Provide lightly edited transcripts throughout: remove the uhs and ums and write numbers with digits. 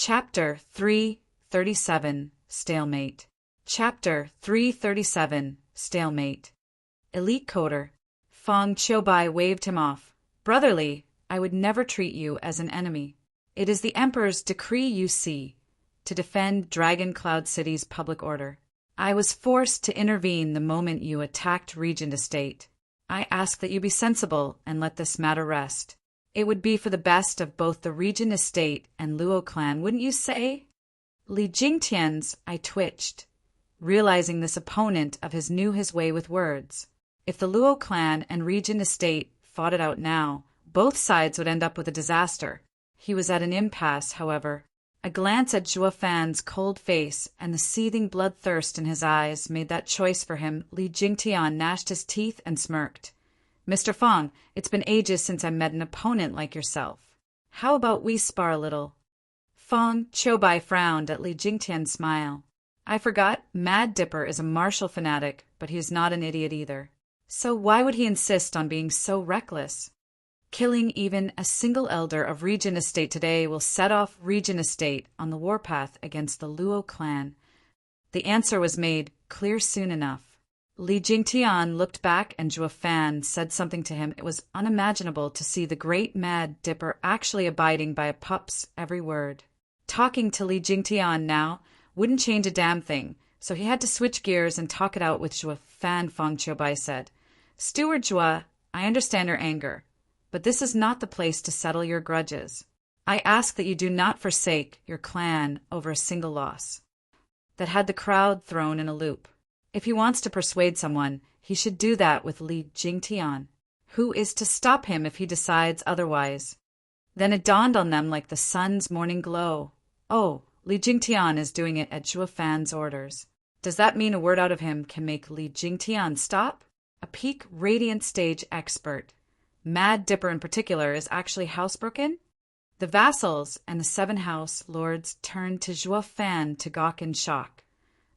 Chapter 337 Stalemate. Chapter 337 Stalemate. Elite Coder. Feng Qiubai waved him off. Brotherly, I would never treat you as an enemy. It is the Emperor's decree, you see, to defend Dragon Cloud City's public order. I was forced to intervene the moment you attacked Regent Estate. I ask that you be sensible and let this matter rest. It would be for the best of both the Regent Estate and Luo clan, wouldn't you say? Li Jingtian's, I twitched, realizing this opponent of his knew his way with words. If the Luo clan and Regent Estate fought it out now, both sides would end up with a disaster. He was at an impasse, however. A glance at Zhuo Fan's cold face and the seething bloodthirst in his eyes made that choice for him. Li Jingtian gnashed his teeth and smirked. Mr. Feng, it's been ages since I met an opponent like yourself. How about we spar a little? Feng Qiubai frowned at Li Jingtian's smile. I forgot, Mad Dipper is a martial fanatic, but he is not an idiot either. So why would he insist on being so reckless? Killing even a single elder of Regent Estate today will set off Regent Estate on the warpath against the Luo clan. The answer was made clear soon enough. Li Jingtian looked back and Zhuo Fan said something to him. It was unimaginable to see the great Mad Dipper actually abiding by a pup's every word. Talking to Li Jingtian now wouldn't change a damn thing, so he had to switch gears and talk it out with Zhuo Fan. Feng Qiubai said, Steward Zhuo, I understand your anger, but this is not the place to settle your grudges. I ask that you do not forsake your clan over a single loss. That had the crowd thrown in a loop. If he wants to persuade someone, he should do that with Li Jingtian. Who is to stop him if he decides otherwise? Then it dawned on them like the sun's morning glow. Oh, Li Jingtian is doing it at Zhuo Fan's orders. Does that mean a word out of him can make Li Jingtian stop? A peak radiant stage expert. Mad Dipper in particular is actually housebroken? The vassals and the 7 house lords turned to Zhuo Fan to gawk in shock.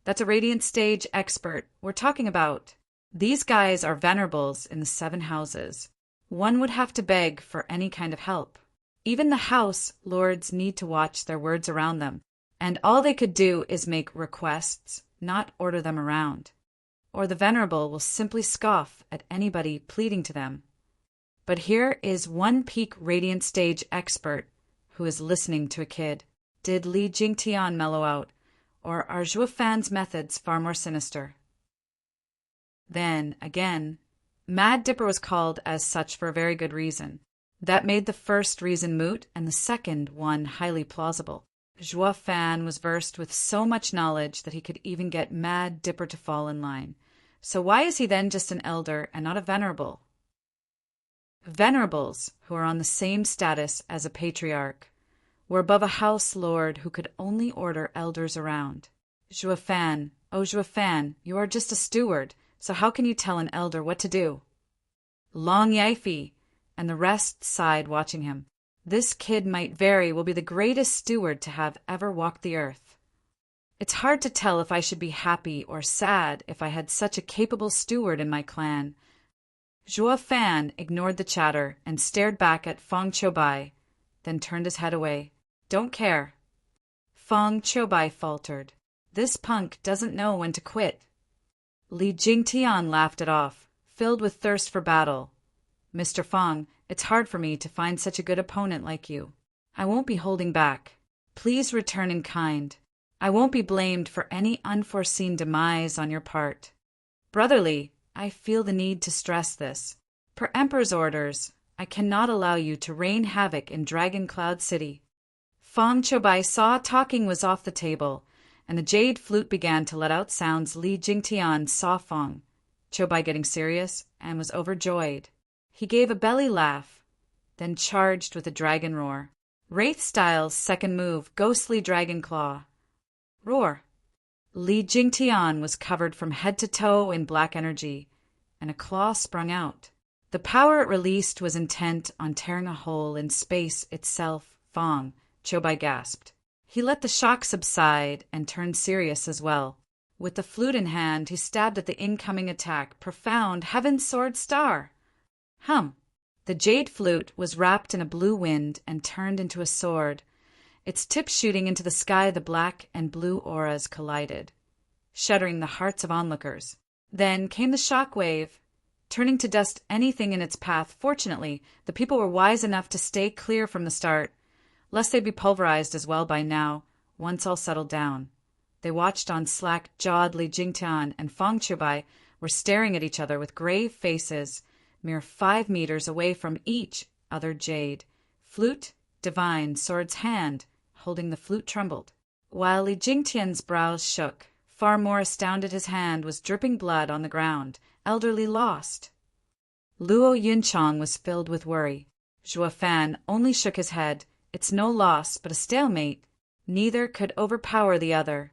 That's a radiant stage expert we're talking about. These guys are venerables in the 7 houses. One would have to beg for any kind of help. Even the house lords need to watch their words around them, and all they could do is make requests, not order them around. Or the venerable will simply scoff at anybody pleading to them. But here is one peak radiant stage expert who is listening to a kid. Did Li Jingtian mellow out? Or are Zhuo Fan's methods far more sinister? Then, again, Mad Dipper was called as such for a very good reason. That made the first reason moot and the second one highly plausible. Zhuo Fan was versed with so much knowledge that he could even get Mad Dipper to fall in line. So why is he then just an elder and not a venerable? Venerables, who are on the same status as a patriarch, were above a house lord who could only order elders around. Zhuo Fan, oh Zhuo Fan, you are just a steward, so how can you tell an elder what to do? Long Yaifi, and the rest sighed watching him. This kid might very well be the greatest steward to have ever walked the earth. It's hard to tell if I should be happy or sad if I had such a capable steward in my clan. Zhuo Fan ignored the chatter and stared back at Feng Qiubai, then turned his head away. Don't care. Feng Qiubai faltered. This punk doesn't know when to quit. Li Jingtian laughed it off, filled with thirst for battle. Mr. Feng, it's hard for me to find such a good opponent like you. I won't be holding back. Please return in kind. I won't be blamed for any unforeseen demise on your part. Brotherly, I feel the need to stress this. Per Emperor's orders, I cannot allow you to rain havoc in Dragon Cloud City. Feng Qiubai saw talking was off the table, and the jade flute began to let out sounds. Li Jingtian saw Feng Qiubai getting serious and was overjoyed. He gave a belly laugh, then charged with a dragon roar. Wraith-style's second move, Ghostly Dragon Claw. Roar. Li Jingtian was covered from head to toe in black energy, and a claw sprung out. The power it released was intent on tearing a hole in space itself. Feng Qiubai gasped. He let the shock subside and turned serious as well. With the flute in hand, he stabbed at the incoming attack. Profound Heaven's Sword Star. The jade flute was wrapped in a blue wind and turned into a sword, Its tip shooting into the sky, the black and blue auras collided, shuddering the hearts of onlookers. Then came the shock wave, turning to dust anything in its path. Fortunately, the people were wise enough to stay clear from the start, lest they be pulverized as well by now, once all settled down. They watched on slack-jawed Li Jingtian and Feng Qiubai were staring at each other with grave faces, mere 5 meters away from each other. Jade, flute, divine, sword's hand, holding the flute trembled, while Li Jingtian's brows shook. Far more astounded, his hand was dripping blood on the ground. Elderly lost. Luo Yunchang was filled with worry. Zhuo Fan only shook his head. It's no loss, but a stalemate. Neither could overpower the other.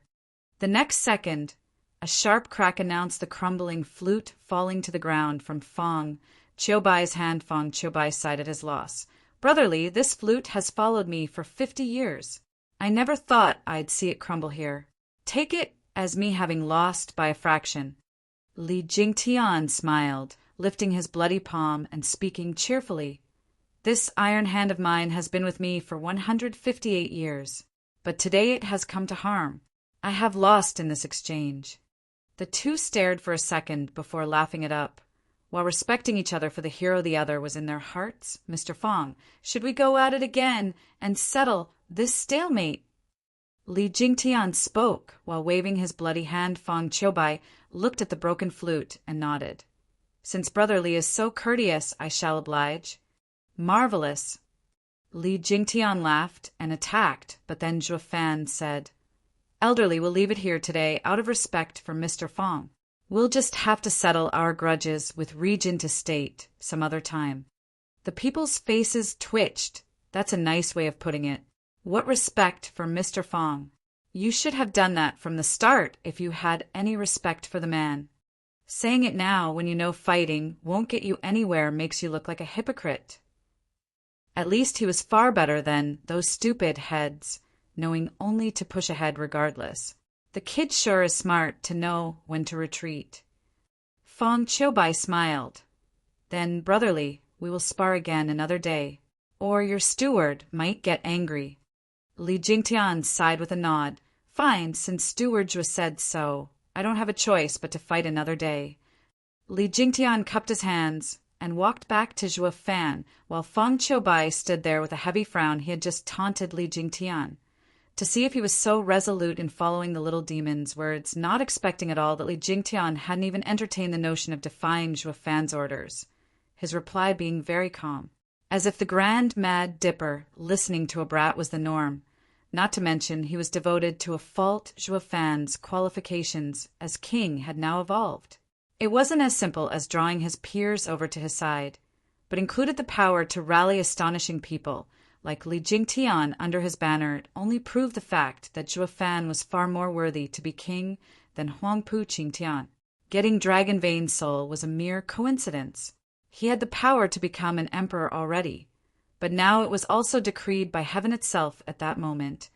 The next second, a sharp crack announced the crumbling flute falling to the ground from Feng Qiubai's hand. Feng Qiubai sighed at his loss. Brotherly, this flute has followed me for 50 years. I never thought I'd see it crumble here. Take it as me having lost by a fraction. Li Jingtian smiled, lifting his bloody palm and speaking cheerfully. This iron hand of mine has been with me for 158 years, but today it has come to harm. I have lost in this exchange. The two stared for a second before laughing it up. While respecting each other for the hero the other was in their hearts, Mr. Feng, should we go at it again and settle this stalemate? Li Jingtian spoke while waving his bloody hand. Feng Qiubai looked at the broken flute and nodded. Since Brotherly is so courteous, I shall oblige. Marvelous. Li Jingtian laughed and attacked, but then Zhuo Fan said, Elderly will leave it here today out of respect for Mr. Feng. We'll just have to settle our grudges with Regent Estate some other time. The people's faces twitched. That's a nice way of putting it. What respect for Mr. Feng? You should have done that from the start if you had any respect for the man. Saying it now when you know fighting won't get you anywhere makes you look like a hypocrite. At least he was far better than those stupid heads, knowing only to push ahead regardless. The kid sure is smart to know when to retreat. Feng Qiubai smiled. Then, Brotherly, we will spar again another day, or your steward might get angry. Li Jingtian sighed with a nod. Fine, since Steward Zhuo said so. I don't have a choice but to fight another day. Li Jingtian cupped his hands and walked back to Zhuo Fan, while Feng Qiubai stood there with a heavy frown. He had just taunted Li Jingtian to see if he was so resolute in following the little demon's words, not expecting at all that Li Jingtian hadn't even entertained the notion of defying Zhuo Fan's orders, his reply being very calm, as if the grand mad dipper listening to a brat was the norm. Not to mention he was devoted to a fault Zhuo Fan's qualifications as king had now evolved. It wasn't as simple as drawing his peers over to his side, but included the power to rally astonishing people, like Li Jingtian under his banner. It only proved the fact that Zhuo Fan was far more worthy to be king than Huangpu Qingtian. Getting Dragon Vein's soul was a mere coincidence. He had the power to become an emperor already, but now it was also decreed by heaven itself at that moment.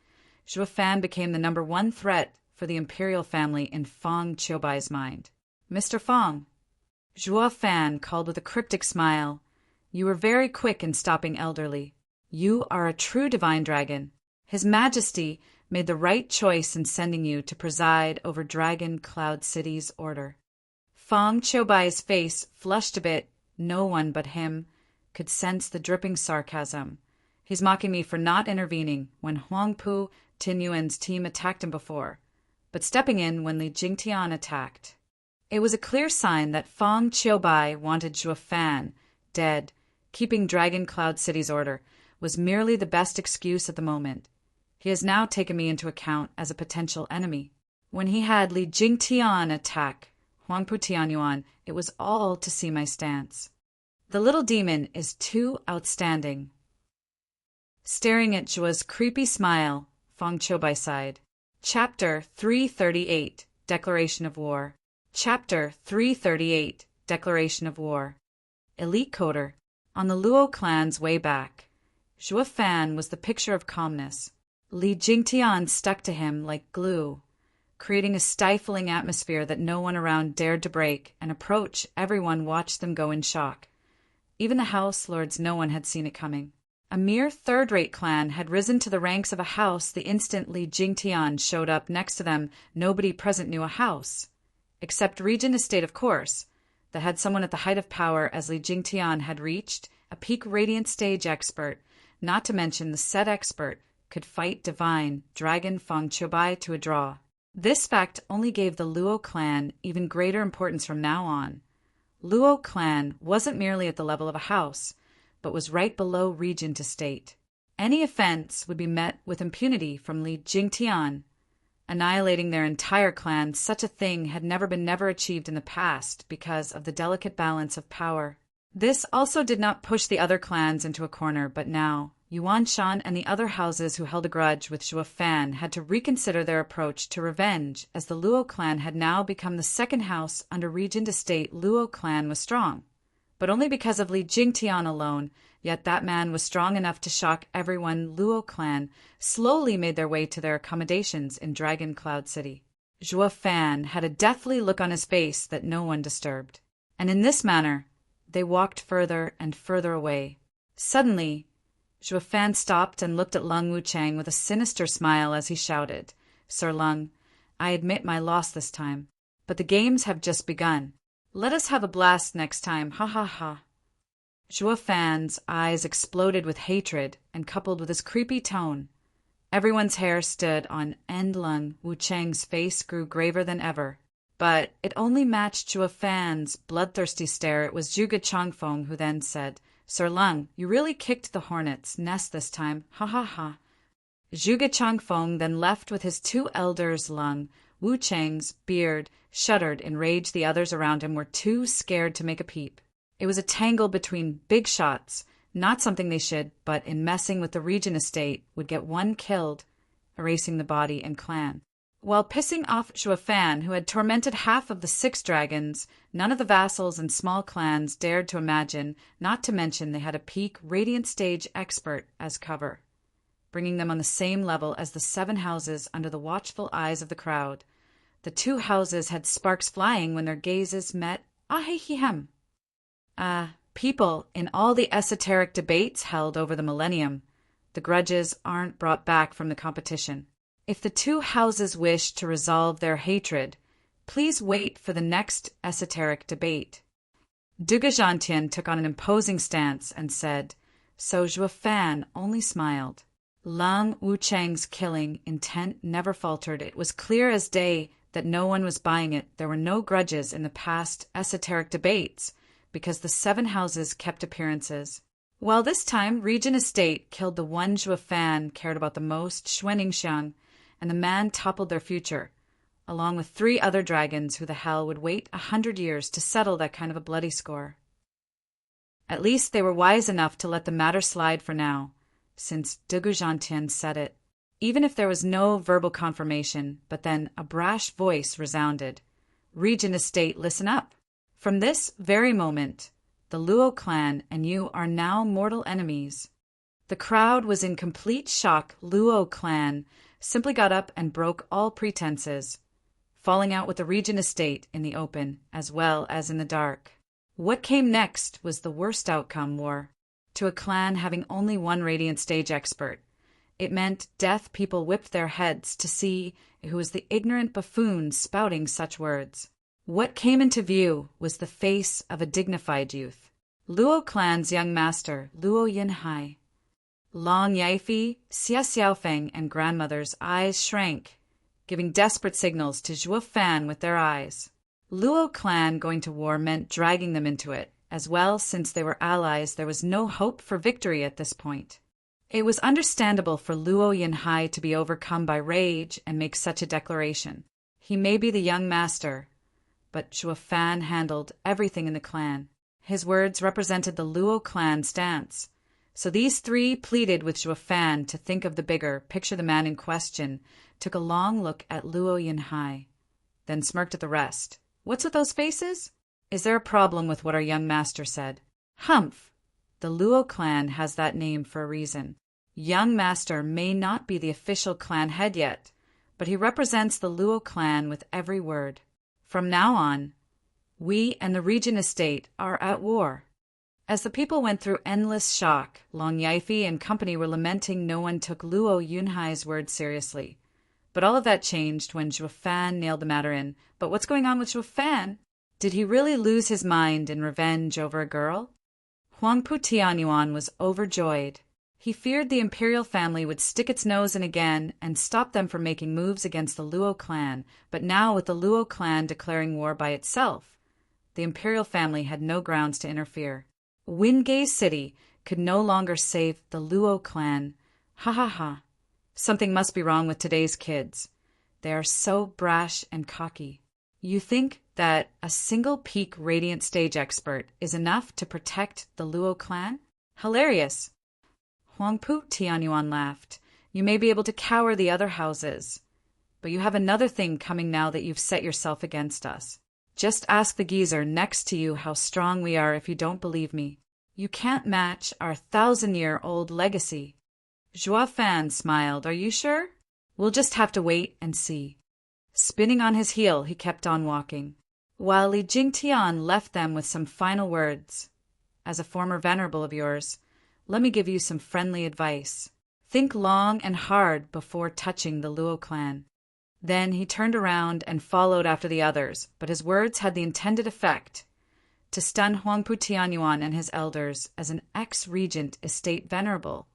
Zhuo Fan became the #1 threat for the imperial family in Feng Qiubai's mind. Mr. Feng, Zhuo Fan called with a cryptic smile, you were very quick in stopping Elderly. You are a true divine dragon. His Majesty made the right choice in sending you to preside over Dragon Cloud City's order. Feng Qiubai's face flushed a bit. No one but him could sense the dripping sarcasm. He's mocking me for not intervening when Huangpu Tinyuan's team attacked him before, but stepping in when Li Jingtian attacked. It was a clear sign that Feng Qiubai wanted Zhuo Fan dead. Keeping Dragon Cloud City's order was merely the best excuse at the moment. He has now taken me into account as a potential enemy. When he had Li Jingtian attack Huangpu Tianyuan, it was all to see my stance. The little demon is too outstanding. Staring at Zhuo's creepy smile, Feng Qiubai sighed. Chapter 338, Declaration of War. Chapter 338, Declaration of War. Elite Coder. On the Luo clan's way back, Zhuo Fan was the picture of calmness. Li Jingtian stuck to him like glue, creating a stifling atmosphere that no one around dared to break, and approach. Everyone watched them go in shock. Even the house lords, no one had seen it coming. A mere third-rate clan had risen to the ranks of a house the instant Li Jingtian showed up next to them. Nobody present knew a house. Except Regent Estate, of course, that had someone at the height of power as Li Jingtian had reached, a peak radiant stage expert, not to mention the set expert, could fight divine dragon Feng Qiubai to a draw. This fact only gave the Luo clan even greater importance from now on. Luo clan wasn't merely at the level of a house, but was right below Regent Estate. Any offense would be met with impunity from Li Jingtian. Annihilating their entire clan, such a thing had never been achieved in the past because of the delicate balance of power. This also did not push the other clans into a corner, but now Yuan Shan and the other houses who held a grudge with Zhuo Fan had to reconsider their approach to revenge, as the Luo clan had now become the second house under Regent Estate. Luo clan was strong, but only because of Li Jingtian alone, yet that man was strong enough to shock everyone. Luo clan slowly made their way to their accommodations in Dragon Cloud City. Zhuo Fan had a deathly look on his face that no one disturbed, and in this manner they walked further and further away. Suddenly, Zhuo Fan stopped and looked at Lung Wuchang with a sinister smile as he shouted, "Sir Lung, I admit my loss this time, but the games have just begun. Let us have a blast next time, ha ha ha." Zhuo Fan's eyes exploded with hatred, and coupled with his creepy tone, everyone's hair stood on end. Lung Wuchang's face grew graver than ever, but it only matched Zhuo Fan's bloodthirsty stare. It was Zhuge Changfeng who then said, "Sir Lung, you really kicked the hornet's nest this time, ha ha ha." Zhuge Changfeng then left with his two elders. Lung Wuchang's beard shuddered in rage. The others around him were too scared to make a peep. It was a tangle between big shots, not something they should, but in messing with the Regent Estate, would get one killed, erasing the body and clan. While pissing off Zhuo Fan, who had tormented half of the 6 dragons, none of the vassals and small clans dared to imagine, not to mention they had a peak radiant stage expert as cover, bringing them on the same level as the 7 houses under the watchful eyes of the crowd. The 2 houses had sparks flying when their gazes met. Ahehem. People in all the esoteric debates held over the millennium, the grudges aren't brought back from the competition. If the 2 houses wish to resolve their hatred, please wait for the next esoteric debate. Duge Zhantian took on an imposing stance and said, so Zhuo Fan only smiled. Lung Wuchang's killing intent never faltered. It was clear as day that no one was buying it. There were no grudges in the past esoteric debates, because the 7 houses kept appearances. While this time, Regent Estate killed the one Zhuo Fan cared about the most, Xuaningxiang, and the man toppled their future, along with 3 other dragons who the hell would wait 100 years to settle that kind of a bloody score. At least they were wise enough to let the matter slide for now, since Duge Zhantian said it, even if there was no verbal confirmation. But then a brash voice resounded. Regent Estate, listen up. From this very moment, the Luo clan and you are now mortal enemies. The crowd was in complete shock. Luo clan simply got up and broke all pretenses, falling out with the Regent Estate in the open as well as in the dark. What came next was the worst outcome. War to a clan having only one radiant stage expert. It meant death. People whipped their heads to see who was the ignorant buffoon spouting such words. What came into view was the face of a dignified youth. Luo clan's young master, Luo Yinhai. Long Yaifi, Xia Xiaofeng, and grandmother's eyes shrank, giving desperate signals to Zhuo Fan with their eyes. Luo clan going to war meant dragging them into it. As well, since they were allies, there was no hope for victory at this point. It was understandable for Luo Yinhai to be overcome by rage and make such a declaration. He may be the young master, but Zhuo Fan handled everything in the clan. His words represented the Luo clan stance. So these 3 pleaded with Zhuo Fan to think of the bigger picture. The man in question took a long look at Luo Yinhai, then smirked at the rest. What's with those faces? Is there a problem with what our young master said? Humph! The Luo clan has that name for a reason. Young master may not be the official clan head yet, but he represents the Luo clan with every word. From now on, we and the Regent Estate are at war. As the people went through endless shock, Long Yifi and company were lamenting no one took Luo Yunhai's words seriously. But all of that changed when Zhuo Fan nailed the matter in. But what's going on with Zhuo Fan? Did he really lose his mind in revenge over a girl? Huangpu Tianyuan was overjoyed. He feared the imperial family would stick its nose in again and stop them from making moves against the Luo clan, but now with the Luo clan declaring war by itself, the imperial family had no grounds to interfere. Wingay City could no longer save the Luo clan. Ha ha ha. Something must be wrong with today's kids. They are so brash and cocky. You think that a single peak radiant stage expert is enough to protect the Luo clan? Hilarious. Huangpu Tianyuan laughed. You may be able to cower the other houses, but you have another thing coming now that you've set yourself against us. Just ask the geezer next to you how strong we are if you don't believe me. You can't match our 1,000-year-old legacy. Zhuo Fan smiled. Are you sure? We'll just have to wait and see. Spinning on his heel, he kept on walking, while Li Jingtian left them with some final words. As a former venerable of yours, let me give you some friendly advice. Think long and hard before touching the Luo clan. Then he turned around and followed after the others, but his words had the intended effect, to stun Huangpu Tianyuan and his elders. As an ex-regent estate venerable,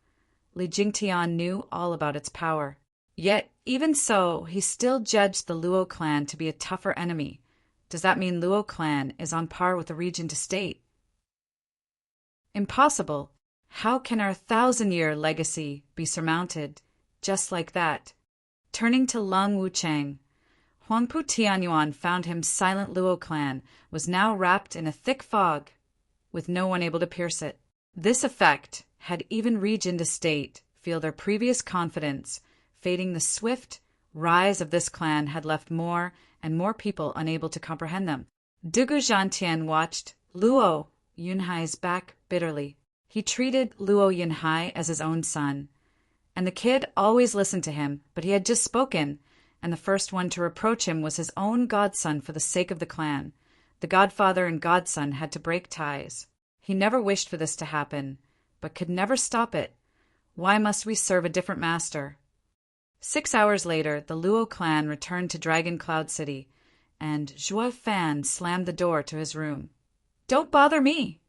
Li Jingtian knew all about its power. Yet, even so, he still judged the Luo clan to be a tougher enemy. Does that mean Luo clan is on par with the regent estate? Impossible. How can our 1,000-year legacy be surmounted just like that? Turning to Lung Wuchang, Huangpu Tianyuan found him silent Luo clan was now wrapped in a thick fog, with no one able to pierce it. This effect had even regent estate feel their previous confidence fading. The swift rise of this clan had left more and more people unable to comprehend them. Dugu Zhantian watched Luo Yunhai's back bitterly. He treated Luo Yunhai as his own son, and the kid always listened to him, but he had just spoken, and the first one to reproach him was his own godson for the sake of the clan. The godfather and godson had to break ties. He never wished for this to happen, but could never stop it. Why must we serve a different master? 6 hours later, the Luo clan returned to Dragon Cloud City, and Zhuo Fan slammed the door to his room. Don't bother me!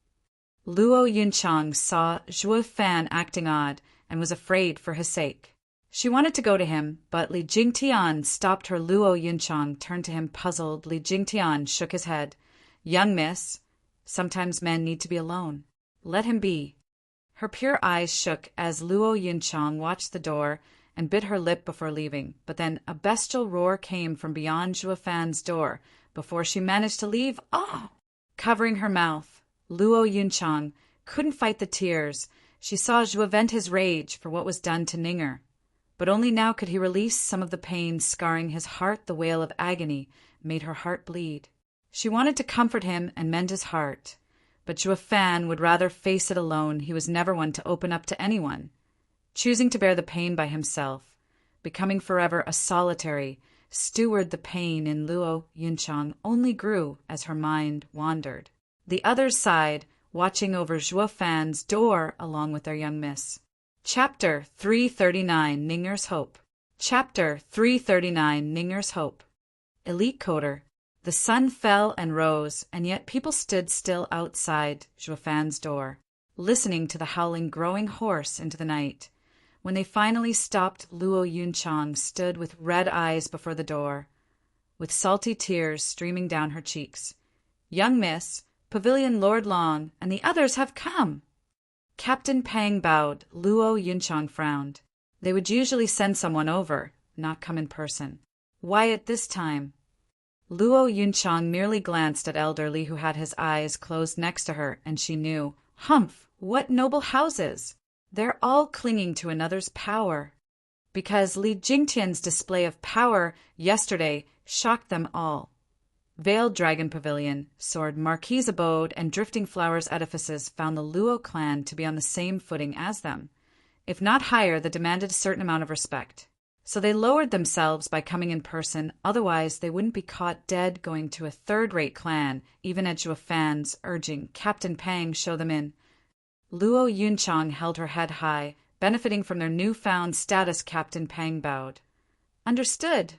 Luo Yunchang saw Zhuo Fan acting odd and was afraid for his sake. She wanted to go to him, but Li Jingtian stopped her. Luo Yunchang turned to him puzzled. Li Jingtian shook his head. Young miss, sometimes men need to be alone. Let him be. Her pure eyes shook as Luo Yunchang watched the door and bit her lip before leaving, but then a bestial roar came from beyond Zhuo Fan's door before she managed to leave. Oh! Covering her mouth, Luo Yunchang couldn't fight the tears. She saw Zhuo vent his rage for what was done to Ninger, but only now could he release some of the pain scarring his heart. The wail of agony made her heart bleed. She wanted to comfort him and mend his heart, but Zhuo Fan would rather face it alone. He was never one to open up to anyone, choosing to bear the pain by himself, becoming forever a solitary steward. The pain in Luo Yunchang only grew as her mind wandered. The others sighed, watching over Zhuo Fan's door along with their young miss. Chapter 339, Ninger's Hope. Chapter 339, Ninger's Hope. Elite Coder. The sun fell and rose, and yet people stood still outside Zhuo Fan's door, listening to the howling growing hoarse into the night. When they finally stopped, Luo Yunchang stood with red eyes before the door, with salty tears streaming down her cheeks. Young miss, Pavilion Lord Long, and the others have come. Captain Pang bowed. Luo Yunchang frowned. They would usually send someone over, not come in person. Why at this time? Luo Yunchang merely glanced at Elder Li, who had his eyes closed next to her, and she knew. Humph! What noble houses! They're all clinging to another's power. Because Li Jingtian's display of power yesterday shocked them all. Veiled Dragon Pavilion, Sword Marquise Abode, and Drifting Flowers edifices found the Luo clan to be on the same footing as them. If not higher, that demanded a certain amount of respect. So they lowered themselves by coming in person, otherwise they wouldn't be caught dead going to a third-rate clan, even at Zhuo Fan's urging Captain Pang show them in. Luo Yunchang held her head high, benefiting from their newfound status. Captain Pang bowed. Understood.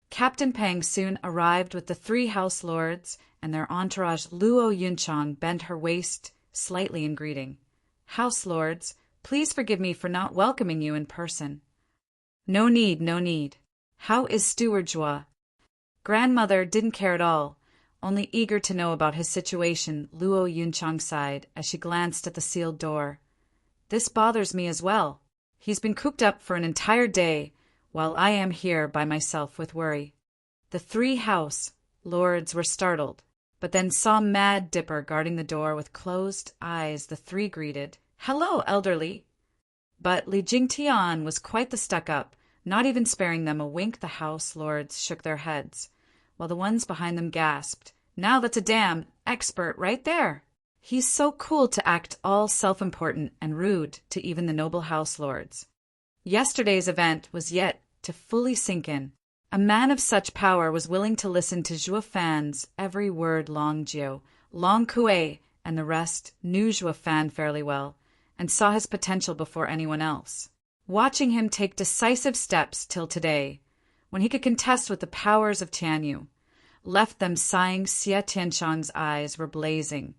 Captain Pang soon arrived with the 3 house lords and their entourage. Luo Yunchang bent her waist slightly in greeting. House lords, please forgive me for not welcoming you in person. No need, no need. How is Steward Zhua? Grandmother didn't care at all, only eager to know about his situation. Luo Yunchang sighed as she glanced at the sealed door. This bothers me as well. He's been cooped up for an entire day, while I am here by myself with worry. The 3 house lords were startled, but then saw Mad Dipper guarding the door with closed eyes. The 3 greeted, Hello, elderly. But Li Jingtian was quite the stuck-up, not even sparing them a wink. The house lords shook their heads, while the ones behind them gasped, Now that's a damn expert right there. He's so cool to act all self-important and rude to even the noble house lords. Yesterday's event was yet to fully sink in. A man of such power was willing to listen to Zhuo Fan's every word. Long Jiu, Long Kue, and the rest knew Zhuo Fan fairly well, and saw his potential before anyone else. Watching him take decisive steps till today, when he could contest with the powers of Tianyu, left them sighing. Xie Tianshang's eyes were blazing,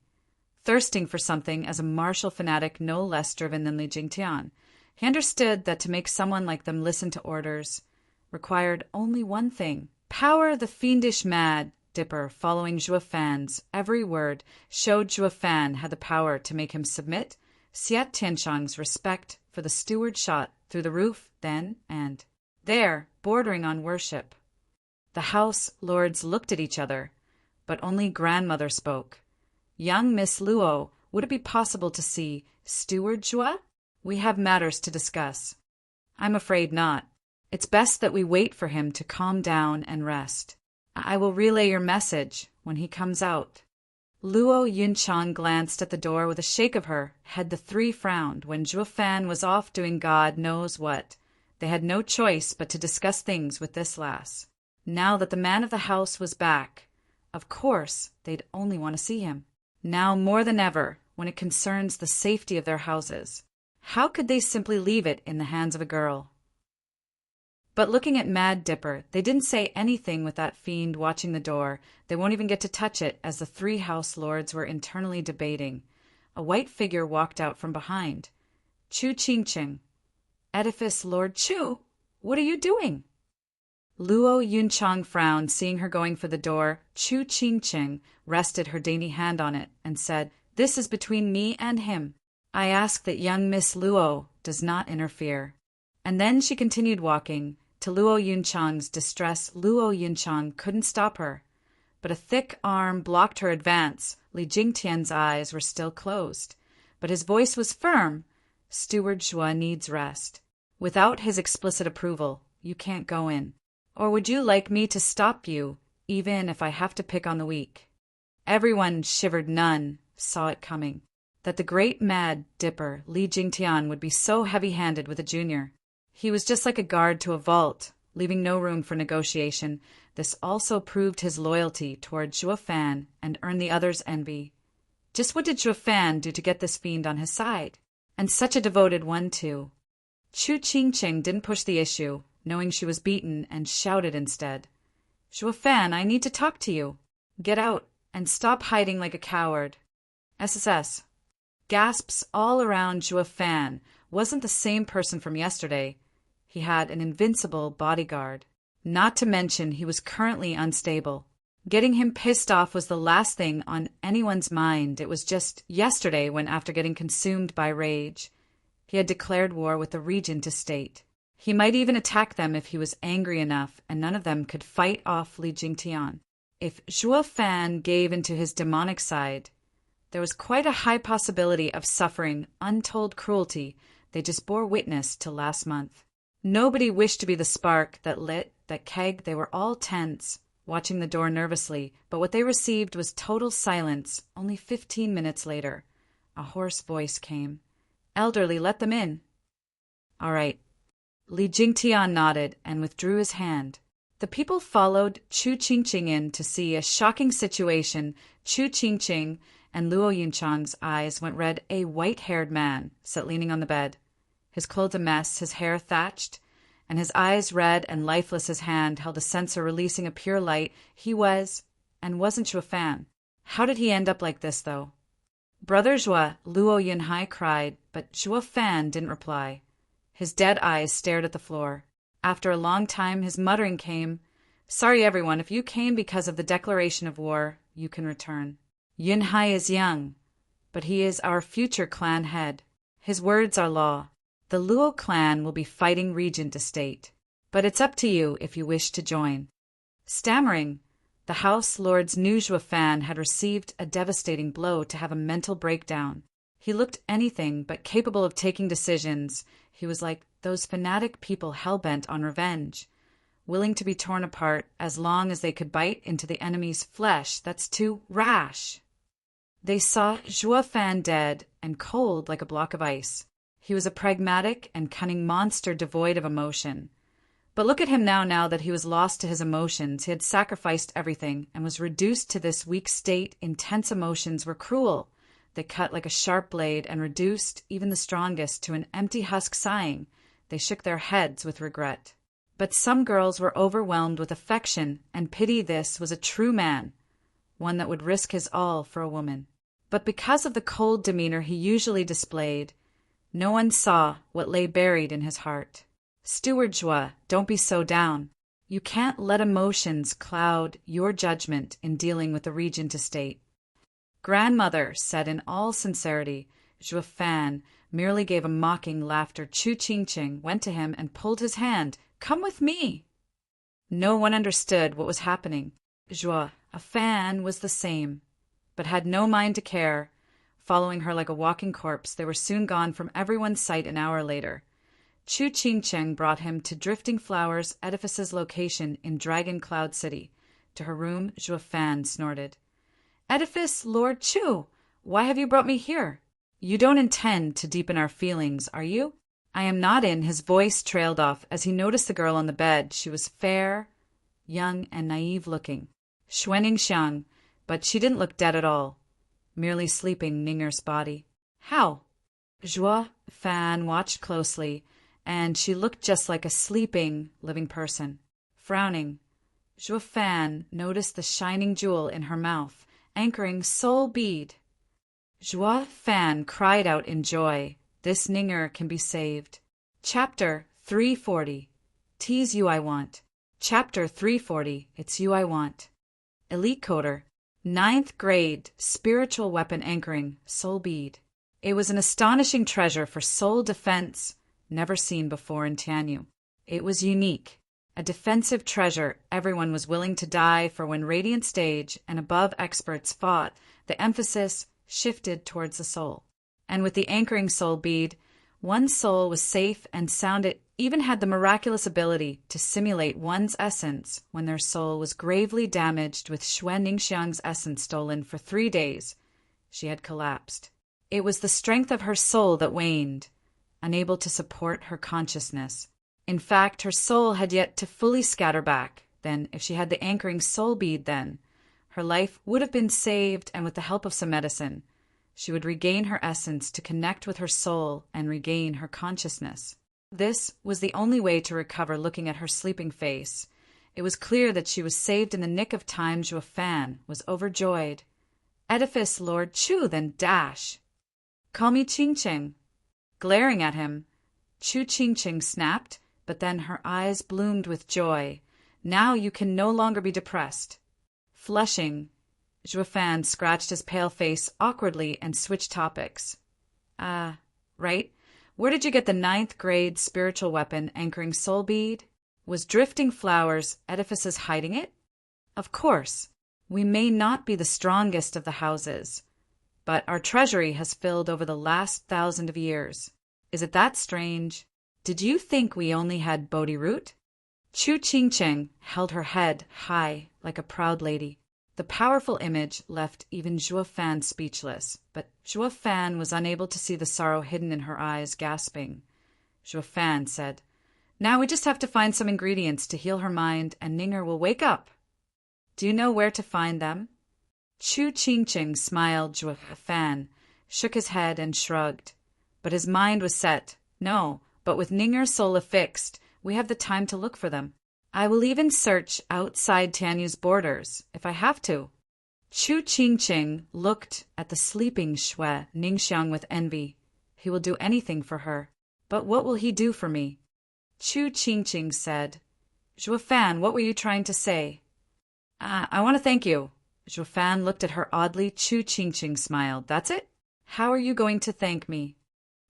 thirsting for something. As a martial fanatic no less driven than Li Jingtian, he understood that to make someone like them listen to orders required only one thing: power. The fiendish Mad Dipper, following Zhuo Fan's every word, showed Zhuo Fan had the power to make him submit. Xie Tianshang's respect for the steward shot through the roof then and there, bordering on worship. The house lords looked at each other, but only grandmother spoke. Young Miss Luo, would it be possible to see Steward Zhua? We have matters to discuss. I'm afraid not. It's best that we wait for him to calm down and rest. I will relay your message when he comes out. Luo Yunchang glanced at the door with a shake of her head. The 3 frowned. When Zhuo Fan was off doing God knows what, they had no choice but to discuss things with this lass. Now that the man of the house was back, of course they'd only want to see him. Now more than ever, when it concerns the safety of their houses, how could they simply leave it in the hands of a girl? But looking at Mad Dipper, they didn't say anything. With that fiend watching the door, they won't even get to touch it. As the 3 house lords were internally debating, a white figure walked out from behind. Chu Qingqing. Edifice Lord Chu, what are you doing? Luo Yunchang frowned, seeing her going for the door. Chu Qingqing rested her dainty hand on it and said, This is between me and him. I ask that young Miss Luo does not interfere. And then she continued walking. To Luo Yunchang's distress, Luo Yunchang couldn't stop her, but a thick arm blocked her advance. Li Jingtian's eyes were still closed, but his voice was firm. Steward Zhua needs rest. Without his explicit approval, you can't go in. Or would you like me to stop you, even if I have to pick on the weak? Everyone shivered. None saw it coming, that the great Mad Dipper, Li Jingtian, would be so heavy-handed with a junior. He was just like a guard to a vault, leaving no room for negotiation. This also proved his loyalty toward Zhuo Fan and earned the others' envy. Just what did Zhuo Fan do to get this fiend on his side? And such a devoted one, too. Chu Qingqing didn't push the issue, knowing she was beaten, and shouted instead, Zhuo Fan, I need to talk to you. Get out and stop hiding like a coward. SSS. Gasps all around. Zhuo Fan wasn't the same person from yesterday. He had an invincible bodyguard. Not to mention he was currently unstable. Getting him pissed off was the last thing on anyone's mind. It was just yesterday when, after getting consumed by rage, he had declared war with the Regent estate. He might even attack them if he was angry enough, and none of them could fight off Li Jingtian. If Zhuo Fan gave into his demonic side, there was quite a high possibility of suffering untold cruelty. They just bore witness to last month. Nobody wished to be the spark that lit that keg. They were all tense, watching the door nervously, but what they received was total silence. Only 15 minutes later, a hoarse voice came. Elderly, let them in. All right. Li Jingtian nodded and withdrew his hand. The people followed Chu Qingqing in to see a shocking situation. Chu Qingqing and Luo Yunchang's eyes went red. A white-haired man sat leaning on the bed, his clothes a mess, his hair thatched, and his eyes red and lifeless. His hand held a censer releasing a pure light. He was, and wasn't Zhuo Fan. How did he end up like this, though? Brother Zhuo, Luo Yunhai cried, but Zhuo Fan didn't reply. His dead eyes stared at the floor. After a long time, his muttering came, "Sorry, everyone, if you came because of the declaration of war, you can return. Yunhai is young, but he is our future clan head. His words are law. The Luo clan will be fighting regent estate, but it's up to you if you wish to join." Stammering, the House Lords knew Zhuo Fan had received a devastating blow to have a mental breakdown. He looked anything but capable of taking decisions. He was like those fanatic people hell-bent on revenge, willing to be torn apart as long as they could bite into the enemy's flesh. That's too rash. They saw Zhuo Fan dead and cold like a block of ice. He was a pragmatic and cunning monster devoid of emotion. But look at him now that he was lost to his emotions. He had sacrificed everything and was reduced to this weak state. Intense emotions were cruel. They cut like a sharp blade and reduced even the strongest to an empty husk. Sighing, they shook their heads with regret. But some girls were overwhelmed with affection and pity. This was a true man, one that would risk his all for a woman. But because of the cold demeanor he usually displayed, no one saw what lay buried in his heart. Steward Zhuo, don't be so down. You can't let emotions cloud your judgment in dealing with the regent estate. Grandmother said in all sincerity. Zhuo Fan merely gave a mocking laughter. Chu Qingqing went to him and pulled his hand. Come with me. No one understood what was happening. Zhuo Fan was the same, but had no mind to care. Following her like a walking corpse, they were soon gone from everyone's sight. An hour later, Chu Qingqing brought him to Drifting Flowers Edifice's location in Dragon Cloud City. To her room, Zhuo Fan snorted. Edifice, Lord Chu, why have you brought me here? You don't intend to deepen our feelings, are you? I am not in. His voice trailed off as he noticed the girl on the bed. She was fair, young, and naive looking. Xuaning Xiang, but she didn't look dead at all, merely sleeping Ninger's body. How? Zhuo Fan watched closely, and she looked just like a sleeping, living person. Frowning, Zhuo Fan noticed the shining jewel in her mouth, anchoring soul bead. Zhuo Fan cried out in joy. This Ninger can be saved. Chapter 340. Tease you I want. Chapter 340. It's you I want. Elite Coder. 9th grade spiritual weapon anchoring soul bead. It was an astonishing treasure for soul defense, never seen before in Tianyu. It was unique. A defensive treasure everyone was willing to die for. When Radiant Stage and above experts fought, the emphasis shifted towards the soul. And with the anchoring soul bead, one's soul was safe and sound. It even had the miraculous ability to simulate one's essence when their soul was gravely damaged. With Xue Ningxiang's essence stolen for 3 days, she had collapsed. It was the strength of her soul that waned, unable to support her consciousness. In fact, her soul had yet to fully scatter back. Then, if she had the anchoring soul bead, then her life would have been saved, and with the help of some medicine, she would regain her essence to connect with her soul and regain her consciousness. This was the only way to recover. Looking at her sleeping face, it was clear that she was saved in the nick of time. Zhuo Fan was overjoyed. Edifice, Lord Chu, then dash. Call me Qingqing. Glaring at him, Chu Qingqing snapped, but then her eyes bloomed with joy. Now you can no longer be depressed. Flushing, Zhuo Fan scratched his pale face awkwardly and switched topics. Right. Where did you get the 9th grade spiritual weapon anchoring soul bead? Was Drifting Flowers Edifices hiding it? Of course. We may not be the strongest of the houses, but our treasury has filled over the last 1,000 of years. Is it that strange? Did you think we only had Bodhi root? Chu Qingqing held her head high like a proud lady. The powerful image left even Zhuo Fan speechless, but Zhuo Fan was unable to see the sorrow hidden in her eyes. Gasping, Zhuo Fan said, Now we just have to find some ingredients to heal her mind, and Ninger will wake up. Do you know where to find them? Chu Qingqing smiled. Zhuo Fan shook his head and shrugged. But his mind was set. No, but with Ninger's soul affixed, we have the time to look for them. I will even search outside Tianyu's borders, if I have to. Chu Qingqing looked at the sleeping Shui Ningxiang with envy. He will do anything for her. But what will he do for me? Chu Qingqing said. Zhuo Fan, what were you trying to say? I want to thank you. Zhuo Fan looked at her oddly. Chu Qingqing smiled. That's it? How are you going to thank me?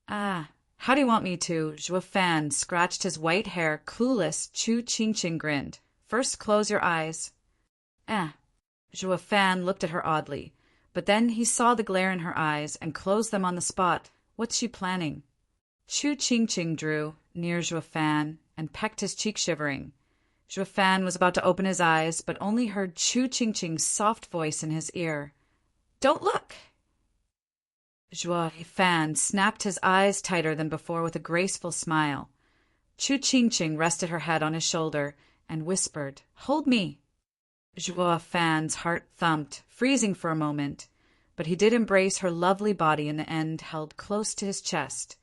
How do you want me to? Zhuo Fan scratched his white hair. Clueless, Chu Qingqing grinned. First, close your eyes. Zhuo Fan looked at her oddly, but then he saw the glare in her eyes and closed them on the spot. What's she planning? Chu Qingqing drew near Zhuo Fan and pecked his cheek, shivering. Zhuo Fan was about to open his eyes, but only heard Chu Qingqing's soft voice in his ear. Don't look! Zhuo Fan snapped his eyes tighter than before with a graceful smile. Chu Qingqing rested her head on his shoulder and whispered, Hold me! Zhuo Fan's heart thumped, freezing for a moment, but he did embrace her lovely body in the end held close to his chest.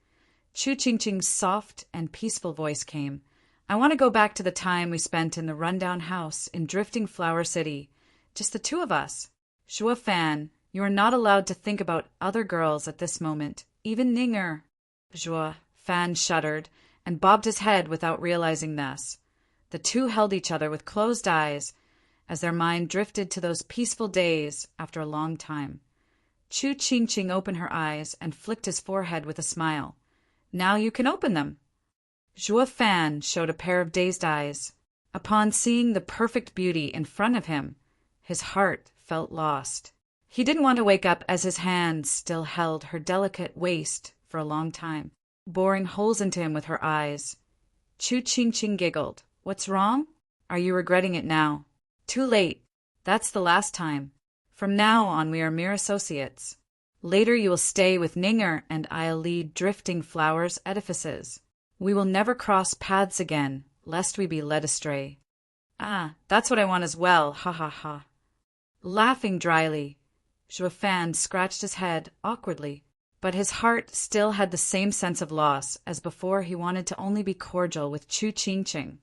Chu Qingqing's soft and peaceful voice came. I want to go back to the time we spent in the rundown house in Drifting Flower City. Just the two of us. Zhuo Fan, you are not allowed to think about other girls at this moment, even Ninger. Zhuo Fan shuddered and bobbed his head without realizing this. The two held each other with closed eyes as their mind drifted to those peaceful days after a long time. Chu Qingqing opened her eyes and flicked his forehead with a smile. Now you can open them. Zhuo Fan showed a pair of dazed eyes. Upon seeing the perfect beauty in front of him, his heart felt lost. He didn't want to wake up as his hands still held her delicate waist for a long time, boring holes into him with her eyes. Chu Qingqing giggled. What's wrong? Are you regretting it now? Too late. That's the last time. From now on we are mere associates. Later you will stay with Ninger and I'll lead Drifting Flowers edifices. We will never cross paths again, lest we be led astray. That's what I want as well, ha ha ha. Laughing dryly, Zhuo Fan scratched his head awkwardly, but his heart still had the same sense of loss as before. He wanted to only be cordial with Chu Qingqing,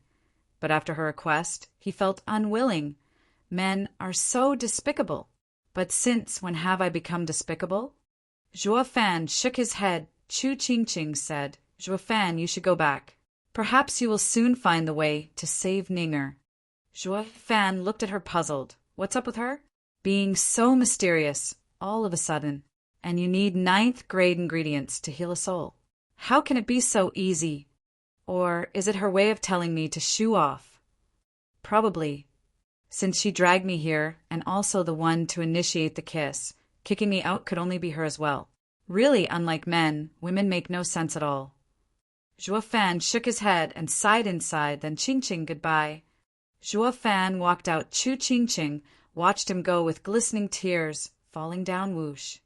but after her request, he felt unwilling. Men are so despicable. But since when have I become despicable? Zhuo Fan shook his head. Chu Qingqing said, Zhuo Fan, you should go back. Perhaps you will soon find the way to save Ninger. Zhuo Fan looked at her puzzled. What's up with her? Being so mysterious, all of a sudden. And you need 9th grade ingredients to heal a soul. How can it be so easy? Or is it her way of telling me to shoo off? Probably. Since she dragged me here, and also the one to initiate the kiss, kicking me out could only be her as well. Really, unlike men, women make no sense at all. Zhuo Fan shook his head and sighed inside, then Qingqing goodbye. Zhuo Fan walked out. Chu Qingqing watched him go with glistening tears falling down. Whoosh.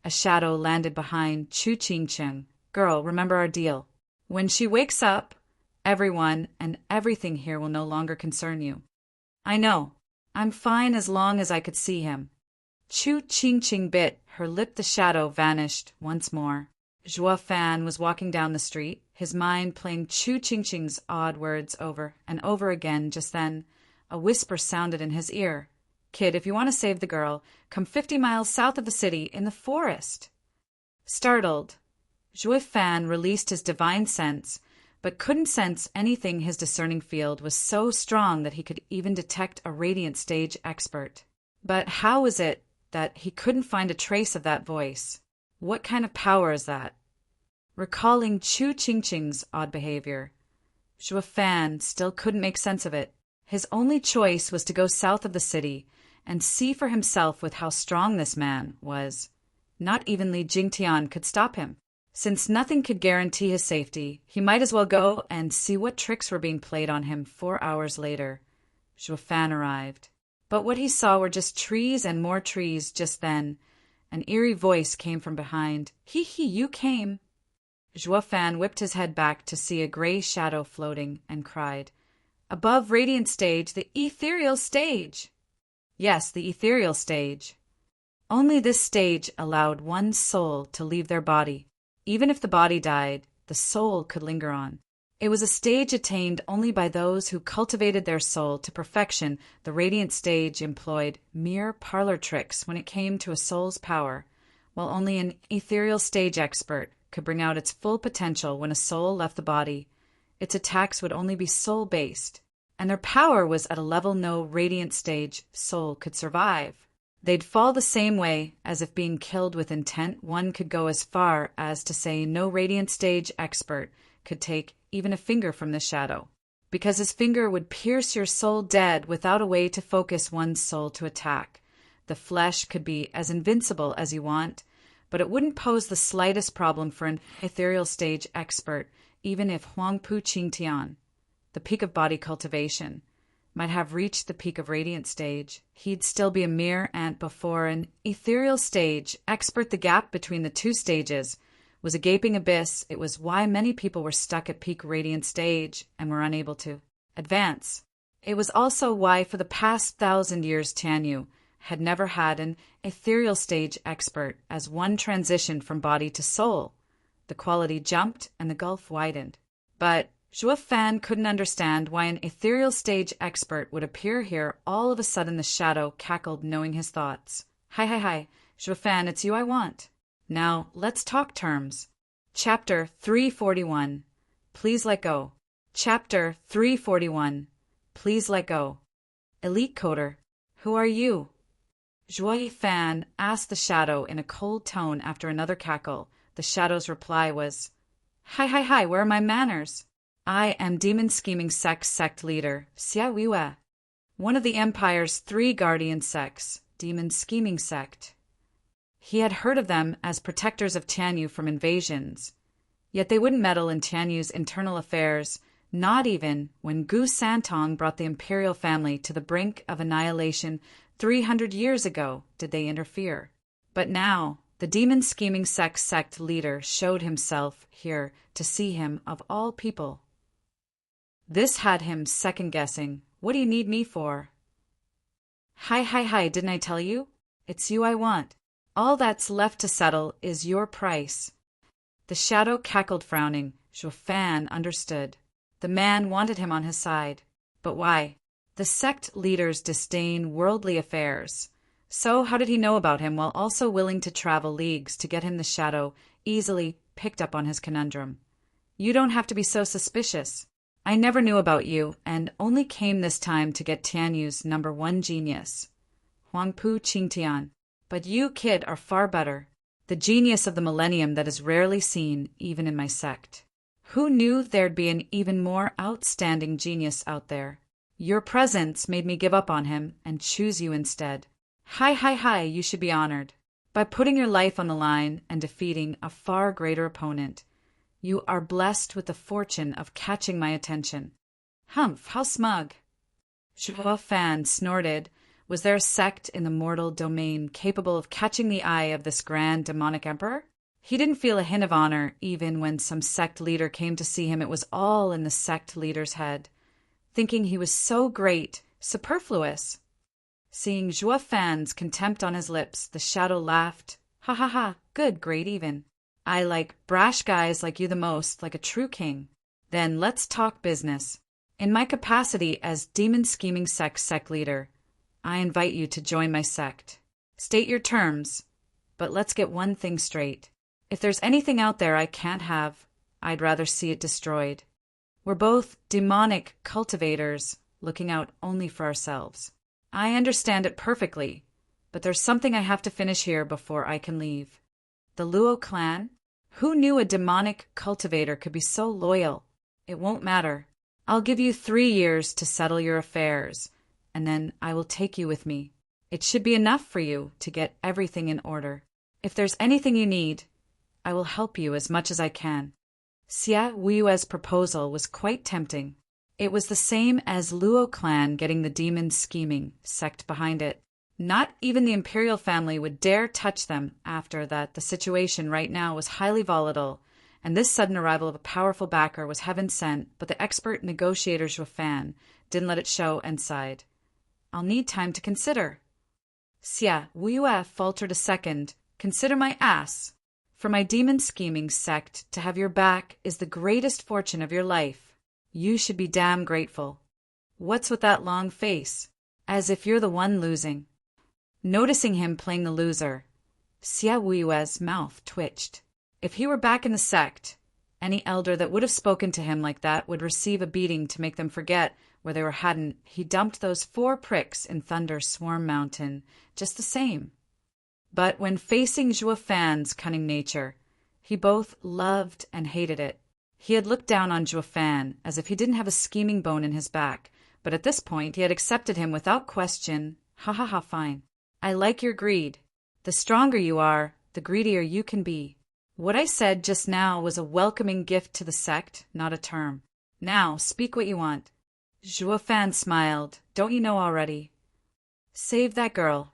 A shadow landed behind Chu Qingqing. Girl, remember our deal. When she wakes up, everyone and everything here will no longer concern you. I know. I'm fine as long as I could see him. Chu Qingqing bit her lip. The shadow vanished once more. Zhuo Fan was walking down the street, his mind playing Chu Qingqing's odd words over and over again. Just then, a whisper sounded in his ear. Kid, if you want to save the girl, come 50 miles south of the city in the forest. Startled, Zhuo Fan released his divine sense, but couldn't sense anything. His discerning field was so strong that he could even detect a radiant stage expert. But how is it that he couldn't find a trace of that voice? What kind of power is that? Recalling Chu Qingqing's odd behavior, Zhuo Fan still couldn't make sense of it. His only choice was to go south of the city and see for himself with how strong this man was. Not even Li Jingtian could stop him. Since nothing could guarantee his safety, he might as well go and see what tricks were being played on him. 4 hours later, Zhuo Fan arrived. But what he saw were just trees and more trees. Just then, an eerie voice came from behind. Hee, you came. Fan whipped his head back to see a gray shadow floating and cried, "Above radiant stage, the ethereal stage!" Yes, the ethereal stage. Only this stage allowed one's soul to leave their body. Even if the body died, the soul could linger on. It was a stage attained only by those who cultivated their soul to perfection. The radiant stage employed mere parlor tricks when it came to a soul's power, while only an ethereal stage expert could bring out its full potential when a soul left the body. Its attacks would only be soul-based, and their power was at a level no radiant stage soul could survive. They'd fall the same way as if being killed with intent. One could go as far as to say no radiant stage expert could take even a finger from the shadow, because his finger would pierce your soul dead without a way to focus one's soul to attack. The flesh could be as invincible as you want, but it wouldn't pose the slightest problem for an ethereal stage expert, even if Huangpu Qingtian, the peak of body cultivation, might have reached the peak of radiant stage. He'd still be a mere ant before an ethereal stage expert. The gap between the two stages was a gaping abyss. It was why many people were stuck at peak radiant stage and were unable to advance. It was also why for the past 1,000 years Tianyu had never had an ethereal stage expert. As one transitioned from body to soul, the quality jumped and the gulf widened. But Fan couldn't understand why an ethereal stage expert would appear here. All of a sudden the shadow cackled, knowing his thoughts. Hi, Fan, it's you I want. Now, let's talk terms. Chapter 341. Please let go. Chapter 341. Please let go. Elite Coder, who are you? Fan asked the shadow in a cold tone after another cackle. The shadow's reply was, Hi, where are my manners? I am Demon Scheming Sect leader, Xia Wiwe, one of the Empire's 3 guardian sects, Demon Scheming Sect. He had heard of them as protectors of Tianyu from invasions, yet they wouldn't meddle in Tianyu's internal affairs, not even when Gu Santong brought the imperial family to the brink of annihilation 300 years ago did they interfere. But now, the Demon Scheming Sect leader showed himself here to see him of all people. This had him second-guessing. What do you need me for? Hi, didn't I tell you? It's you I want. All that's left to settle is your price. The shadow cackled, frowning. Fan understood. The man wanted him on his side. But why? The sect leaders disdain worldly affairs. So how did he know about him while also willing to travel leagues to get him? The shadow easily picked up on his conundrum. You don't have to be so suspicious. I never knew about you, and only came this time to get Tianyu's #1 genius, Huangpu Qingtian. But you, kid, are far better. The genius of the millennium that is rarely seen, even in my sect. Who knew there'd be an even more outstanding genius out there? Your presence made me give up on him and choose you instead. Hi, you should be honored. By putting your life on the line and defeating a far greater opponent, you are blessed with the fortune of catching my attention. Humph, how smug. Fan snorted. Was there a sect in the mortal domain capable of catching the eye of this grand demonic emperor? He didn't feel a hint of honor even when some sect leader came to see him. It was all in the sect leader's head, thinking he was so great, superfluous. Seeing Fan's contempt on his lips, the shadow laughed. Ha, good, great even. I like brash guys like you the most, like a true king. Then let's talk business. In my capacity as Demon Scheming Sect leader, I invite you to join my sect. State your terms, but let's get one thing straight. If there's anything out there I can't have, I'd rather see it destroyed. We're both demonic cultivators, looking out only for ourselves. I understand it perfectly, but there's something I have to finish here before I can leave. The Luo clan? Who knew a demonic cultivator could be so loyal? It won't matter. I'll give you 3 years to settle your affairs, and then I will take you with me. It should be enough for you to get everything in order. If there's anything you need, I will help you as much as I can. Xia Wiwe's proposal was quite tempting. It was the same as Luo clan getting the Demon Scheming Sect behind it. Not even the imperial family would dare touch them after that. The situation right now was highly volatile, and this sudden arrival of a powerful backer was heaven sent, but the expert negotiator Zhuo Fan didn't let it show and sighed. I'll need time to consider. Xia Wuyue faltered a second. Consider my ass. For my demon scheming sect, to have your back is the greatest fortune of your life. You should be damn grateful. What's with that long face? As if you're the one losing. Noticing him playing the loser, Xia Wuyue's mouth twitched. If he were back in the sect, any elder that would have spoken to him like that would receive a beating to make them forget where they were hadn't. He dumped those 4 pricks in Thunder Swarm Mountain, just the same. But when facing Zhuo Fan's cunning nature, he both loved and hated it. He had looked down on Zhuo Fan as if he didn't have a scheming bone in his back, but at this point he had accepted him without question. Ha ha ha, fine. I like your greed. The stronger you are, the greedier you can be. What I said just now was a welcoming gift to the sect, not a term. Now, speak what you want. Zhuo Fan smiled. Don't you know already? Save that girl.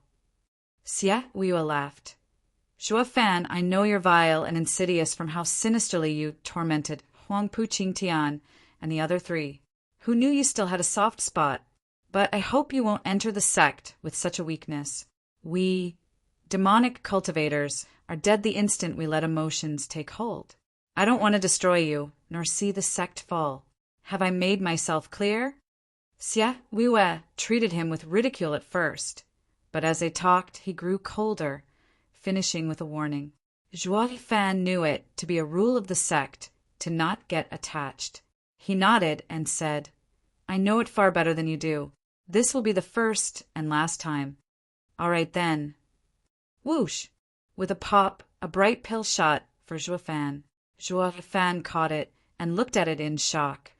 Xia Wuyue laughed. Zhuo Fan, I know you're vile and insidious from how sinisterly you tormented Huang Pu Qingtian and the other 3. Who knew you still had a soft spot? But I hope you won't enter the sect with such a weakness. We, demonic cultivators, are dead the instant we let emotions take hold. I don't want to destroy you, nor see the sect fall. Have I made myself clear? Xia Wuyue treated him with ridicule at first, but as they talked he grew colder, finishing with a warning. Zhuo Fan knew it to be a rule of the sect to not get attached. He nodded and said, I know it far better than you do. This will be the first and last time. All right then. Whoosh! With a pop, a bright pill shot for Zhuo Fan. Zhuo Fan caught it and looked at it in shock.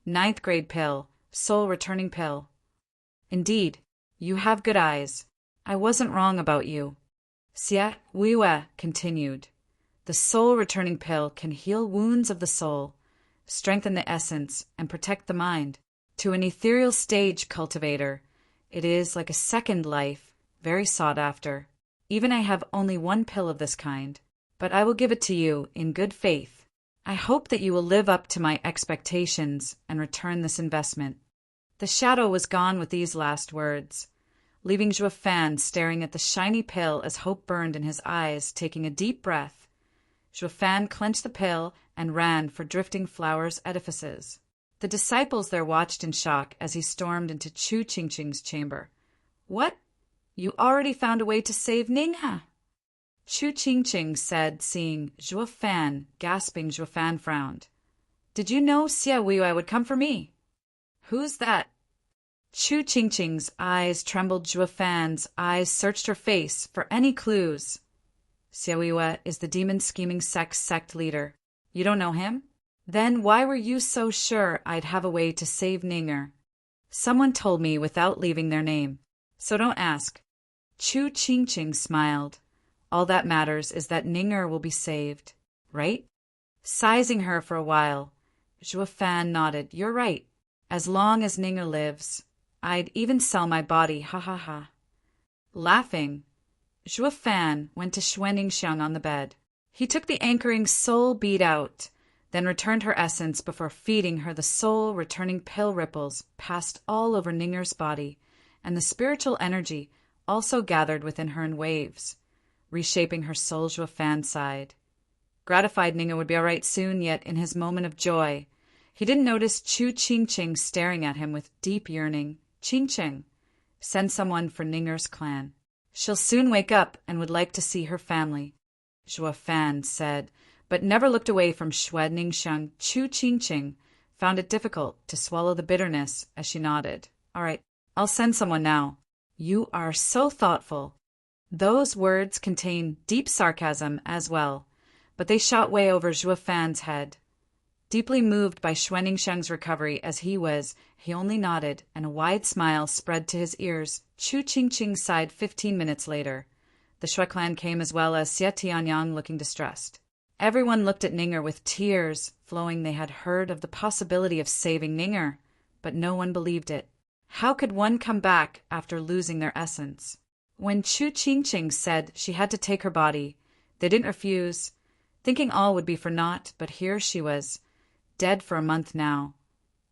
9th grade pill, soul returning pill. Indeed, you have good eyes. I wasn't wrong about you. Xia Wuyue continued. The soul returning pill can heal wounds of the soul, strengthen the essence, and protect the mind. To an ethereal stage cultivator, it is like a second life, very sought after. Even I have only 1 pill of this kind, but I will give it to you in good faith. I hope that you will live up to my expectations and return this investment. The shadow was gone with these last words, leaving Zhuo Fan staring at the shiny pill as hope burned in his eyes, taking a deep breath. Zhuo Fan clenched the pill and ran for Drifting Flowers edifices. The disciples there watched in shock as he stormed into Chu Qingqing's chamber. What? You already found a way to save Ninghe? Chu Qingqing said, seeing Zhuo Fan gasping. Zhuo Fan frowned. Did you know Xia Wuyue would come for me? Who's that? Chu Qingqing's eyes trembled. Zhuo Fan's eyes searched her face for any clues. Xia Wuyue is the demon scheming sect leader. You don't know him? Then why were you so sure I'd have a way to save Ninghe? Someone told me without leaving their name, so don't ask. Chu Qingqing smiled. All that matters is that Ninghe will be saved, right? Sizing her for a while, Zhuo Fan nodded. You're right. As long as Ninghe lives, I'd even sell my body, ha ha ha. Laughing, Zhuo Fan went to Xuanningsheng on the bed. He took the anchoring soul bead out, then returned her essence before feeding her. The soul returning pill ripples passed all over Ninghe's body, and the spiritual energy also gathered within her in waves, reshaping her soul. Zhuo Fan sighed. Gratified Ninghe would be all right soon, yet in his moment of joy, he didn't notice Chu Qingqing staring at him with deep yearning. Qingqing, send someone for Ninghe's clan. She'll soon wake up and would like to see her family, Zhuo Fan said, but never looked away from Xuanningsheng. Chu Qingqing found it difficult to swallow the bitterness as she nodded. All right, I'll send someone now. You are so thoughtful. Those words contain deep sarcasm as well, but they shot way over Zhuo Fan's head. Deeply moved by Xuanningsheng's recovery as he only nodded, and a wide smile spread to his ears. Chu Qingqing sighed 15 minutes later. The Shui clan came as well as Xie Tianyang looking distressed. Everyone looked at Ninghe with tears flowing. They had heard of the possibility of saving Ninghe, but no one believed it. How could one come back after losing their essence? When Chu Qingqing said she had to take her body, they didn't refuse. thinking all would be for naught, but here she was, dead for a month now,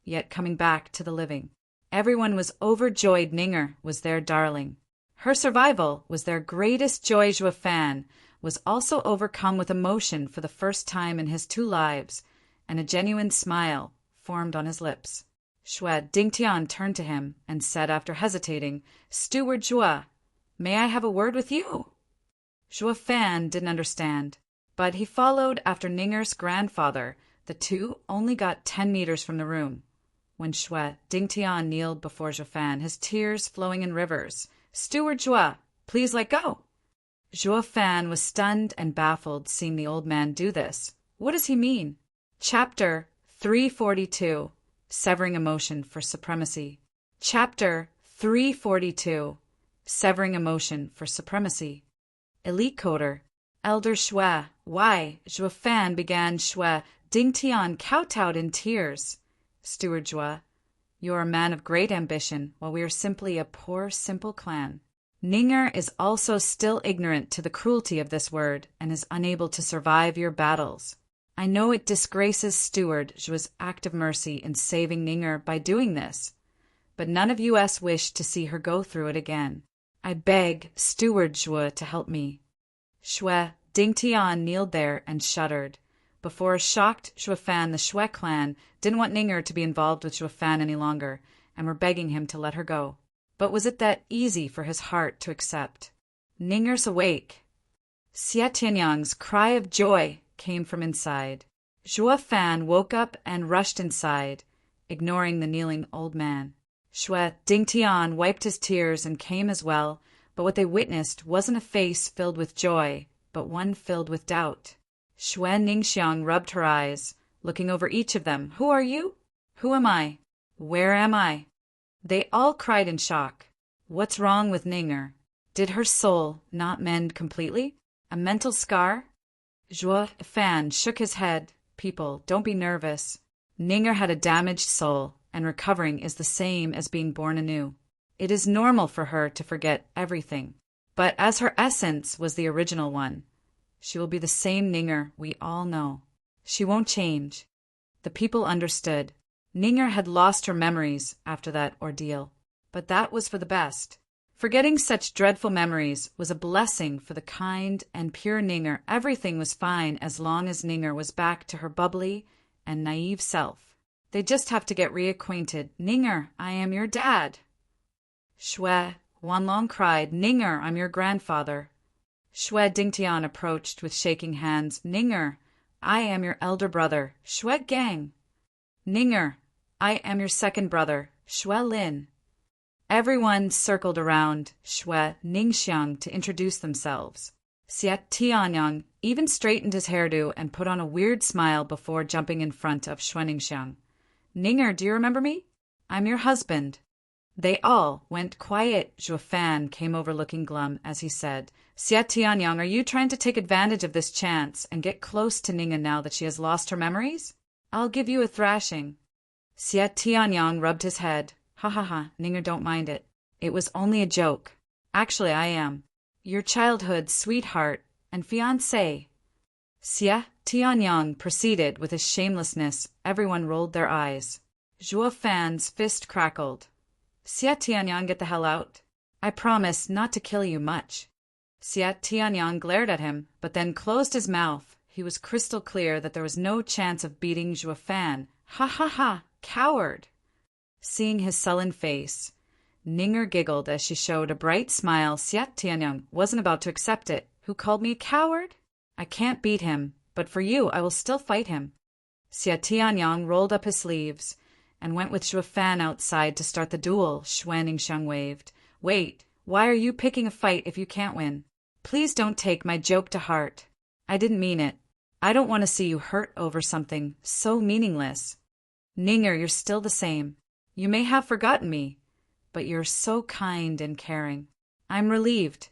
yet coming back to the living. Everyone was overjoyed Ninger was their darling. Her survival was their greatest joy. Fan was also overcome with emotion for the first time in his 2 lives, and a genuine smile formed on his lips. Dingtian turned to him and said after hesitating, "Steward Zhua, may I have a word with you?" Fan didn't understand, but he followed after Ninger's grandfather. The two only got 10 meters from the room when Dingtian kneeled before Fan, his tears flowing in rivers. "Steward Zhua, please let go." Fan was stunned and baffled seeing the old man do this. What does he mean? Chapter 342, Severing Emotion for Supremacy. Chapter 342, Severing Emotion for Supremacy. Elite Coder, Elder why? Fan began. Dingtian kowtowed in tears. "Steward Zhua, you are a man of great ambition, while we are simply a poor, simple clan. Ninger is also still ignorant to the cruelty of this word and is unable to survive your battles. I know it disgraces Steward Zhua's act of mercy in saving Ninger by doing this, but none of us wish to see her go through it again. I beg Steward Zhua to help me." Dingtian kneeled there and shuddered. Before a shocked Fan, the Xue clan didn't want Ninger to be involved with Fan any longer, and were begging him to let her go. But was it that easy for his heart to accept? "Ninger's awake." Xie Tianyang's cry of joy came from inside. Fan woke up and rushed inside, ignoring the kneeling old man. Dingtian wiped his tears and came as well, but what they witnessed wasn't a face filled with joy, but one filled with doubt. Ningxiang rubbed her eyes, looking over each of them. "Who are you? Who am I? Where am I?" They all cried in shock. What's wrong with Ninger? Did her soul not mend completely? A mental scar? Fan shook his head. "People, don't be nervous. Ninger had a damaged soul, and recovering is the same as being born anew. It is normal for her to forget everything. But as her essence was the original one, she will be the same Ninger we all know. She won't change." The people understood. Ninger had lost her memories after that ordeal, but that was for the best. Forgetting such dreadful memories was a blessing for the kind and pure Ninger. Everything was fine as long as Ninger was back to her bubbly and naive self. They just have to get reacquainted. "Ninger, I am your dad." Wanlong cried, "Ninger, I'm your grandfather." Dingtian approached with shaking hands. "Ninger, I am your elder brother, Gang." "Ninger, I am your second brother, Lin." Everyone circled around Ningxiang to introduce themselves. Xie Tianyang even straightened his hairdo and put on a weird smile before jumping in front of Ningxiang. "Ninger, do you remember me? I'm your husband." They all went quiet. Fan came over looking glum as he said, "Xie Tianyang, are you trying to take advantage of this chance and get close to Ninger now that she has lost her memories? I'll give you a thrashing." Xie Tianyang rubbed his head. "Ha ha ha, Ninger don't mind it. It was only a joke. Actually, I am your childhood sweetheart and fiancé." Xie Tianyang proceeded with his shamelessness. Everyone rolled their eyes. Fan's fist crackled. "Xie Tianyang, get the hell out. I promise not to kill you much." Xie Tianyang glared at him, but then closed his mouth. He was crystal clear that there was no chance of beating Fan. "Ha ha ha, coward." Seeing his sullen face, Ninger giggled as she showed a bright smile. Xie Tianyang wasn't about to accept it. "Who called me a coward? I can't beat him, but for you I will still fight him." Xie Tianyang rolled up his sleeves and went with Fan outside to start the duel. Ningxiang waved. "Wait, why are you picking a fight if you can't win? Please don't take my joke to heart. I didn't mean it. I don't want to see you hurt over something so meaningless. Ninger, you're still the same. You may have forgotten me, but you're so kind and caring. I'm relieved."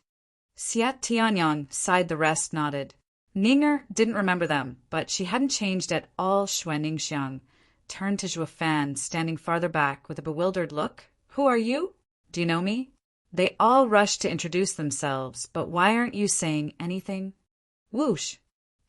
Xie Tianyang sighed. The rest nodded. Ninger didn't remember them, but she hadn't changed at all. Ningxiang turned to Fan, standing farther back with a bewildered look. "Who are you? Do you know me?" They all rushed to introduce themselves. "But why aren't you saying anything?" Whoosh!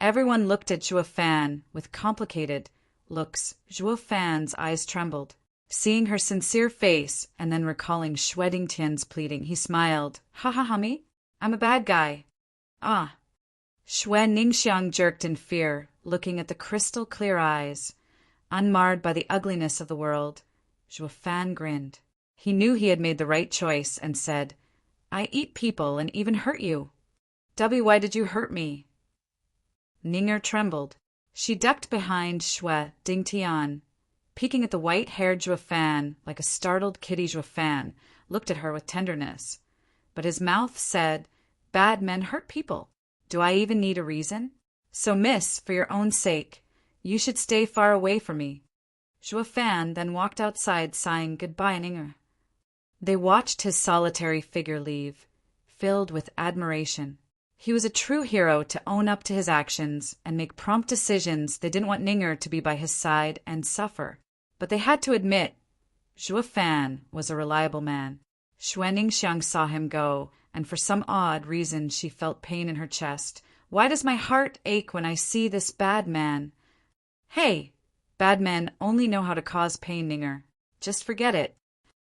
Everyone looked at Zhuo Fan with complicated looks. Zhuo Fan's eyes trembled. Seeing her sincere face and then recalling Xue Dingtian's pleading, he smiled. Ha ha, me? I'm a bad guy. Ah. Xue Ningxiang jerked in fear, looking at the crystal-clear eyes, unmarred by the ugliness of the world. Zhuo Fan grinned. He knew he had made the right choice and said, I eat people and even hurt you. Why did you hurt me? Ninger trembled. She ducked behind Xue Dingtian, peeking at the white-haired Zhuo Fan like a startled kitty. Zhuo Fan looked at her with tenderness, but his mouth said, Bad men hurt people. Do I even need a reason? So, miss, for your own sake, you should stay far away from me. Zhuo Fan then walked outside, sighing goodbye in Ninger. They watched his solitary figure leave, filled with admiration. He was a true hero to own up to his actions and make prompt decisions. They didn't want Ninger to be by his side and suffer. But they had to admit, Zhuo Fan was a reliable man. Xue Ningxiang saw him go, and for some odd reason she felt pain in her chest. Why does my heart ache when I see this bad man? Hey, bad men only know how to cause pain, Ninger. Just forget it.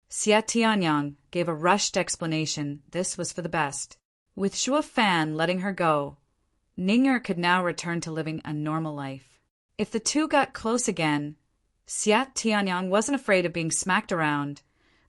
Xie Tianyang gave a rushed explanation. This was for the best. With Zhuo Fan letting her go, Ninger could now return to living a normal life. If the two got close again, Xie Tianyang wasn't afraid of being smacked around,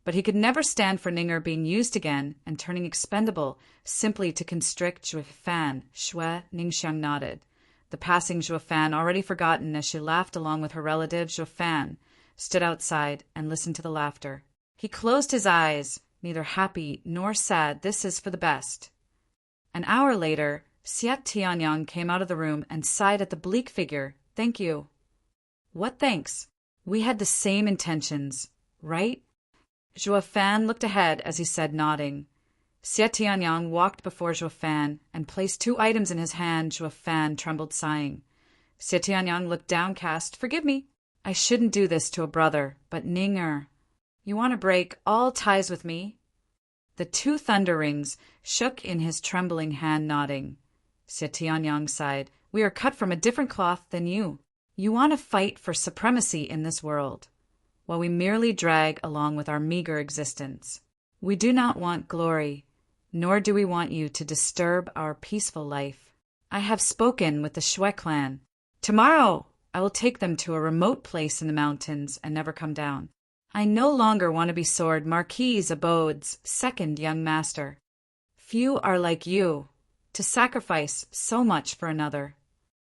but he could never stand for Ninger being used again and turning expendable simply to constrict Zhuo Fan. Xue Ningxiang nodded. The passing Zhuo Fan already forgotten as she laughed along with her relative. Zhuo Fan stood outside and listened to the laughter. He closed his eyes, neither happy nor sad. This is for the best. An hour later, Xie Tianyang came out of the room and sighed at the bleak figure. Thank you. What thanks? We had the same intentions, right? Zhuo Fan looked ahead as he said, nodding. Xie Tianyang walked before Zhuo Fan and placed 2 items in his hand. Zhuo Fan trembled, sighing. Xie Tianyang looked downcast. Forgive me. I shouldn't do this to a brother, but Ninger, you want to break all ties with me? The 2 thunder rings shook in his trembling hand, nodding. Xie Tianyang sighed. We are cut from a different cloth than you. You want to fight for supremacy in this world, while we merely drag along with our meager existence. We do not want glory, nor do we want you to disturb our peaceful life. I have spoken with the Xue clan. Tomorrow I will take them to a remote place in the mountains and never come down. I no longer want to be Sword Marquis Abode's second young master. Few are like you, to sacrifice so much for another.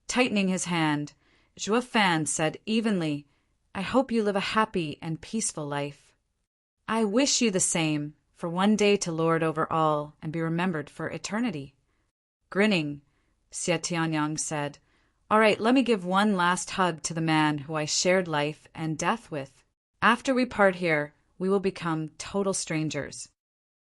Tightening his hand, Zhuo Fan said evenly, I hope you live a happy and peaceful life. I wish you the same, for one day to lord over all and be remembered for eternity. Grinning, Xie Tianyang said, All right, let me give one last hug to the man who I shared life and death with. After we part here, we will become total strangers.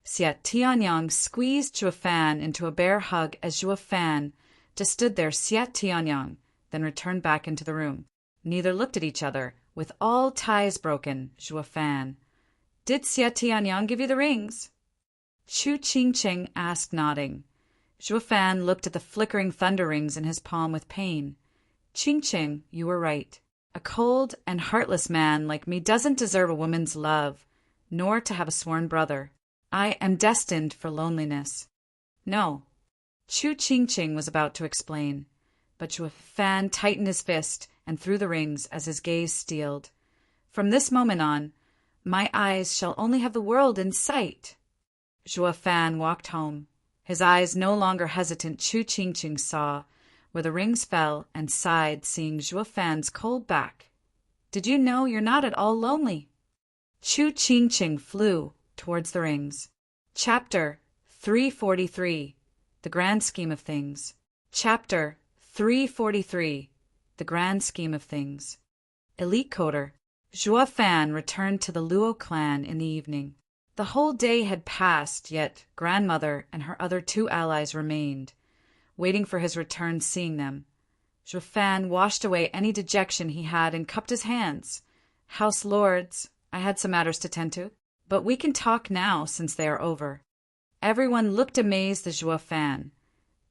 Xie Tianyang squeezed Zhuo Fan into a bear hug as Zhuo Fan just stood there. Xie Tianyang then returned back into the room. Neither looked at each other. With all ties broken, Zhuo Fan. Did Xie Tianyang give you the rings? Chu Qingqing asked, nodding. Zhuo Fan looked at the flickering thunder rings in his palm with pain. Qingqing, you were right. A cold and heartless man like me doesn't deserve a woman's love, nor to have a sworn brother. I am destined for loneliness. No. Chu Qingqing was about to explain, but Zhuo Fan tightened his fist and threw the rings as his gaze steeled. From this moment on, my eyes shall only have the world in sight. Zhuo Fan walked home, his eyes no longer hesitant. Chu Qingqing saw where the rings fell and sighed, seeing Zhuo Fan's cold back. Did you know you're not at all lonely? Chu Qingqing flew towards the rings. Chapter 343. The Grand Scheme of Things. Chapter 343. The Grand Scheme of Things. Elite Coder. Zhuo Fan returned to the Luo clan in the evening. The whole day had passed, yet grandmother and her other 2 allies remained, waiting for his return. Seeing them, Zhuo Fan washed away any dejection he had and cupped his hands. House lords, I had some matters to tend to, but we can talk now since they are over. Everyone looked amazed at Zhuo Fan.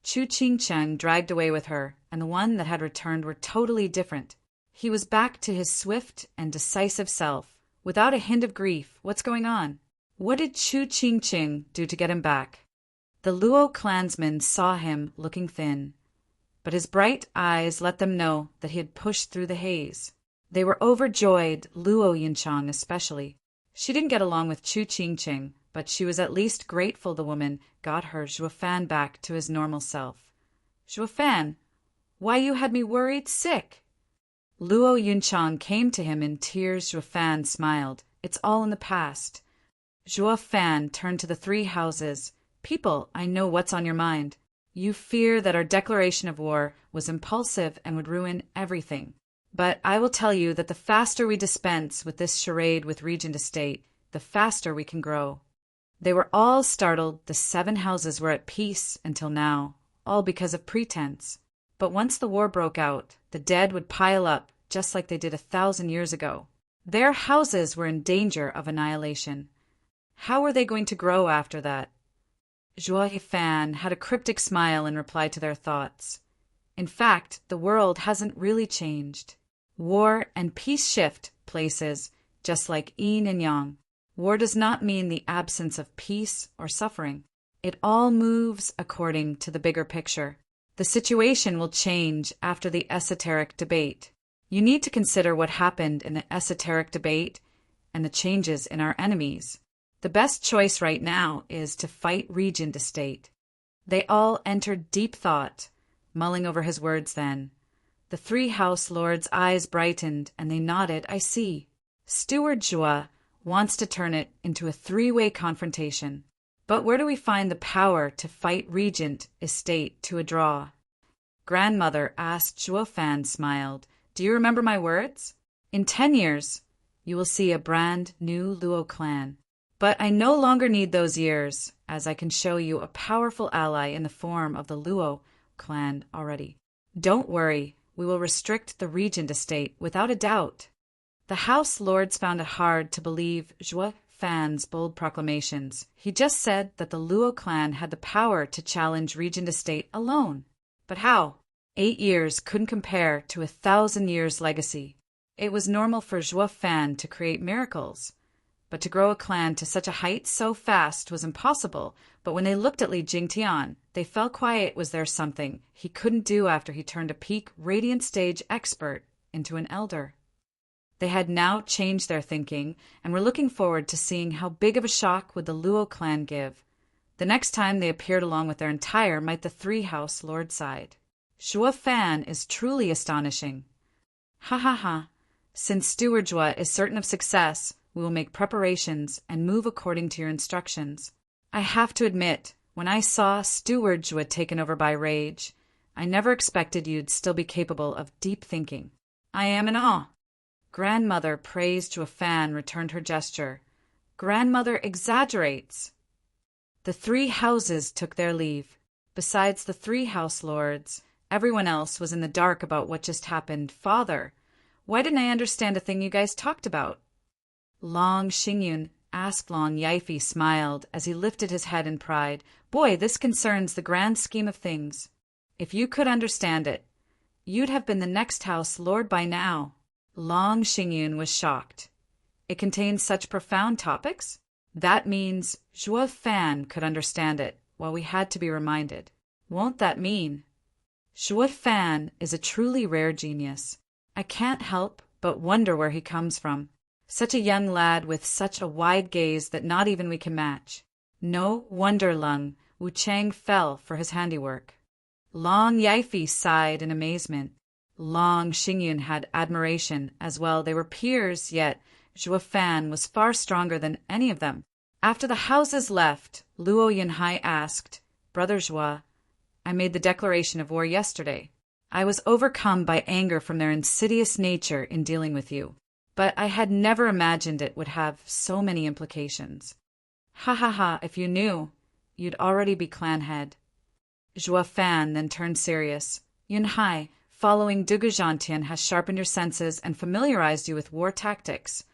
Chu Qingcheng dragged away with her, and the one that had returned were totally different. He was back to his swift and decisive self, without a hint of grief. What's going on? What did Chu Qingcheng do to get him back? The Luo clansmen saw him looking thin, but his bright eyes let them know that he had pushed through the haze. They were overjoyed, Luo Yunchang especially. She didn't get along with Chu Qingcheng, but she was at least grateful the woman got her Zhuofan back to his normal self. Zhuofan, why you had me worried sick? Luo Yunchang came to him in tears. Zhuofan smiled. It's all in the past. Zhuofan turned to the three houses. People, I know what's on your mind. You fear that our declaration of war was impulsive and would ruin everything. But I will tell you that the faster we dispense with this charade with Regent Estate, the faster we can grow. They were all startled. The 7 houses were at peace until now, all because of pretense. But once the war broke out, the dead would pile up just like they did 1,000 years ago. Their houses were in danger of annihilation. How were they going to grow after that? Zhuofan had a cryptic smile in reply to their thoughts. In fact, the world hasn't really changed. War and peace shift places, just like yin and yang. War does not mean the absence of peace or suffering. It all moves according to the bigger picture. The situation will change after the esoteric debate. You need to consider what happened in the esoteric debate and the changes in our enemies. The best choice right now is to fight Regent Estate. They all entered deep thought, mulling over his words then. The 3 house lords' eyes brightened, and they nodded. I see. Steward Zhua wants to turn it into a 3-way confrontation. But where do we find the power to fight Regent Estate to a draw? Grandmother asked. Zhuofan smiled. Do you remember my words? In 10 years, you will see a brand new Luo clan. But I no longer need those years, as I can show you a powerful ally in the form of the Luo clan already. Don't worry, we will restrict the Regent Estate without a doubt. The House Lords found it hard to believe Zhuofan's bold proclamations. He just said that the Luo clan had the power to challenge Regent Estate alone. But how? 8 years couldn't compare to 1,000 years' legacy. It was normal for Zhuofan to create miracles. But to grow a clan to such a height so fast was impossible. But when they looked at Li Jingtian, they felt quiet was there something he couldn't do after he turned a peak radiant stage expert into an elder. They had now changed their thinking and were looking forward to seeing how big of a shock would the Luo clan give. The next time they appeared along with their entire might the 3-house lord side. Zhuofan is truly astonishing. Ha ha ha. Since Steward Zhua is certain of success, we will make preparations and move according to your instructions. I have to admit, when I saw Steward Zhua taken over by rage, I never expected you'd still be capable of deep thinking. I am in awe. Grandmother praised Zhuofan, returned her gesture. Grandmother exaggerates. The 3 houses took their leave. Besides the 3 house lords, everyone else was in the dark about what just happened. Father, why didn't I understand a thing you guys talked about? Long Xingyun asked. Long Yifei smiled as he lifted his head in pride. Boy, this concerns the grand scheme of things. If you could understand it, you'd have been the next house lord by now. Long Xingyun was shocked. It contains such profound topics? That means Zhuofan could understand it, while we had to be reminded. Won't that mean? Zhuofan is a truly rare genius. I can't help but wonder where he comes from. Such a young lad with such a wide gaze that not even we can match. No wonder Lung Wuchang fell for his handiwork. Long Yifei sighed in amazement. Long Xingyun had admiration as well. They were peers, yet Zhuofan was far stronger than any of them. After the houses left, Luo Yunhai asked, Brother Zhua, I made the declaration of war yesterday. I was overcome by anger from their insidious nature in dealing with you. But I had never imagined it would have so many implications. Ha ha ha, if you knew, you'd already be clan head. Zhuofan then turned serious. Yunhai, following Dugu Zhantian has sharpened your senses and familiarized you with war tactics,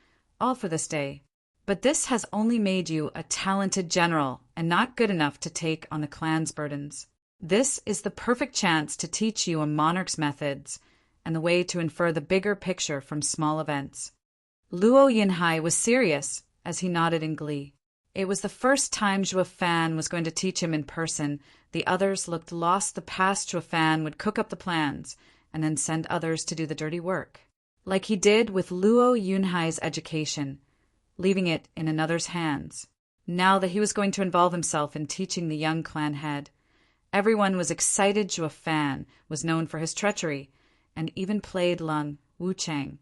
all for this day. But this has only made you a talented general and not good enough to take on the clan's burdens. This is the perfect chance to teach you a monarch's methods and the way to infer the bigger picture from small events. Luo Yinhai was serious as he nodded in glee. It was the first time Zhuo Fan was going to teach him in person. The others looked lost. The past Zhuo Fan would cook up the plans and then send others to do the dirty work, like he did with Luo Yunhai's education, leaving it in another's hands. Now that he was going to involve himself in teaching the young clan head, everyone was excited. Zhuo Fan was known for his treachery and even played Lung Wuchang,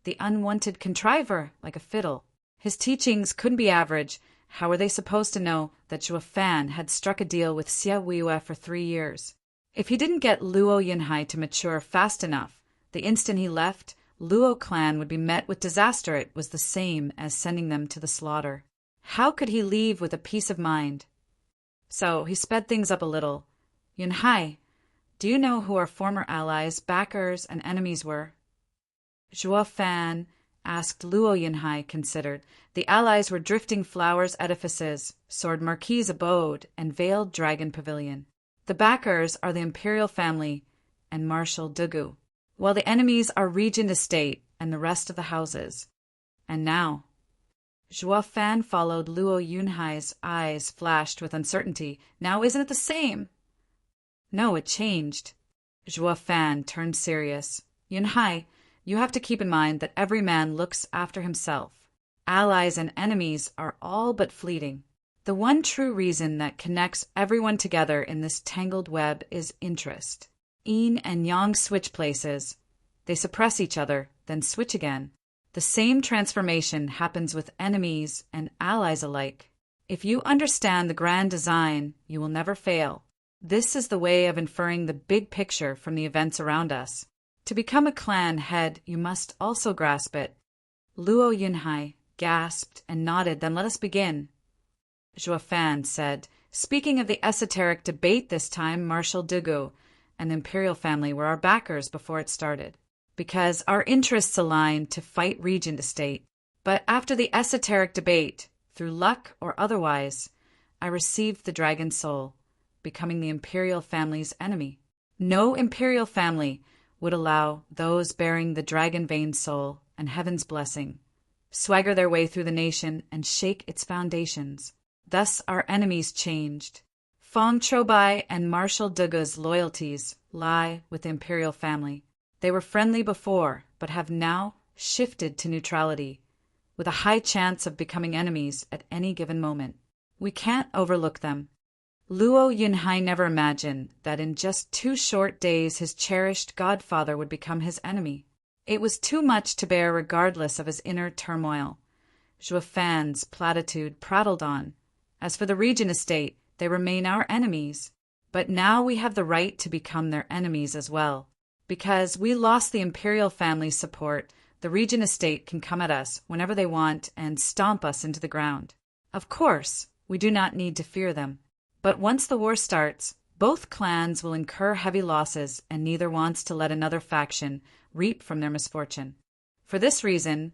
the unwanted contriver, like a fiddle. His teachings couldn't be average. How were they supposed to know that Zhuo Fan had struck a deal with Xia Weiwei for 3 years? If he didn't get Luo Yinhai to mature fast enough, the instant he left, Luo clan would be met with disaster. It was the same as sending them to the slaughter. How could he leave with a peace of mind? So he sped things up a little. Yinhai, do you know who our former allies, backers, and enemies were? Zhuo Fan asked. Luo Yinhai considered. The allies were Drifting Flowers Edifices, Sword Marquis Abode, and Veiled Dragon Pavilion. The backers are the Imperial Family and Marshal Dugu, while the enemies are Regent Estate and the rest of the houses. And now, Zhuo Fan followed. Luo Yunhai's eyes flashed with uncertainty. Now isn't it the same? No, it changed. Zhuo Fan turned serious. Yunhai, you have to keep in mind that every man looks after himself. Allies and enemies are all but fleeting. The one true reason that connects everyone together in this tangled web is interest. Yin and Yang switch places. They suppress each other, then switch again. The same transformation happens with enemies and allies alike. If you understand the grand design, you will never fail. This is the way of inferring the big picture from the events around us. To become a clan head, you must also grasp it. Luo Yunhai gasped and nodded. Then let us begin. Zhuo Fan said, speaking of the esoteric debate this time, Marshal Dugu and the Imperial Family were our backers before it started, because our interests aligned to fight Regent Estate. But after the esoteric debate, through luck or otherwise, I received the Dragon Soul, becoming the Imperial Family's enemy. No Imperial Family would allow those bearing the Dragon Vein Soul and Heaven's blessing swagger their way through the nation and shake its foundations. Thus our enemies changed. Fong Chobai and Marshal Dugu's loyalties lie with the Imperial Family. They were friendly before, but have now shifted to neutrality, with a high chance of becoming enemies at any given moment. We can't overlook them. Luo Yunhai never imagined that in just 2 short days his cherished godfather would become his enemy. It was too much to bear regardless of his inner turmoil. Zhuo Fan's platitude prattled on. As for the Regent Estate, they remain our enemies. But now we have the right to become their enemies as well. Because we lost the Imperial Family's support, the Regent Estate can come at us whenever they want and stomp us into the ground. Of course, we do not need to fear them. But once the war starts, both clans will incur heavy losses, and neither wants to let another faction reap from their misfortune. For this reason,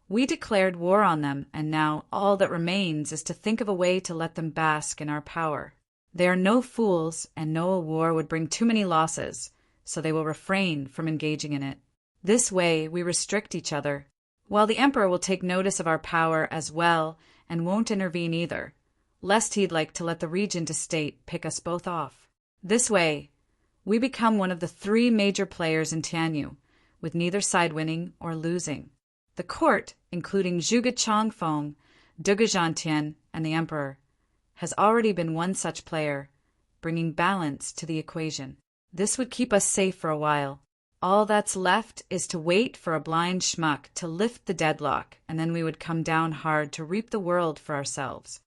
we declared war on them, and now all that remains is to think of a way to let them bask in our power. They are no fools, and know a war would bring too many losses, so they will refrain from engaging in it. This way we restrict each other, while the Emperor will take notice of our power as well and won't intervene either, lest he'd like to let the Regent Estate pick us both off. This way, we become one of the 3 major players in Tianyu, with neither side winning or losing. The court, including Zhuge Changfeng, Duge Zhantian, and the Emperor, has already been one such player, bringing balance to the equation. This would keep us safe for a while. All that's left is to wait for a blind schmuck to lift the deadlock, and then we would come down hard to reap the world for ourselves.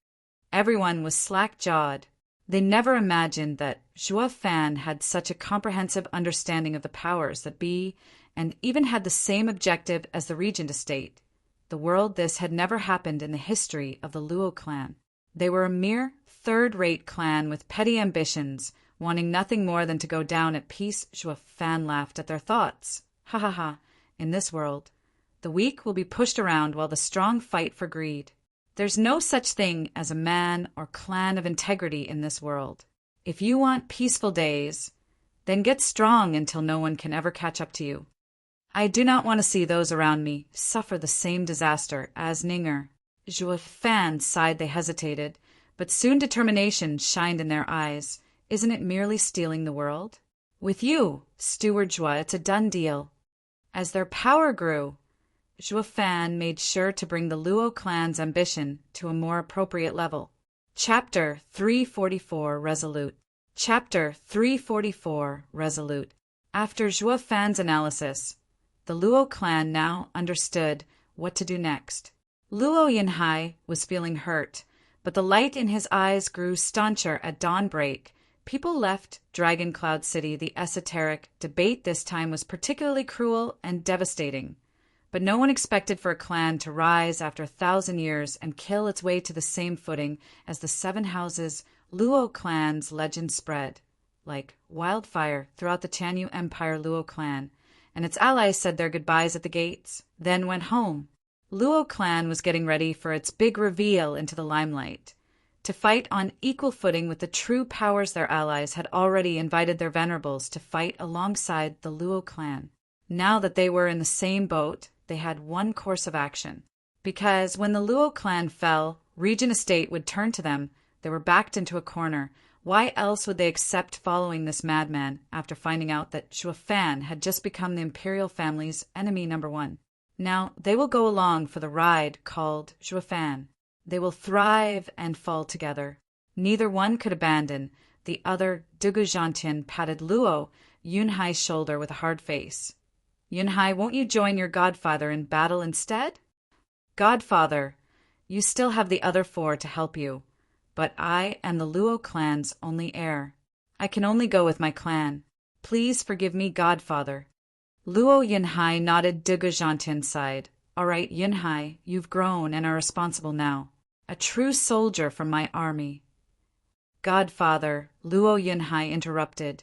Everyone was slack-jawed. They never imagined that Zhuo Fan had such a comprehensive understanding of the powers that be, and even had the same objective as the Regent Estate. The world this had never happened in the history of the Luo clan. They were a mere third-rate clan with petty ambitions, wanting nothing more than to go down at peace. Zhuo Fan laughed at their thoughts. Ha ha ha, in this world, the weak will be pushed around while the strong fight for greed. There's no such thing as a man or clan of integrity in this world. If you want peaceful days, then get strong until no one can ever catch up to you. I do not want to see those around me suffer the same disaster as Ninger. Zhuo Fan sighed. They hesitated, but soon determination shined in their eyes. Isn't it merely stealing the world? With you, Steward Zhuo, it's a done deal. As their power grew, Zhuo Fan made sure to bring the Luo clan's ambition to a more appropriate level. Chapter 344 Resolute. Chapter 344 Resolute. After Zhuo Fan's analysis, the Luo clan now understood what to do next. Luo Yinhai was feeling hurt, but the light in his eyes grew stauncher at dawnbreak. People left Dragon Cloud City. The esoteric debate this time was particularly cruel and devastating. But no one expected for a clan to rise after 1,000 years and kill its way to the same footing as the Seven Houses. Luo clan's legend spread like wildfire throughout the Tianyu Empire. Luo clan and its allies said their goodbyes at the gates, then went home. Luo clan was getting ready for its big reveal into the limelight. To fight on equal footing with the true powers, their allies had already invited their venerables to fight alongside the Luo clan. Now that they were in the same boat, they had one course of action. Because when the Luo clan fell, Regent Estate would turn to them. They were backed into a corner. Why else would they accept following this madman after finding out that Zhuo Fan had just become the imperial family's enemy #1? Now they will go along for the ride called Zhuo Fan. They will thrive and fall together. Neither one could abandon the other. Dugu Zhantian patted Luo Yunhai's shoulder with a hard face. Yunhai, won't you join your godfather in battle instead? Godfather, you still have the other 4 to help you, but I am the Luo clan's only heir. I can only go with my clan. Please forgive me, godfather. Luo Yunhai nodded. Dugu Zhantian sighed. All right, Yunhai, you've grown and are responsible now. A true soldier from my army. Godfather, Luo Yunhai interrupted.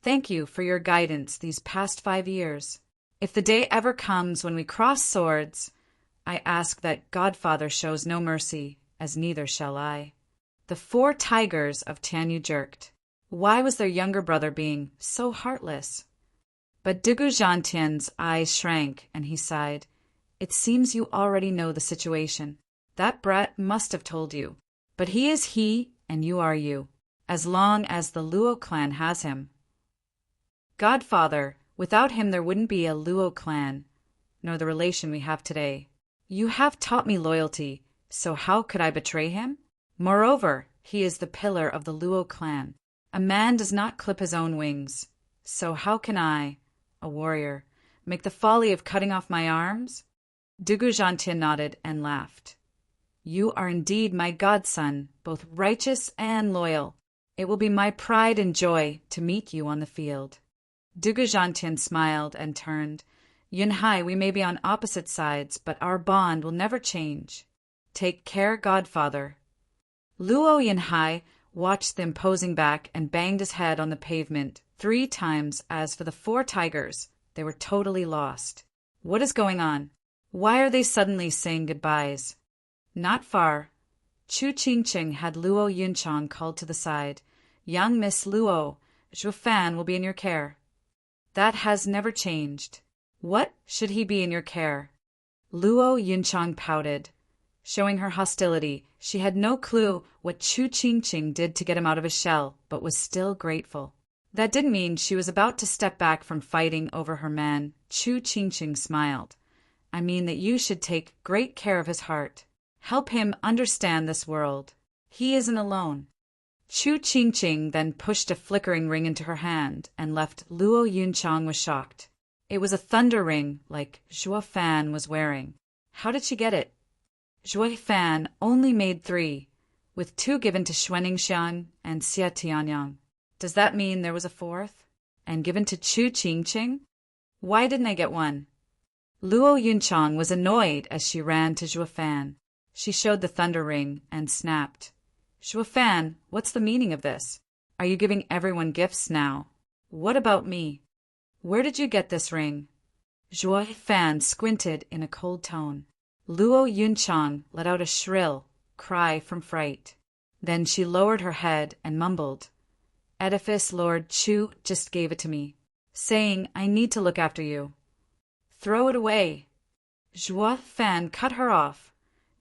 Thank you for your guidance these past 5 years. If the day ever comes when we cross swords, I ask that Godfather shows no mercy, as neither shall I. The 4 tigers of Tianyu jerked. Why was their younger brother being so heartless? But Dugu Zhantian's eyes shrank, and he sighed. It seems you already know the situation. That brat must have told you. But he is he, and you are you, as long as the Luo clan has him. Godfather, without him there wouldn't be a Luo clan, nor the relation we have today. You have taught me loyalty, so how could I betray him? Moreover, he is the pillar of the Luo clan. A man does not clip his own wings, so how can I, a warrior, make the folly of cutting off my arms? Dugu Zhantian nodded and laughed. You are indeed my godson, both righteous and loyal. It will be my pride and joy to meet you on the field. Dugu Zhantian smiled and turned. Yunhai, we may be on opposite sides, but our bond will never change. Take care, godfather. Luo Yunhai watched the imposing back and banged his head on the pavement 3 times. As for the 4 tigers, they were totally lost. What is going on? Why are they suddenly saying goodbyes? Not far. Chu Qingqing had Luo Yunchang called to the side. Young Miss Luo, Zhuo Fan will be in your care. That has never changed. What should he be in your care? Luo Yunchang pouted, showing her hostility. She had no clue what Chu Qingqing did to get him out of his shell, but was still grateful. That didn't mean she was about to step back from fighting over her man. Chu Qingqing smiled. I mean that you should take great care of his heart. Help him understand this world. He isn't alone. Chu Qingqing then pushed a flickering ring into her hand and left. Luo Yunchang was shocked. It was a thunder ring like Zhuo Fan was wearing. How did she get it? Zhuo Fan only made 3, with 2 given to Xuanningshan and Xia Tianyang. Does that mean there was a 4th? And given to Chu Qingqing? Why didn't I get one? Luo Yunchang was annoyed as she ran to Zhuo Fan. She showed the thunder ring and snapped. Zhuo Fan, what's the meaning of this? Are you giving everyone gifts now? What about me? Where did you get this ring? Zhuo Fan squinted in a cold tone. Luo Yunchang let out a shrill cry from fright. Then she lowered her head and mumbled, Edifice Lord Chu just gave it to me, saying I need to look after you. Throw it away. Zhuo Fan cut her off.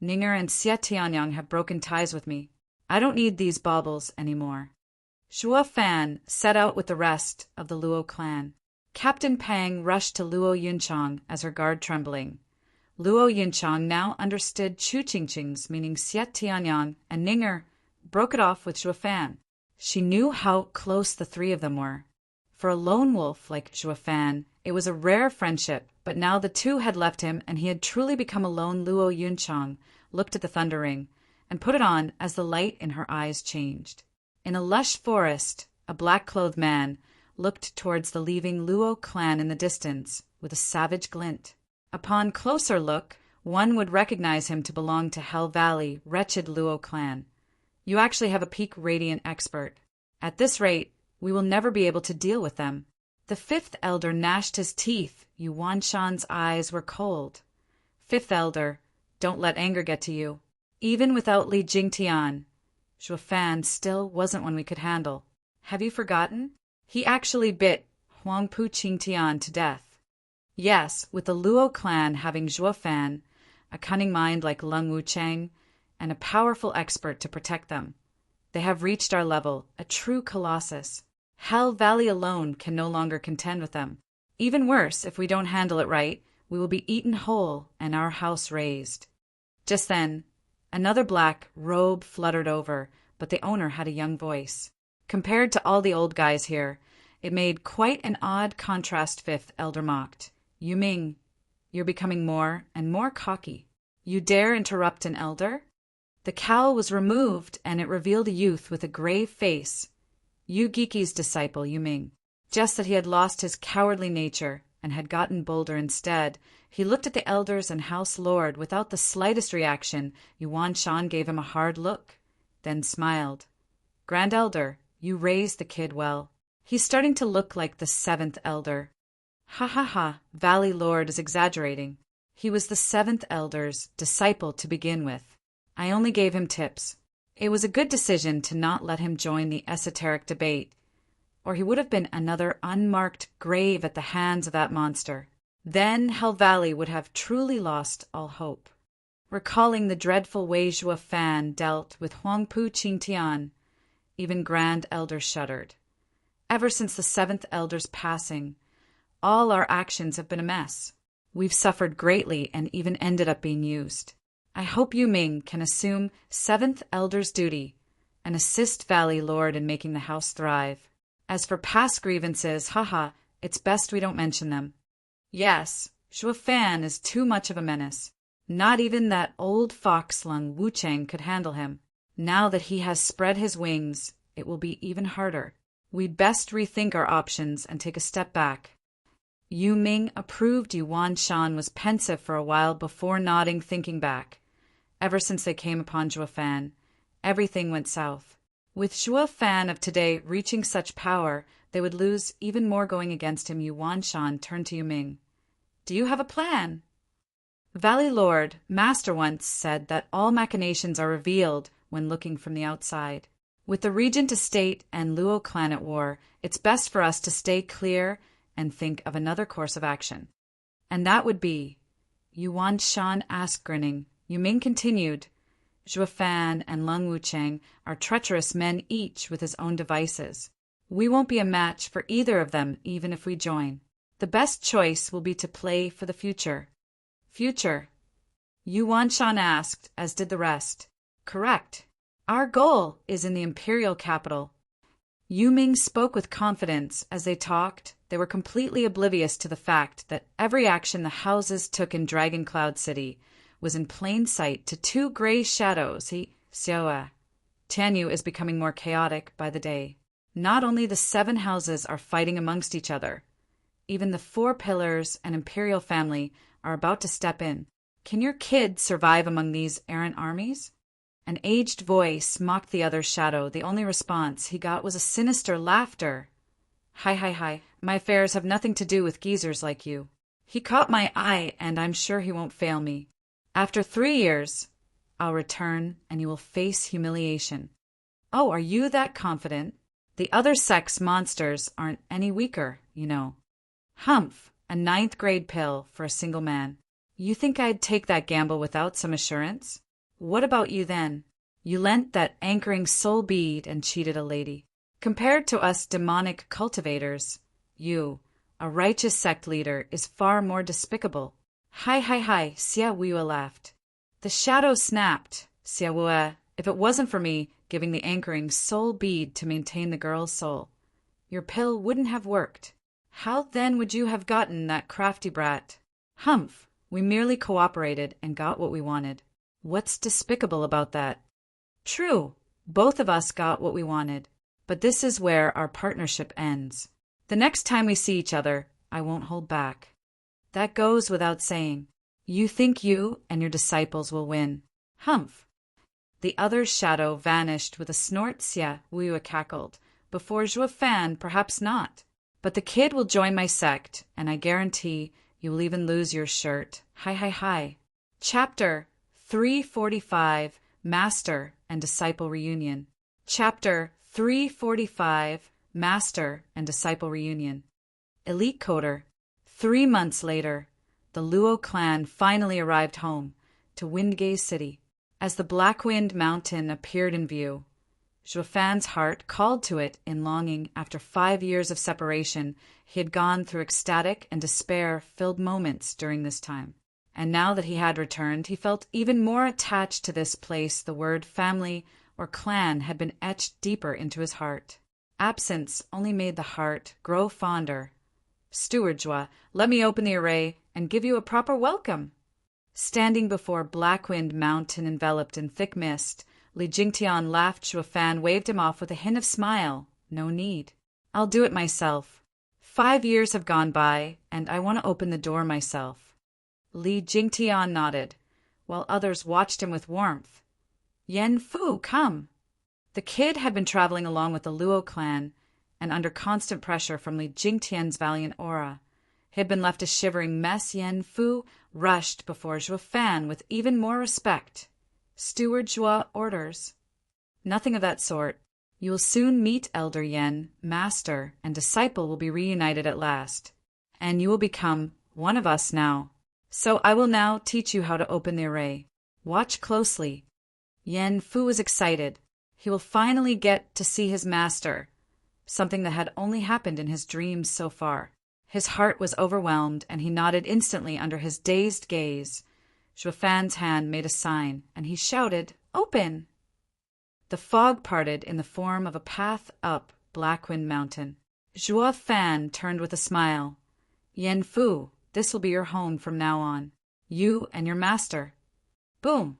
Ninger and Xie Tianyang have broken ties with me. I don't need these baubles anymore. Zhuo Fan set out with the rest of the Luo clan. Captain Pang rushed to Luo Yunchang as her guard trembling. Luo Yunchang now understood Chu Qingqing's meaning. Xie Tianyang and Ninger broke it off with Zhuo Fan. She knew how close the three of them were. For a lone wolf like Zhuo Fan, it was a rare friendship, but now the two had left him and he had truly become alone. Luo Yunchang looked at the thunder ring and put it on as the light in her eyes changed. In a lush forest, a black-clothed man looked towards the leaving Luo clan in the distance with a savage glint. Upon closer look, one would recognize him to belong to Hell Valley, wretched Luo clan. You actually have a peak radiant expert. At this rate, we will never be able to deal with them. The fifth elder gnashed his teeth. Yuan Shan's eyes were cold. Fifth elder, don't let anger get to you. Even without Li Jingtian, Zhuo Fan still wasn't one we could handle. Have you forgotten? He actually bit Huangpu Qingtian to death. Yes, with the Luo clan having Zhuo Fan, a cunning mind like Lung Wucheng, and a powerful expert to protect them. They have reached our level, a true colossus. Hell Valley alone can no longer contend with them. Even worse, if we don't handle it right, we will be eaten whole and our house razed. Just then, another black robe fluttered over, but the owner had a young voice. Compared to all the old guys here, it made quite an odd contrast. Fifth elder mocked. Yu Ming, you're becoming more and more cocky. You dare interrupt an elder? The cowl was removed, and it revealed a youth with a grave face. Yu Giki's disciple, Yu Ming. Just that he had lost his cowardly nature and had gotten bolder instead. He looked at the elders and house lord without the slightest reaction. Yuan Shan gave him a hard look, then smiled. Grand elder, you raised the kid well. He's starting to look like the seventh elder. Ha ha ha, Valley Lord is exaggerating. He was the seventh elder's disciple to begin with. I only gave him tips. It was a good decision to not let him join the esoteric debate, or he would have been another unmarked grave at the hands of that monster. Then Hell Valley would have truly lost all hope. Recalling the dreadful way Zhuo Fan dealt with Huangpu Qingtian, even Grand Elder shuddered. Ever since the seventh elder's passing, all our actions have been a mess. We've suffered greatly and even ended up being used. I hope Yu Ming can assume seventh elder's duty and assist Valley Lord in making the house thrive. As for past grievances, haha, it's best we don't mention them. Yes, Zhuo Fan is too much of a menace. Not even that old fox Lung Wucheng could handle him. Now that he has spread his wings, it will be even harder. We'd best rethink our options and take a step back. Yu Ming approved. Yuan Shan was pensive for a while before nodding, thinking back. Ever since they came upon Zhuo Fan, everything went south. With Zhuo Fan of today reaching such power, they would lose even more going against him. Yuan Shan turned to Yu Ming. Do you have a plan? Valley Lord, Master once said that all machinations are revealed when looking from the outside. With the Regent Estate and Luo clan at war, it's best for us to stay clear and think of another course of action. And that would be? Yuan Shan asked, grinning. Yu Ming continued. Zhuo Fan and Lung Wucheng are treacherous men, each with his own devices. We won't be a match for either of them, even if we join. The best choice will be to play for the future. Future? Yuan Shan asked, as did the rest. Correct. Our goal is in the imperial capital. Yu Ming spoke with confidence. As they talked, they were completely oblivious to the fact that every action the houses took in Dragon Cloud City was in plain sight to two gray shadows. Xiaoa. Tianyu is becoming more chaotic by the day. Not only the 7 houses are fighting amongst each other, even the 4 pillars and imperial family are about to step in. Can your kid survive among these errant armies? An aged voice mocked the other shadow. The only response he got was a sinister laughter. Hi. My affairs have nothing to do with geezers like you. He caught my eye, and I'm sure he won't fail me. After 3 years, I'll return, and you will face humiliation. Oh, are you that confident? The other sex monsters aren't any weaker, you know. Humph, a ninth-grade pill for a single man. You think I'd take that gamble without some assurance? What about you then? You lent that anchoring soul bead and cheated a lady. Compared to us demonic cultivators, you, a righteous sect leader, is far more despicable. Hi, Siawua laughed. The shadow snapped. Siawua, if it wasn't for me giving the anchoring soul bead to maintain the girl's soul, your pill wouldn't have worked. How then would you have gotten that crafty brat? Humph, we merely cooperated and got what we wanted. What's despicable about that? True, both of us got what we wanted, but this is where our partnership ends. The next time we see each other, I won't hold back. That goes without saying. You think you and your disciples will win. Humph. The other's shadow vanished with a snort. Siawua cackled. Before Zhuofan, perhaps not. But the kid will join my sect, and I guarantee you will even lose your shirt. Hi. Chapter 345, Master and Disciple Reunion. Chapter 345, Master and Disciple Reunion. Elite Coder. 3 months later, the Luo clan finally arrived home to Windgaze City. As the Blackwind Mountain appeared in view, Zhuofan's heart called to it in longing. After 5 years of separation, he had gone through ecstatic and despair-filled moments during this time. And now that he had returned, he felt even more attached to this place. The word family or clan had been etched deeper into his heart. Absence only made the heart grow fonder. Steward Zhua, let me open the array and give you a proper welcome. Standing before Blackwind Mountain enveloped in thick mist, Li Jingtian laughed. Zhuofan waved him off with a hint of smile. No need. I'll do it myself. 5 years have gone by, and I want to open the door myself. Li Jingtian nodded, while others watched him with warmth. Yen Fu, come. The kid had been traveling along with the Luo clan, and under constant pressure from Li Jingtian's valiant aura, he had been left a shivering mess. Yen Fu rushed before Zhuofan with even more respect. Steward Zhua orders. Nothing of that sort. You will soon meet Elder Yen. Master and disciple will be reunited at last, and you will become one of us now. So I will now teach you how to open the array. Watch closely. Yen Fu is excited. He will finally get to see his master, something that had only happened in his dreams so far. His heart was overwhelmed, and he nodded instantly under his dazed gaze. Zhuofan's hand made a sign, and he shouted, "Open!" The fog parted in the form of a path up Blackwind Mountain. Zhuofan turned with a smile. Yen Fu, this will be your home from now on. You and your master. Boom!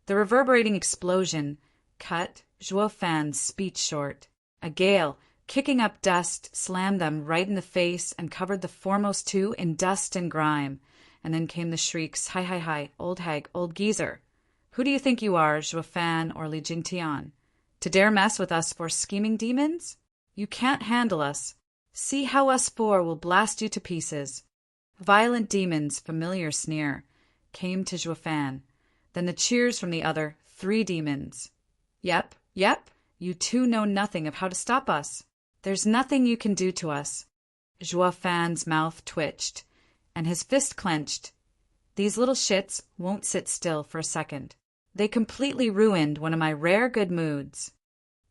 The reverberating explosion cut Zhuofan's speech short. A gale, kicking up dust, slammed them right in the face and covered the foremost two in dust and grime. And then came the shrieks, Hi, old hag, old geezer. Who do you think you are, Zhuofan or Li Jingtian? To dare mess with us four scheming demons? You can't handle us. See how us four will blast you to pieces. Violent demons, familiar sneer, came to Zhuofan. Then the cheers from the other 3 demons. Yep, you two know nothing of how to stop us. There's nothing you can do to us. Zhuofan's mouth twitched, and his fist clenched. These little shits won't sit still for a second. They completely ruined one of my rare good moods.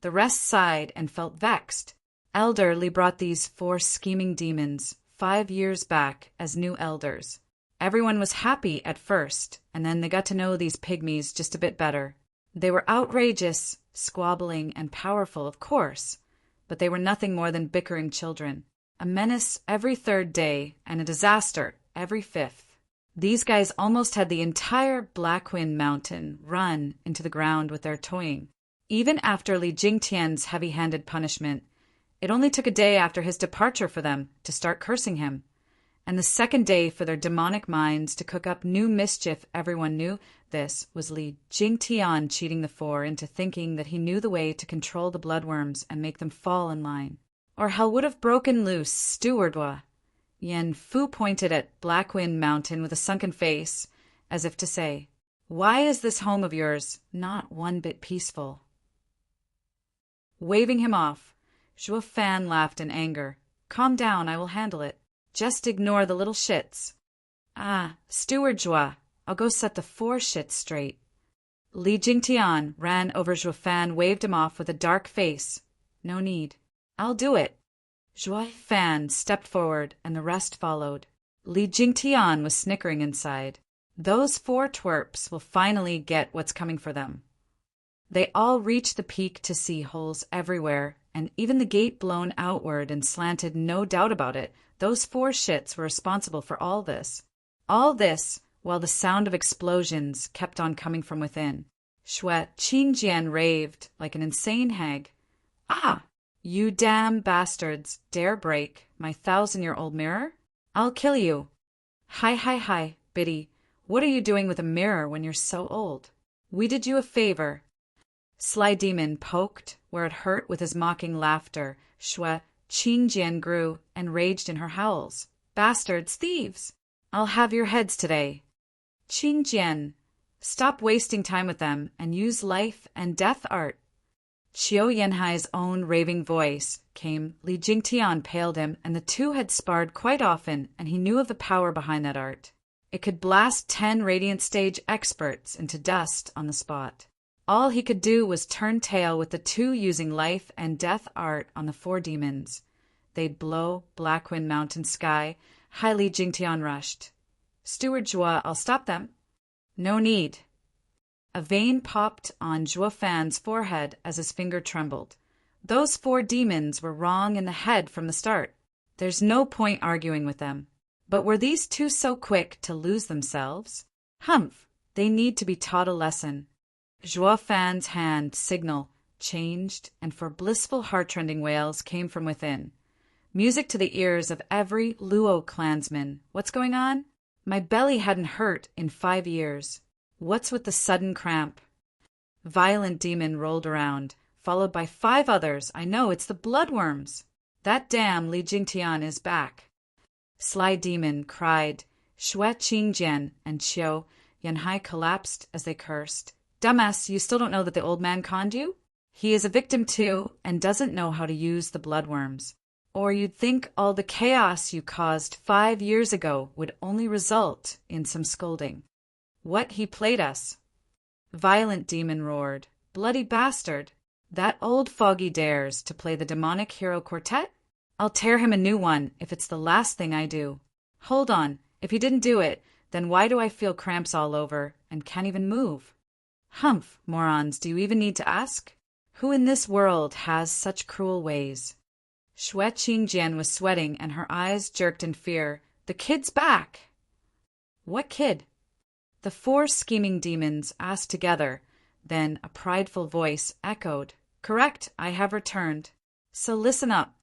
The rest sighed and felt vexed. Elder Li brought these 4 scheming demons 5 years back as new elders. Everyone was happy at first, and then they got to know these pygmies just a bit better. They were outrageous, squabbling, and powerful, of course, but they were nothing more than bickering children. A menace every 3rd day, and a disaster every 5th. These guys almost had the entire Blackwind Mountain run into the ground with their toying. Even after Li Jingtian's heavy-handed punishment, it only took a day after his departure for them to start cursing him, and the 2nd day for their demonic minds to cook up new mischief. Everyone knew this was Li Jingtian cheating the 4 into thinking that he knew the way to control the bloodworms and make them fall in line. Or hell would have broken loose. Stewardwa. Yen Fu pointed at Blackwind Mountain with a sunken face, as if to say, "Why is this home of yours not one bit peaceful?" Waving him off, Zhuo Fan laughed in anger. Calm down, I will handle it. Just ignore the little shits. Ah, Steward Zhuo, I'll go set the 4 shits straight. Li Jingtian ran over Zhuo Fan, waved him off with a dark face. No need. I'll do it. Zhuo Fan stepped forward, and the rest followed. Li Jingtian was snickering inside. Those 4 twerps will finally get what's coming for them. They all reached the peak to see holes everywhere, and even the gate blown outward and slanted, no doubt about it. Those 4 shits were responsible for all this. All this, while the sound of explosions kept on coming from within. Shui Qingjian raved like an insane hag. Ah! You damn bastards dare break my 1,000-year-old mirror? I'll kill you. Hi, Biddy. What are you doing with a mirror when you're so old? We did you a favor. Sly Demon poked where it hurt with his mocking laughter. Shui Qingjian grew and raged in her howls. Bastards, thieves! I'll have your heads today. Qingjian, stop wasting time with them and use life and death art. Qiu Yanhai's own raving voice came. Li Jingtian paled him, and the two had sparred quite often, and he knew of the power behind that art. It could blast 10 Radiant Stage experts into dust on the spot. All he could do was turn tail with the two using life and death art on the 4 demons. They'd blow Blackwind Mountain sky. Hai Li Jingtian rushed. Steward Zhuo, I'll stop them. No need. A vein popped on Zhuo Fan's forehead as his finger trembled. Those 4 demons were wrong in the head from the start. There's no point arguing with them. But were these two so quick to lose themselves? Humph! They need to be taught a lesson. Zhuo Fan's hand signal changed, and 4 blissful heart-rending wails came from within. Music to the ears of every Luo clansman. What's going on? My belly hadn't hurt in 5 years. What's with the sudden cramp? Violent Demon rolled around, followed by 5 others. I know, it's the bloodworms. That damn Li Jingtian is back. Sly Demon cried. Shui Qingjian and Qiu Yanhai collapsed as they cursed. Dumbass, you still don't know that the old man conned you? He is a victim too, and doesn't know how to use the bloodworms. Or you'd think all the chaos you caused 5 years ago would only result in some scolding. What he played us. Violent Demon roared. Bloody bastard. That old fogey dares to play the demonic hero quartet? I'll tear him a new one if it's the last thing I do. Hold on, if he didn't do it, then why do I feel cramps all over and can't even move? Humph, morons, do you even need to ask? Who in this world has such cruel ways? Shui Qingjian was sweating and her eyes jerked in fear. The kid's back! What kid? The 4 scheming demons asked together. Then a prideful voice echoed. Correct, I have returned. So listen up.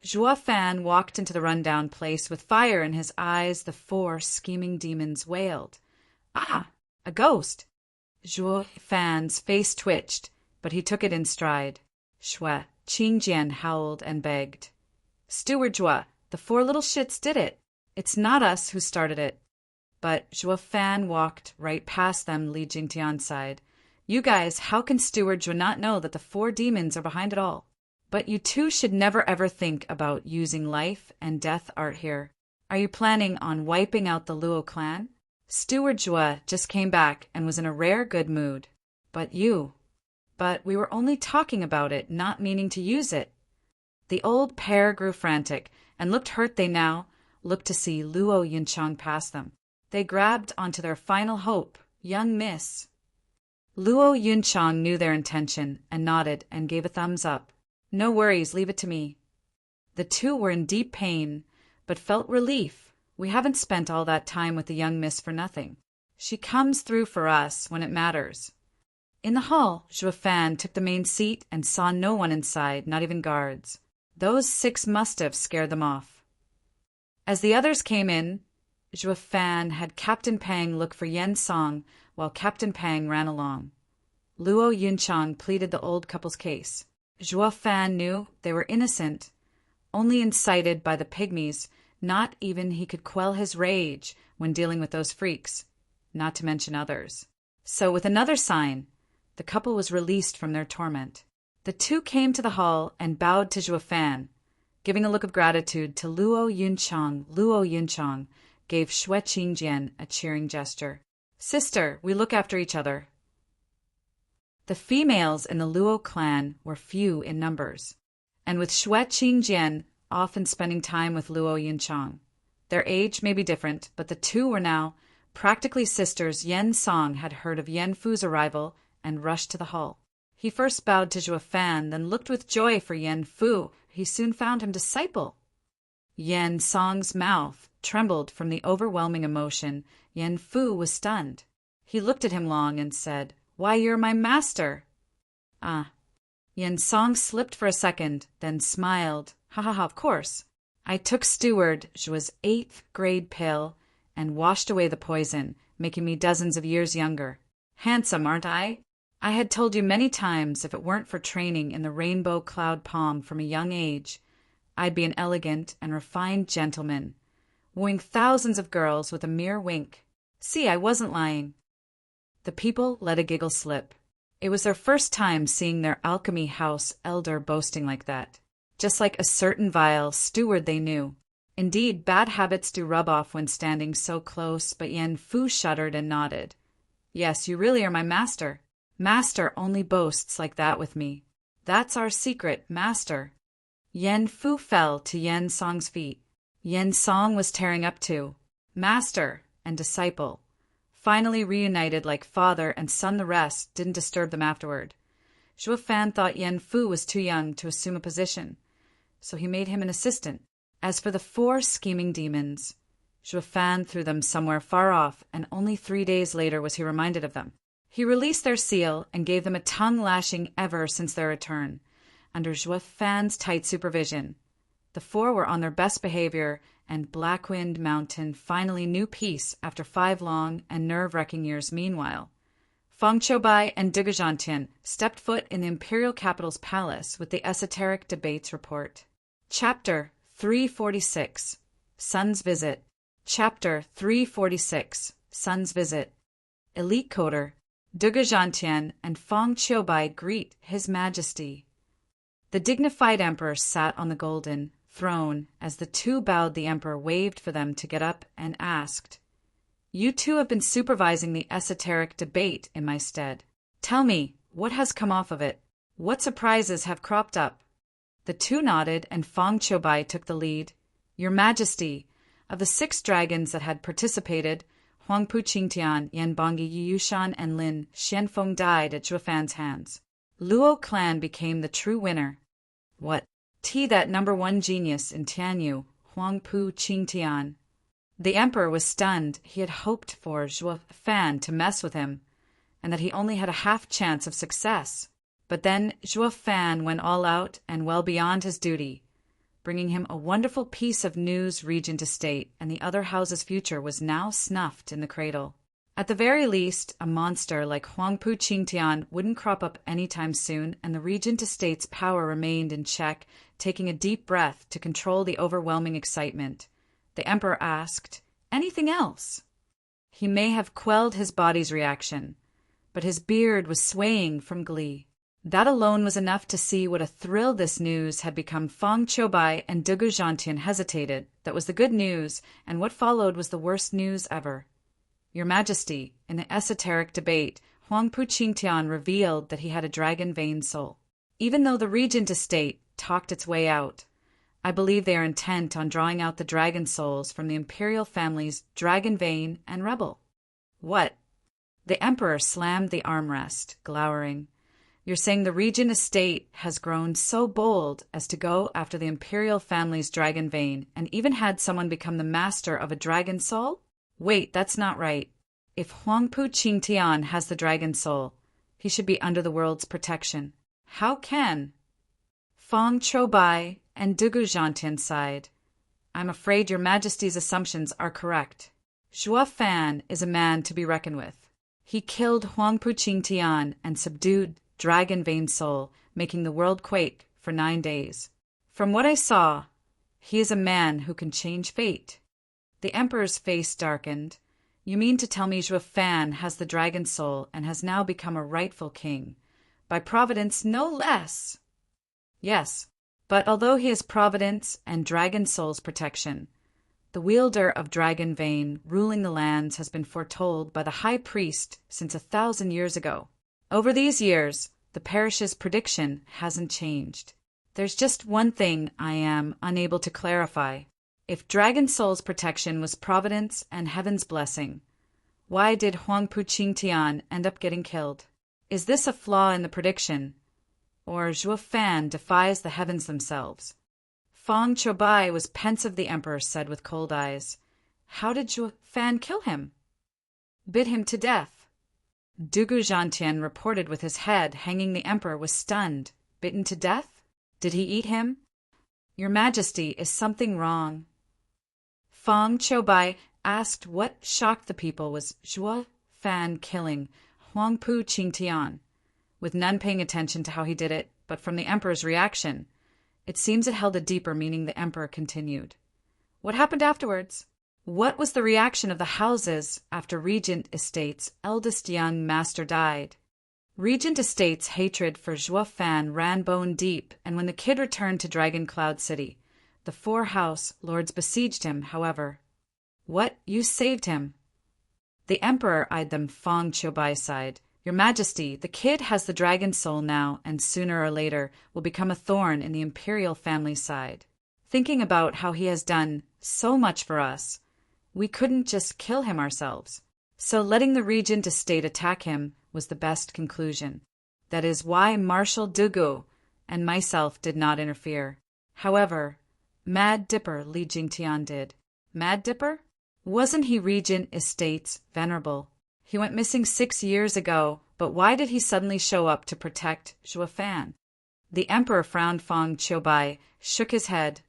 Zhuo Fan walked into the rundown place with fire in his eyes. The 4 scheming demons wailed. Ah, a ghost! Zhuo Fan's face twitched, but he took it in stride. Shui Qingjian howled and begged. Steward Zhuo, the 4 little shits did it. It's not us who started it. But Zhuo Fan walked right past them. Li Jingtian's side. You guys, how can Steward Zhuo not know that the 4 demons are behind it all? But you two should never ever think about using life and death art here. Are you planning on wiping out the Luo clan? Steward Zhuo just came back and was in a rare good mood. But we were only talking about it, not meaning to use it. The old pair grew frantic and looked hurt. They now looked to see Luo Yunchang pass them. They grabbed onto their final hope, young miss. Luo Yunchang knew their intention and nodded and gave a thumbs up. No worries, leave it to me. The two were in deep pain, but felt relief. We haven't spent all that time with the young miss for nothing. She comes through for us when it matters. In the hall, Zhuo Fan took the main seat and saw no one inside, not even guards. Those 6 must have scared them off. As the others came in, Zhuo Fan had Captain Pang look for Yen Song while Captain Pang ran along. Luo Yunchang pleaded the old couple's case. Zhuo Fan knew they were innocent, only incited by the pygmies. Not even he could quell his rage when dealing with those freaks, not to mention others. So with another sign, the couple was released from their torment. The two came to the hall and bowed to Zhuo Fan, giving a look of gratitude to Luo Yunchang. Luo Yunchang gave Xue Qingjian a cheering gesture. Sister, we look after each other. The females in the Luo clan were few in numbers, and with Xue Qingjian often spending time with Luo Yunchang. Their age may be different, but the two were now practically sisters. Yen Song had heard of Yen Fu's arrival and rushed to the hall. He first bowed to Zhuo Fan, then looked with joy for Yen Fu. He soon found him disciple. Yen Song's mouth trembled from the overwhelming emotion. Yen Fu was stunned. He looked at him long and said, "Why, you're my master." "Ah." Yen Song slipped for a second, then smiled. "Ha ha ha, of course. I took Steward Zhuo's 8th grade pill and washed away the poison, making me dozens of years younger. Handsome, aren't I? I had told you many times if it weren't for training in the rainbow cloud palm from a young age, I'd be an elegant and refined gentleman, wooing thousands of girls with a mere wink. See, I wasn't lying." The people let a giggle slip. It was their first time seeing their alchemy house elder boasting like that. Just like a certain vile steward they knew. Indeed, bad habits do rub off when standing so close, but Yen Fu shuddered and nodded. "Yes, you really are my master. Master only boasts like that with me. That's our secret, master." Yen Fu fell to Yen Song's feet. Yen Song was tearing up too. Master and disciple, finally reunited like father and son. The rest didn't disturb them afterward. Zhuo Fan thought Yen Fu was too young to assume a position, so he made him an assistant. As for the 4 scheming demons, Zhuo Fan threw them somewhere far off, and only 3 days later was he reminded of them. He released their seal and gave them a tongue-lashing ever since their return, under Zhuo Fan's tight supervision. The 4 were on their best behavior, and Blackwind Mountain finally knew peace after 5 long and nerve-wracking years. Meanwhile, Feng Qiubai and Duguzhantian stepped foot in the imperial capital's palace with the esoteric debates report. Chapter 346, Sun's Visit. Chapter 346, Sun's Visit. Elite Coder, Duguzhantian and Feng Qiubai greet His Majesty. The dignified emperor sat on the golden throne. As the two bowed, the emperor waved for them to get up and asked, "You two have been supervising the esoteric debate in my stead. Tell me, what has come off of it? What surprises have cropped up?" The two nodded, and Feng Qiubai took the lead. "Your Majesty, of the 6 dragons that had participated, Huangpu Qingtian, Yanbangyi Yushan, and Lin Xianfeng died at Zhuo Fan's hands. Luo clan became the true winner. What? That #1 genius in Tianyu, Huangpu Qingtian." The emperor was stunned. He had hoped for Zhuo Fan to mess with him, and that he only had a half chance of success. But then Zhuo Fan went all out and well beyond his duty, bringing him a wonderful piece of news. Regent estate and the other house's future was now snuffed in the cradle. At the very least, a monster like Huangpu Qingtian wouldn't crop up anytime soon, and the regent estate's power remained in check. Taking a deep breath to control the overwhelming excitement, the emperor asked, "Anything else?" He may have quelled his body's reaction, but his beard was swaying from glee. That alone was enough to see what a thrill this news had become. Feng Qiubai and Duguzhantian hesitated. That was the good news, and what followed was the worst news ever. "Your Majesty, in the esoteric debate, Huangpu Qingtian revealed that he had a dragon vein soul. Even though the regent estate talked its way out, I believe they are intent on drawing out the dragon souls from the imperial family's dragon vein and rebel." "What?" The emperor slammed the armrest, glowering. "You're saying the regent estate has grown so bold as to go after the imperial family's dragon vein and even had someone become the master of a dragon soul? Wait, that's not right. If Huangpu Qingtian has the dragon soul, he should be under the world's protection. How can?" Feng Qiubai and Duguzhantian sighed. "I'm afraid your Majesty's assumptions are correct. Zhuo Fan is a man to be reckoned with. He killed Huangpu Qingtian and subdued dragon vein soul, making the world quake for 9 days. From what I saw, he is a man who can change fate." The emperor's face darkened. "You mean to tell me Zhuo Fan has the dragon soul and has now become a rightful king, by Providence no less. Yes, but although he is Providence and Dragon Soul's protection, the wielder of Dragon Vein ruling the lands has been foretold by the High Priest since 1,000 years ago. Over these years, the parish's prediction hasn't changed. There's just one thing I am unable to clarify. If Dragon Soul's protection was Providence and Heaven's blessing, why did Huangpu Qingtian end up getting killed? Is this a flaw in the prediction? Or Zhuo Fan defies the heavens themselves? Feng Choubai was pensive, the emperor said with cold eyes. How did Zhuo Fan kill him? Bit him to death. Dugu Zhantian reported with his head hanging. The emperor was stunned. Bitten to death? Did he eat him? Your Majesty, is something wrong? Feng Choubai asked. What shocked the people was Zhuo Fan killing Huangpu Qingtian, with none paying attention to how he did it, but from the emperor's reaction, it seems it held a deeper meaning. The emperor continued. What happened afterwards? What was the reaction of the houses after Regent Estate's eldest young master died? Regent Estate's hatred for Zhuo Fan ran bone deep, and when the kid returned to Dragon Cloud City, the 4 house lords besieged him, however. What? You saved him? The emperor eyed them. Feng Choubai sighed. Your Majesty, the kid has the dragon soul now, and sooner or later will become a thorn in the imperial family side. Thinking about how he has done so much for us, we couldn't just kill him ourselves. So letting the Regent Estate attack him was the best conclusion. That is why Marshal Dugu and myself did not interfere. However, Mad Dipper Li Jingtian did. Mad Dipper? Wasn't he Regent Estate's venerable? He went missing 6 years ago, but why did he suddenly show up to protect Zhuo Fan? The emperor frowned. Feng Choubai shook his head.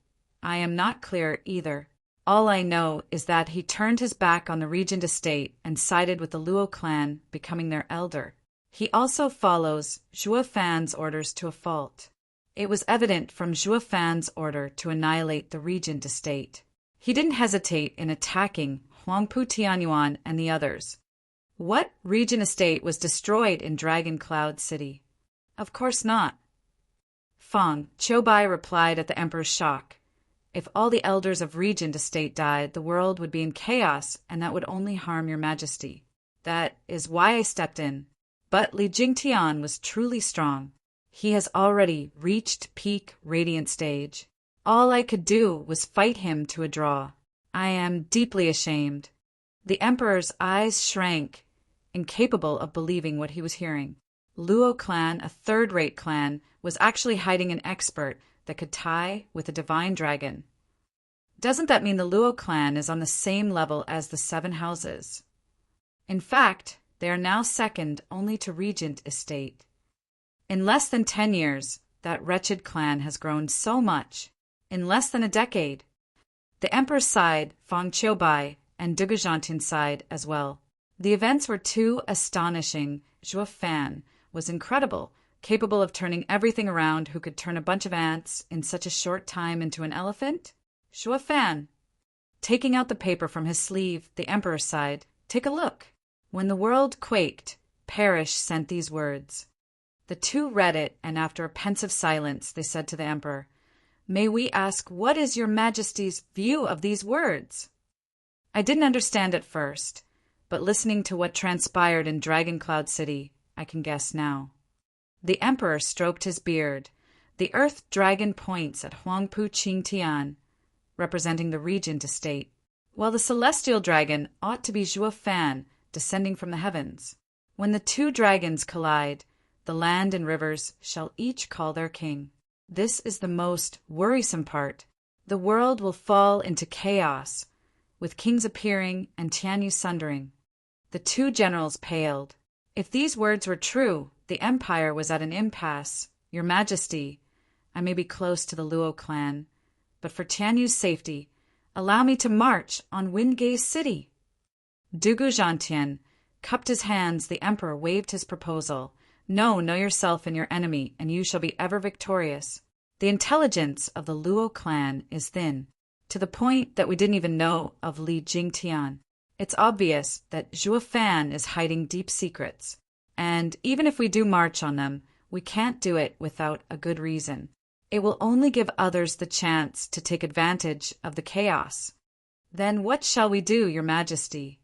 I am not clear either. All I know is that he turned his back on the Regent Estate and sided with the Luo clan, becoming their elder. He also follows Zhuo Fan's orders to a fault. It was evident from Zhuo Fan's order to annihilate the Regent Estate. He didn't hesitate in attacking Huangpu Tianyuan and the others. What Regent Estate was destroyed in Dragon Cloud City? Of course not. Feng Choubai replied at the emperor's shock. If all the elders of Regent Estate died, the world would be in chaos, and that would only harm your Majesty. That is why I stepped in. But Li Jingtian was truly strong. He has already reached peak radiant stage. All I could do was fight him to a draw. I am deeply ashamed. The emperor's eyes shrank, incapable of believing what he was hearing. Luo clan, a third-rate clan, was actually hiding an expert that could tie with a divine dragon. Doesn't that mean the Luo clan is on the same level as the 7 houses? In fact, they are now second only to Regent Estate. In less than 10 years, that wretched clan has grown so much. In less than a decade. The emperor sighed. Feng Choubai and Dugu Zhantian sighed as well. The events were too astonishing. Zhuo Fan was incredible, capable of turning everything around. Who could turn a bunch of ants in such a short time into an elephant? Zhuo Fan. Taking out the paper from his sleeve, the emperor sighed. Take a look. When the world quaked, Parish sent these words. The 2 read it, and after a pensive silence, they said to the emperor, May we ask, what is your Majesty's view of these words? I didn't understand at first, but listening to what transpired in Dragon Cloud City, I can guess now. The emperor stroked his beard. The earth dragon points at Huangpu Qingtian, representing the Regent Estate, while the celestial dragon ought to be Zhuo Fan, descending from the heavens. When the 2 dragons collide, the land and rivers shall each call their king. This is the most worrisome part. The world will fall into chaos, with kings appearing and Tianyu sundering. The 2 generals paled. If these words were true, the empire was at an impasse. Your Majesty, I may be close to the Luo clan, but for Tianyu's safety, allow me to march on Wingay City. Dugu Zhantian cupped his hands. The emperor waved his proposal. No, know yourself and your enemy, and you shall be ever victorious. The intelligence of the Luo clan is thin, to the point that we didn't even know of Li Jingtian. It's obvious that Zhuo Fan is hiding deep secrets, and even if we do march on them, We can't do it without a good reason. It will only give others the chance to take advantage of the chaos. Then what shall we do, your majesty?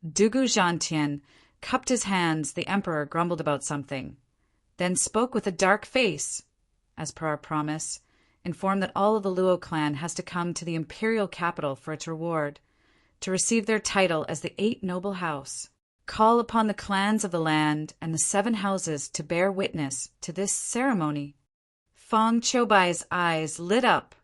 Dugu Zhangtian cupped his hands. The emperor grumbled about something, then spoke with a dark face. As per our promise, informed that all of the Luo clan has to come to the imperial capital for its reward, to receive their title as the 8 noble house. Call upon the clans of the land and the 7 houses to bear witness to this ceremony. Feng Choubai's eyes lit up,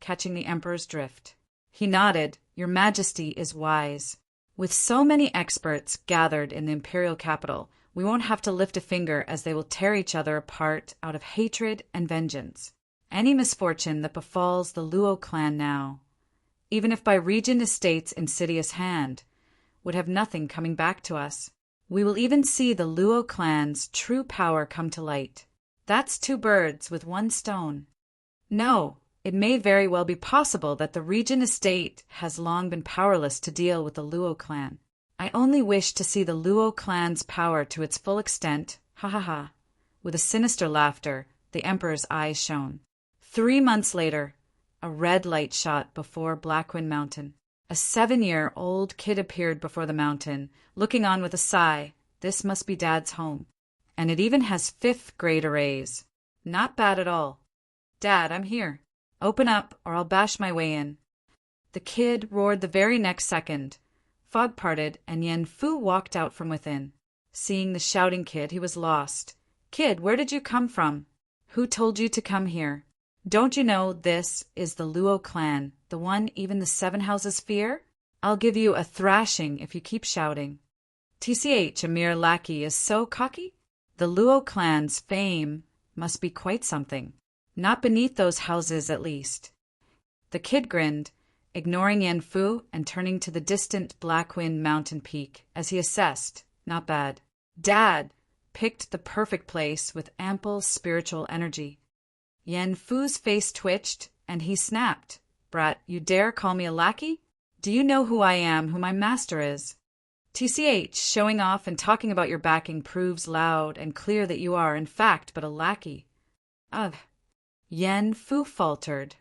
catching the emperor's drift. He nodded. Your majesty is wise. With so many experts gathered in the imperial capital, we won't have to lift a finger, as they will tear each other apart out of hatred and vengeance. Any misfortune that befalls the Luo clan now, even if by Regent Estate's insidious hand, would have nothing coming back to us. We will even see the Luo clan's true power come to light. That's 2 birds with 1 stone. No, it may very well be possible that the Regent Estate has long been powerless to deal with the Luo clan. I only wish to see the Luo clan's power to its full extent. Ha ha ha. With a sinister laughter, the emperor's eyes shone. 3 months later, a red light shot before Blackwind Mountain. A 7-year-old kid appeared before the mountain, looking on with a sigh. This must be Dad's home. And it even has 5th grade arrays. Not bad at all. Dad, I'm here. Open up, or I'll bash my way in. The kid roared the very next second. Fog parted, and Yen Fu walked out from within. Seeing the shouting kid, he was lost. Kid, where did you come from? Who told you to come here? Don't you know this is the Luo clan, the one even the 7 houses fear? I'll give you a thrashing if you keep shouting. TCH, a mere lackey, is so cocky? The Luo clan's fame must be quite something. Not beneath those houses, at least. The kid grinned, ignoring Yen Fu and turning to the distant Blackwind Mountain peak as he assessed. Not bad. Dad picked the perfect place with ample spiritual energy. Yen Fu's face twitched, and he snapped. Brat, you dare call me a lackey? Do you know who I am, who my master is? TCH, showing off and talking about your backing proves loud and clear that you are, in fact, but a lackey. Ugh. Yen Fu faltered.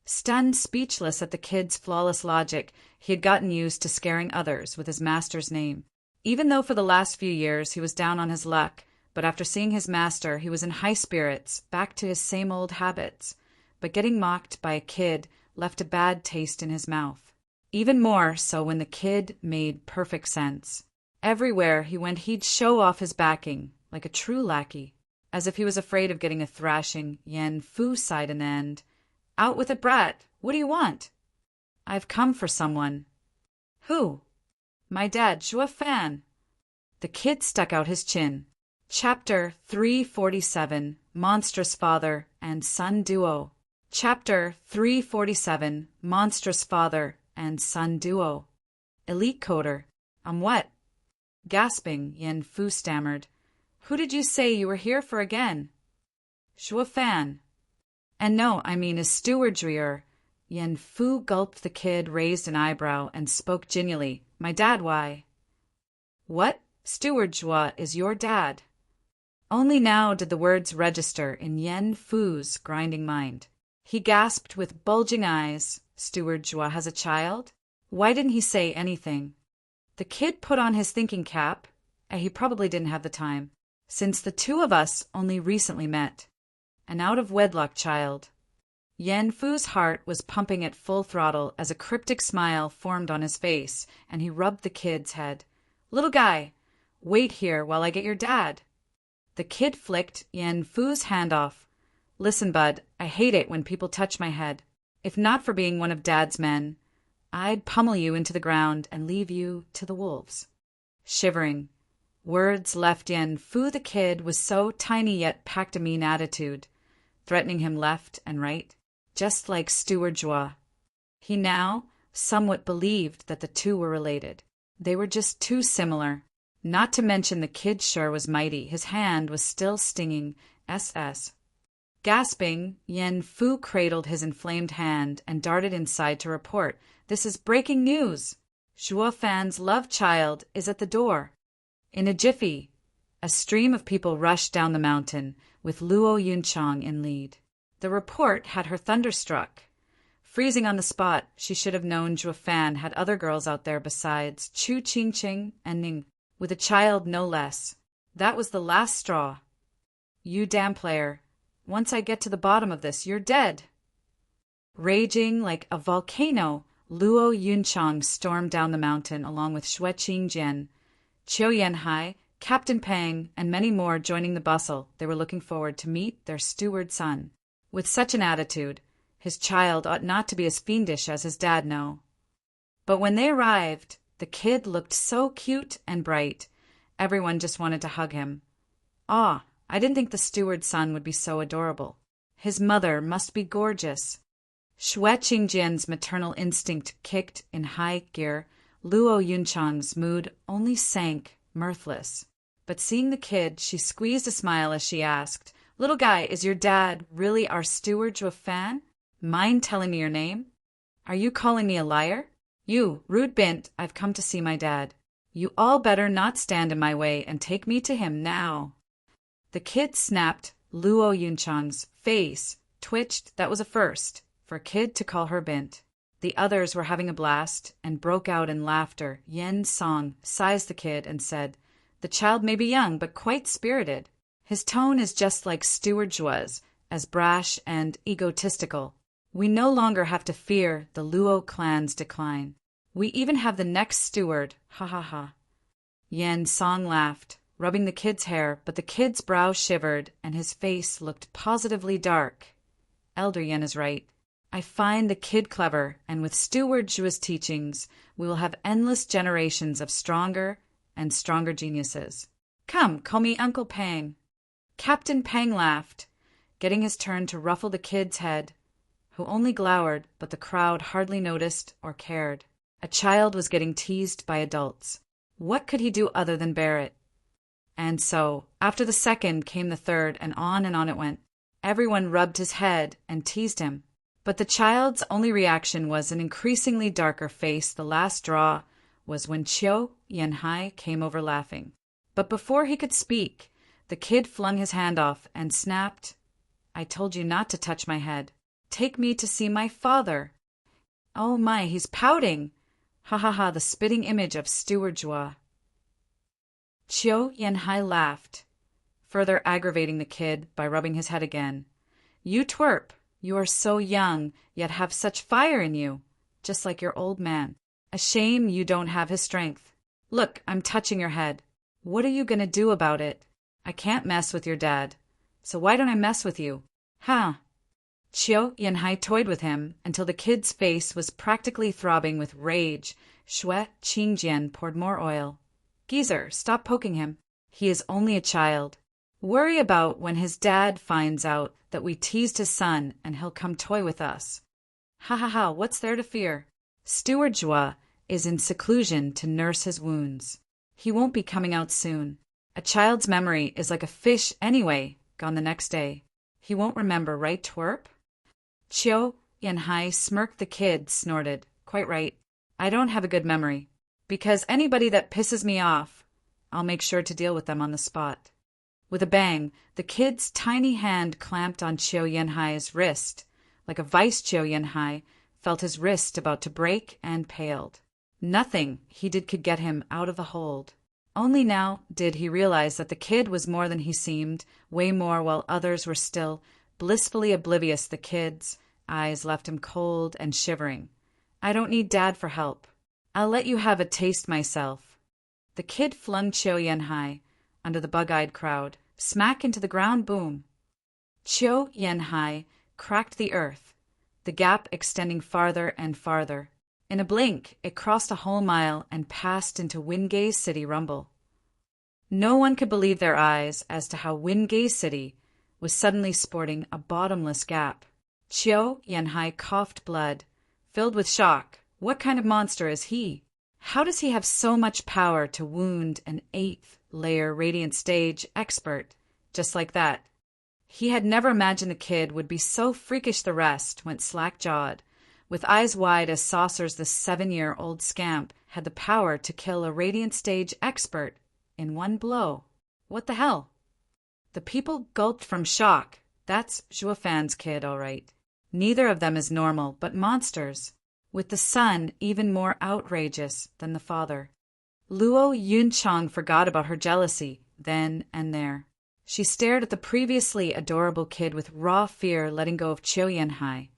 Stunned, speechless at the kid's flawless logic, he had gotten used to scaring others with his master's name. Even though for the last few years he was down on his luck, but after seeing his master he was in high spirits, back to his same old habits. But getting mocked by a kid left a bad taste in his mouth. Even more so when the kid made perfect sense. Everywhere he went he'd show off his backing, like a true lackey. As if he was afraid of getting a thrashing, Yen Fu sighed in the end. Out with it, brat. What do you want? I've come for someone. Who? My dad, Zhuo Fan. The kid stuck out his chin. Chapter 347, Monstrous Father and Son Duo. Chapter 347, Monstrous Father and Son Duo. Elite Coder. What? Gasping, Yen Fu stammered. Who did you say you were here for again? Zhuo Fan. And no, I mean is Steward Dreer. Yen Fu gulped. The kid raised an eyebrow and spoke genially. My dad, why? What? Steward Zhuo is your dad? Only now did the words register in Yen Fu's grinding mind. He gasped with bulging eyes. Steward Zhuo has a child? Why didn't he say anything? The kid put on his thinking cap. He probably didn't have the time, since the 2 of us only recently met. An out-of-wedlock child. Yen Fu's heart was pumping at full throttle as a cryptic smile formed on his face, and he rubbed the kid's head. Little guy, wait here while I get your dad. The kid flicked Yen Fu's hand off. Listen, bud, I hate it when people touch my head. If not for being one of Dad's men, I'd pummel you into the ground and leave you to the wolves. Shivering, words left Yen Fu. The kid was so tiny yet packed a mean attitude, threatening him left and right, just like Steward Zhuo. He now somewhat believed that the 2 were related. They were just too similar. Not to mention the kid sure was mighty. His hand was still stinging. SS. Gasping, Yen Fu cradled his inflamed hand and darted inside to report. This is breaking news. Zhuo Fan's love child is at the door. In a jiffy, A stream of people rushed down the mountain, with Luo Yunchang in lead. The report had her thunderstruck. Freezing on the spot, she should have known Zhuo Fan had other girls out there besides Chu Qingqing and Ning, with a child no less. That was the last straw. You damn player. Once I get to the bottom of this, you're dead. Raging like a volcano, Luo Yunchang stormed down the mountain along with Xue Qingjian, Qiu Yanhai, Captain Pang, and many more joining the bustle. They were looking forward to meet their steward son. With such an attitude, his child ought not to be as fiendish as his dad, no. But when they arrived, the kid looked so cute and bright, everyone just wanted to hug him. Ah, I didn't think the steward's son would be so adorable. His mother must be gorgeous. Xue Qingjian's maternal instinct kicked in high gear. Luo Yunchang's mood only sank, mirthless. But seeing the kid, she squeezed a smile as she asked, "Little guy, is your dad really our steward Zhuo Fan? Mind telling me your name? Are you calling me a liar? You, rude bint, I've come to see my dad. You all better not stand in my way and take me to him now." The kid snapped. Luo Yunchang's face twitched. That was a first, for a kid to call her bint. The others were having a blast and broke out in laughter. Yen Song sized the kid and said, "The child may be young, but quite spirited. His tone is just like Steward Zhuo's, as brash and egotistical. We no longer have to fear the Luo clan's decline. We even have the next steward, ha ha ha." Yen Song laughed, rubbing the kid's hair, but the kid's brow shivered and his face looked positively dark. Elder Yen is right. I find the kid clever, and with Steward Zhuo's teachings, we will have endless generations of stronger and stronger geniuses. Come, call me Uncle Pang. Captain Pang laughed, getting his turn to ruffle the kid's head, who only glowered, but the crowd hardly noticed or cared. A child was getting teased by adults. What could he do other than bear it? And so, after the second came the third, and on it went. Everyone rubbed his head and teased him. But the child's only reaction was an increasingly darker face. The last straw was when Qiu Yanhai came over laughing. But before he could speak, the kid flung his hand off and snapped, "I told you not to touch my head. Take me to see my father." Oh my, he's pouting. Ha ha ha, the spitting image of Steward Zhuo. Qiu Yanhai laughed, further aggravating the kid by rubbing his head again. "You twerp. You are so young, yet have such fire in you, just like your old man. A shame you don't have his strength. Look, I'm touching your head. What are you going to do about it? I can't mess with your dad, so why don't I mess with you? Ha!" Qiu Yanhai toyed with him until the kid's face was practically throbbing with rage. Xue Qingjian poured more oil. "Geezer, stop poking him. He is only a child. Worry about when his dad finds out that we teased his son and he'll come toy with us. Ha ha ha, what's there to fear? Steward Zhuo is in seclusion to nurse his wounds. He won't be coming out soon. A child's memory is like a fish anyway, gone the next day. He won't remember, right, twerp?" Qiu Yanhai smirked. The kid snorted. "Quite right. I don't have a good memory. Because anybody that pisses me off, I'll make sure to deal with them on the spot." With a bang, the kid's tiny hand clamped on Qiu Yanhai's wrist. Like a vice, Qiu Yanhai felt his wrist about to break and paled. Nothing he did could get him out of the hold. Only now did he realize that the kid was more than he seemed, way more, while others were still blissfully oblivious. The kid's eyes left him cold and shivering. "I don't need Dad for help. I'll let you have a taste myself." The kid flung Qiu Yanhai under the bug-eyed crowd, smack into the ground. Boom. Qiu Yanhai cracked the earth, the gap extending farther and farther. In a blink, it crossed a whole mile and passed into Wingay City rumble. No one could believe their eyes as to how Wingay City was suddenly sporting a bottomless gap. Qiu Yanhai coughed blood, filled with shock. What kind of monster is he? How does he have so much power to wound an 8th-layer radiant stage expert just like that? He had never imagined the kid would be so freakish. The rest went slack-jawed. With eyes wide as saucers, the 7-year-old scamp had the power to kill a radiant stage expert in one blow. What the hell? The people gulped from shock. That's Zhuofan's kid, all right. Neither of them is normal, but monsters, with the son even more outrageous than the father. Luo Yunchang forgot about her jealousy then and there. She stared at the previously adorable kid with raw fear, letting go of Qiu Yanhai.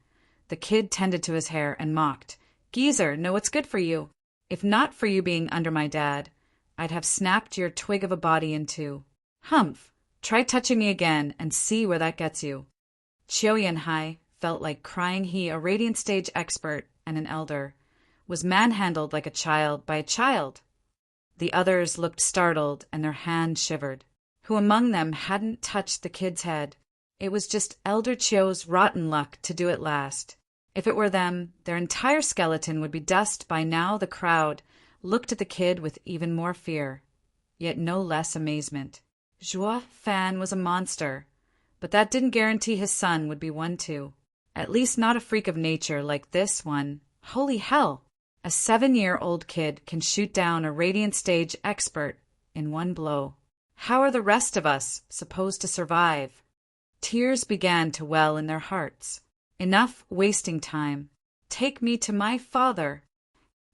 The kid tended to his hair and mocked. Geezer, know what's good for you. If not for you being under my dad, I'd have snapped your twig of a body in two. Humph, try touching me again and see where that gets you. Qiu Yanhai felt like crying. He, a radiant stage expert and an elder, was manhandled like a child by a child. The others looked startled and their hands shivered. Who among them hadn't touched the kid's head? It was just Elder Qiu's rotten luck to do it last. If it were them, their entire skeleton would be dust by now. The crowd looked at the kid with even more fear, yet no less amazement. Zhuo Fan was a monster, but that didn't guarantee his son would be one too. At least not a freak of nature like this one. Holy hell! A 7-year-old kid can shoot down a radiant stage expert in one blow. How are the rest of us supposed to survive? Tears began to well in their hearts. Enough wasting time. Take me to my father.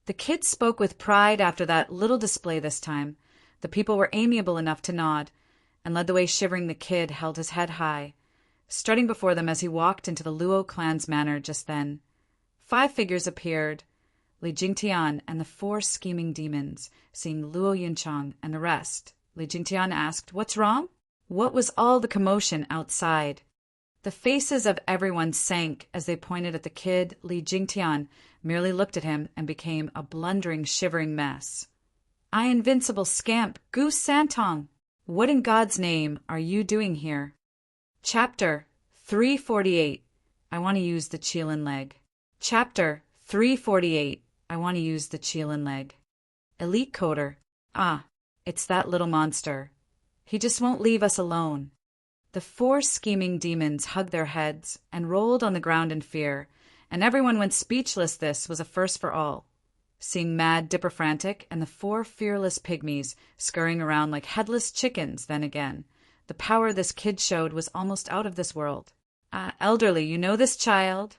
The kid spoke with pride after that little display this time. The people were amiable enough to nod and led the way. Shivering, the kid held his head high, strutting before them as he walked into the Luo clan's manor. Just then, 5 figures appeared. Li Jingtian and the 4 scheming demons. Seeing Luo Yunchang and the rest, Li Jingtian asked, "What's wrong?" What was all the commotion outside? The faces of everyone sank as they pointed at the kid. Li Jingtian merely looked at him and became a blundering, shivering mess. "I invincible scamp, Goose Santong! What in God's name are you doing here?" Chapter 348. I want to use the Qilin leg. Chapter 348. I want to use the Qilin leg. Elite coder. Ah, it's that little monster. He just won't leave us alone. The 4 scheming demons hugged their heads and rolled on the ground in fear, and everyone went speechless. This was a first for all. Seeing Mad Dipper frantic and the 4 fearless pygmies scurrying around like headless chickens, then again, the power this kid showed was almost out of this world. Elderly, you know this child?"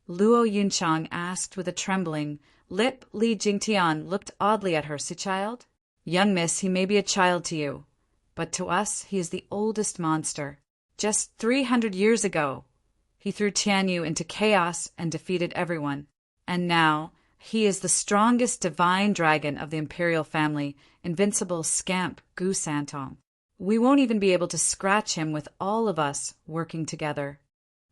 Luo Yunchang asked with a trembling lip. Li Jingtian looked oddly at her. "Si child? Young miss, he may be a child to you, but to us he is the oldest monster. Just 300 years ago, he threw Tianyu into chaos and defeated everyone. And now, he is the strongest divine dragon of the imperial family, invincible scamp Gu Santong. We won't even be able to scratch him with all of us working together."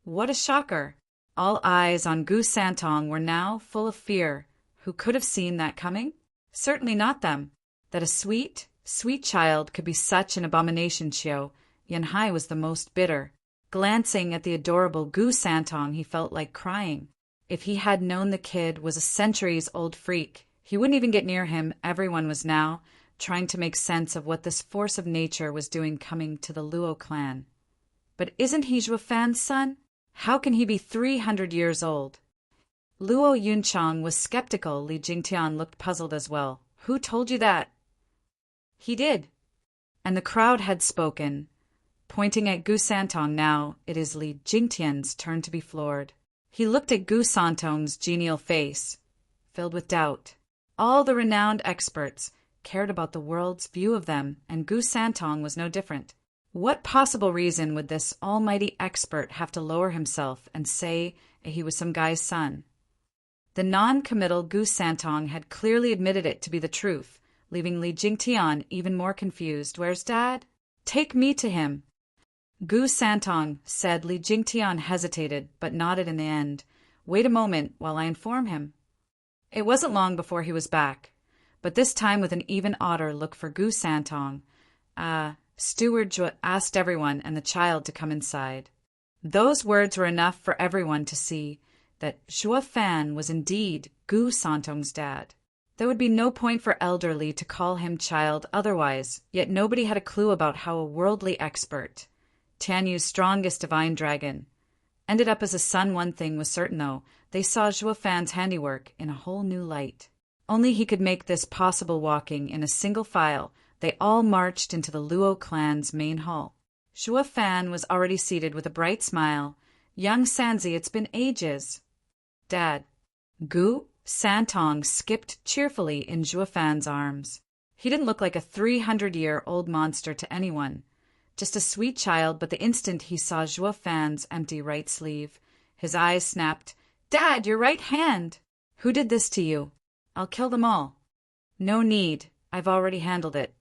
What a shocker! All eyes on Gu Santong were now full of fear. Who could have seen that coming? Certainly not them. That a sweet, sweet child could be such an abomination. Qiu Yanhai was the most bitter. Glancing at the adorable Gu Santong, he felt like crying. If he had known the kid was a centuries-old freak, he wouldn't even get near him. Everyone was now trying to make sense of what this force of nature was doing coming to the Luo clan. But isn't he Zhuofan's son? How can he be 300 years old? Luo Yunchang was skeptical. Li Jingtian looked puzzled as well. Who told you that? He did. And the crowd had spoken. Pointing at Gu Santong now, it is Li Jingtian's turn to be floored. He looked at Gu Santong's genial face, filled with doubt. All the renowned experts cared about the world's view of them, and Gu Santong was no different. What possible reason would this almighty expert have to lower himself and say he was some guy's son? The non-committal Gu Santong had clearly admitted it to be the truth, leaving Li Jingtian even more confused. Where's Dad? Take me to him. Gu Santong said. Li Jingtian hesitated, but nodded in the end. Wait a moment while I inform him. It wasn't long before he was back, but this time with an even odder look for Gu Santong. Steward asked everyone and the child to come inside. Those words were enough for everyone to see that Zhuo Fan was indeed Gu Santong's dad. There would be no point for elderly to call him child otherwise, yet nobody had a clue about how a worldly expert, Tianyu's strongest divine dragon, ended up as a son. One thing was certain, though. They saw Zhuo Fan's handiwork in a whole new light. Only he could make this possible, walking in a single file they all marched into the Luo clan's main hall. Zhuo Fan was already seated with a bright smile. "Young Sanzi, it's been ages." "Dad." Gu Santong skipped cheerfully in Zhuo Fan's arms. He didn't look like a 300-year-old monster to anyone, just a sweet child, but the instant he saw Zhuo Fan's empty right sleeve, his eyes snapped. "Dad, your right hand! Who did this to you? I'll kill them all." "No need. I've already handled it."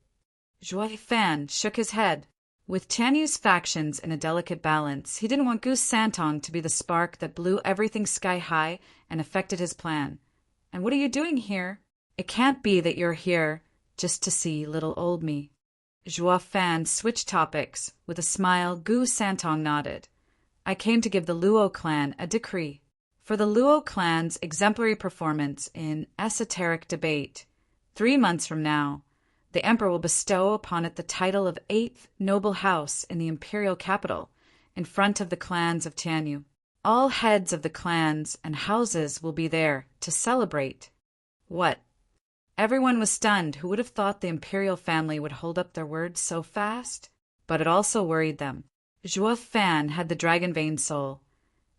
Zhuo Fan shook his head. With Tianyu's factions in a delicate balance, he didn't want Gu Santong to be the spark that blew everything sky high and affected his plan. "And what are you doing here? It can't be that you're here just to see little old me." Zhuo Fan switched topics. With a smile, Gu Santong nodded. "I came to give the Luo clan a decree. For the Luo clan's exemplary performance in esoteric debate, 3 months from now, the Emperor will bestow upon it the title of 8th noble house in the imperial capital, in front of the clans of Tianyu. All heads of the clans and houses will be there to celebrate." "What?" Everyone was stunned. Who would have thought the imperial family would hold up their word so fast? But it also worried them. Zhuo Fan had the dragon vein soul,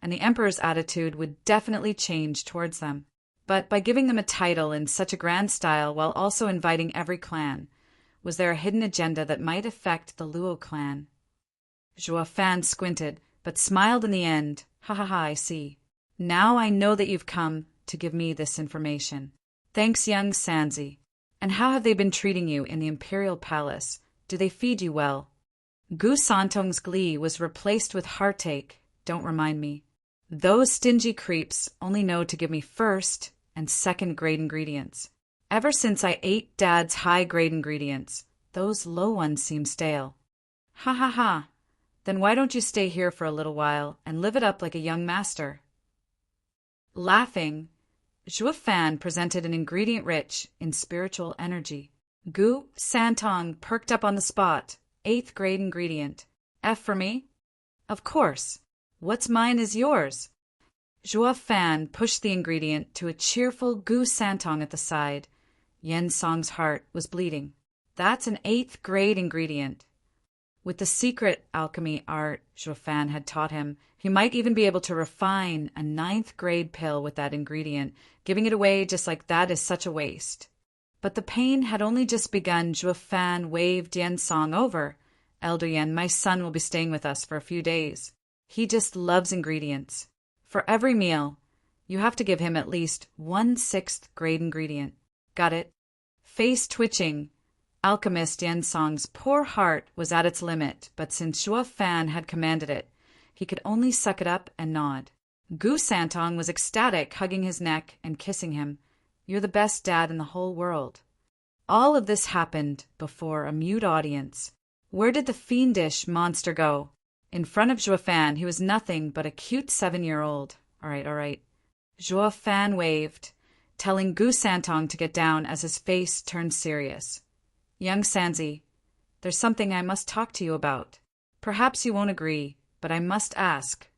and the Emperor's attitude would definitely change towards them. But by giving them a title in such a grand style while also inviting every clan, was there a hidden agenda that might affect the Luo clan? Zhuo Fan squinted, but smiled in the end. "Ha ha ha, I see. Now I know that you've come to give me this information. Thanks, young Sanzi. And how have they been treating you in the imperial palace? Do they feed you well?" Gu Santong's glee was replaced with heartache. "Don't remind me. Those stingy creeps only know to give me first and second-grade ingredients. Ever since I ate Dad's high-grade ingredients, those low ones seem stale." "Ha ha ha. Then why don't you stay here for a little while and live it up like a young master?" Laughing, Zhuo Fan presented an ingredient rich in spiritual energy. Gu Santong perked up on the spot. 8th-grade ingredient. "F for me?" "Of course. What's mine is yours." Zhuo Fan pushed the ingredient to a cheerful Gu Santong at the side. Yen Song's heart was bleeding. "That's an 8th-grade ingredient." With the secret alchemy art Zhuo Fan had taught him, he might even be able to refine a 9th-grade pill with that ingredient. Giving it away just like that is such a waste. But the pain had only just begun. Zhuo Fan waved Yen Song over. "Elder Yen, my son will be staying with us for a few days. He just loves ingredients. For every meal, you have to give him at least 1/6th-grade ingredient. Got it?" Face twitching, alchemist Yen Song's poor heart was at its limit, but since Zhuo Fan had commanded it, he could only suck it up and nod. Gu Santong was ecstatic, hugging his neck and kissing him. "You're the best dad in the whole world." All of this happened before a mute audience. Where did the fiendish monster go? In front of Zhuo Fan, he was nothing but a cute 7-year-old. All right. Zhuo Fan waved, telling Gu Santong to get down as his face turned serious. "Young Sanzi, there's something I must talk to you about. Perhaps you won't agree, but I must ask."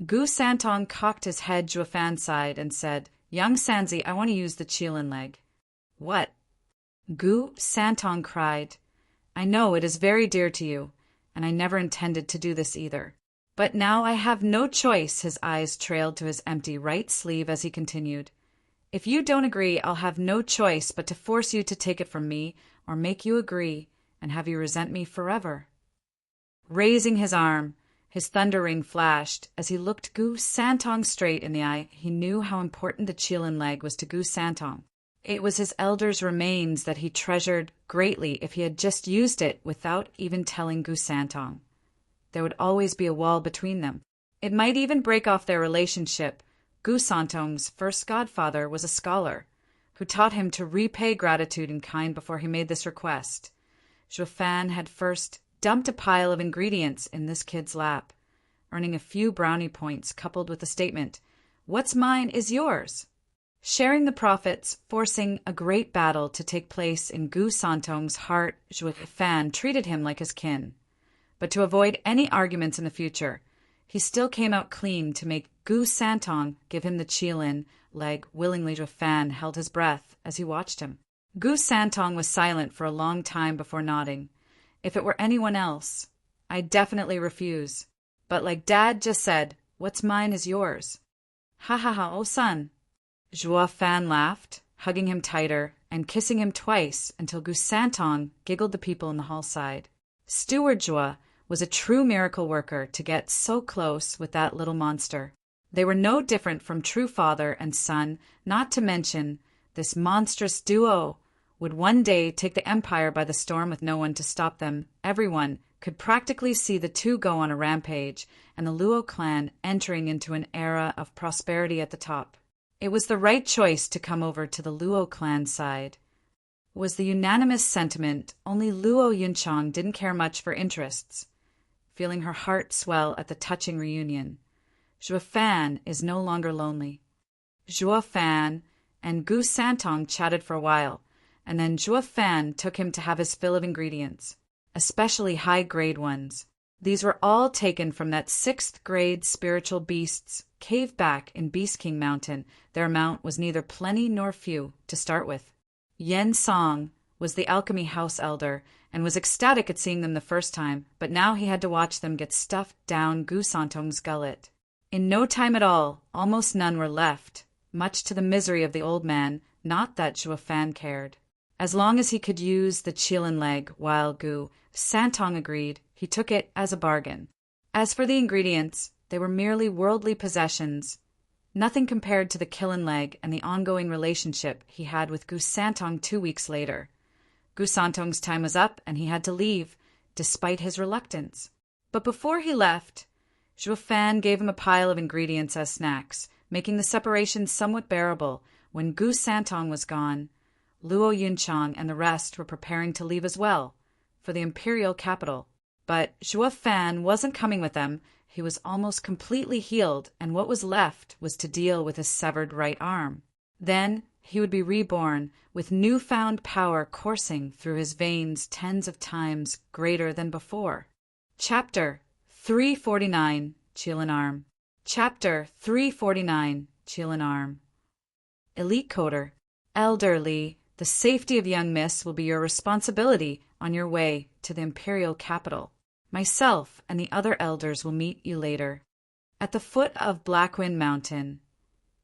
Gu Santong cocked his head Zhuo Fan's side and said, "Young Sanzi, I want to use the Qilin leg." "What?" Gu Santong cried. "I know it is very dear to you, and I never intended to do this either. But now I have no choice." His eyes trailed to his empty right sleeve as he continued. "If you don't agree, I'll have no choice but to force you to take it from me or make you agree and have you resent me forever." Raising his arm, his thunder ring flashed. As he looked Gu Santong straight in the eye, he knew how important the Qilin leg was to Gu Santong. It was his elder's remains that he treasured greatly. If he had just used it without even telling Gu Santong, there would always be a wall between them. It might even break off their relationship. Gu Santong's first godfather was a scholar who taught him to repay gratitude in kind before he made this request. Zhuo Fan had first dumped a pile of ingredients in this kid's lap, earning a few brownie points coupled with the statement, "What's mine is yours." Sharing the profits, forcing a great battle to take place in Gu Santong's heart, Zhuo Fan treated him like his kin. But to avoid any arguments in the future, he still came out clean to make Gu Santong give him the Qilin leg willingly. Zhuo Fan held his breath as he watched him. Gu Santong was silent for a long time before nodding. If it were anyone else, I'd definitely refuse. But like Dad just said, what's mine is yours. Ha ha ha, oh son. Zhuo Fan laughed, hugging him tighter and kissing him twice until Gu Santong giggled the people in the hall side. Steward Zhuo was a true miracle worker to get so close with that little monster. They were no different from true father and son, not to mention this monstrous duo would one day take the empire by the storm with no one to stop them. Everyone could practically see the two go on a rampage and the Luo clan entering into an era of prosperity at the top. It was the right choice to come over to the Luo clan side. Was the unanimous sentiment, only Luo Yunchang didn't care much for interests. Feeling her heart swell at the touching reunion, Zhuo Fan is no longer lonely. Zhuo Fan and Gu Santong chatted for a while, and then Zhuo Fan took him to have his fill of ingredients, especially high-grade ones. These were all taken from that 6th-grade spiritual beasts cave back in Beast King Mountain. Their amount was neither plenty nor few to start with. Yen Song was the alchemy house elder and was ecstatic at seeing them the first time, but now he had to watch them get stuffed down Gu Santong's gullet. In no time at all, almost none were left, much to the misery of the old man. Not that Zhuo Fan cared. As long as he could use the Qilin leg while Gu Santong agreed, he took it as a bargain. As for the ingredients, they were merely worldly possessions, nothing compared to the Qilin leg and the ongoing relationship he had with Gu Santong 2 weeks later. Gu Santong's time was up and he had to leave, despite his reluctance. But before he left, Zhuo Fan gave him a pile of ingredients as snacks, making the separation somewhat bearable. When Gu Santong was gone, Luo Yunchang and the rest were preparing to leave as well, for the imperial capital. But Zhuo Fan wasn't coming with them. He was almost completely healed, and what was left was to deal with his severed right arm. Then he would be reborn, with newfound power coursing through his veins tens of times greater than before. Chapter 349, Qilin Arm. Chapter 349, Qilin Arm. Elite Coder. Elder Li, the safety of young Miss will be your responsibility on your way to the imperial capital. Myself and the other elders will meet you later. At the foot of Blackwind Mountain,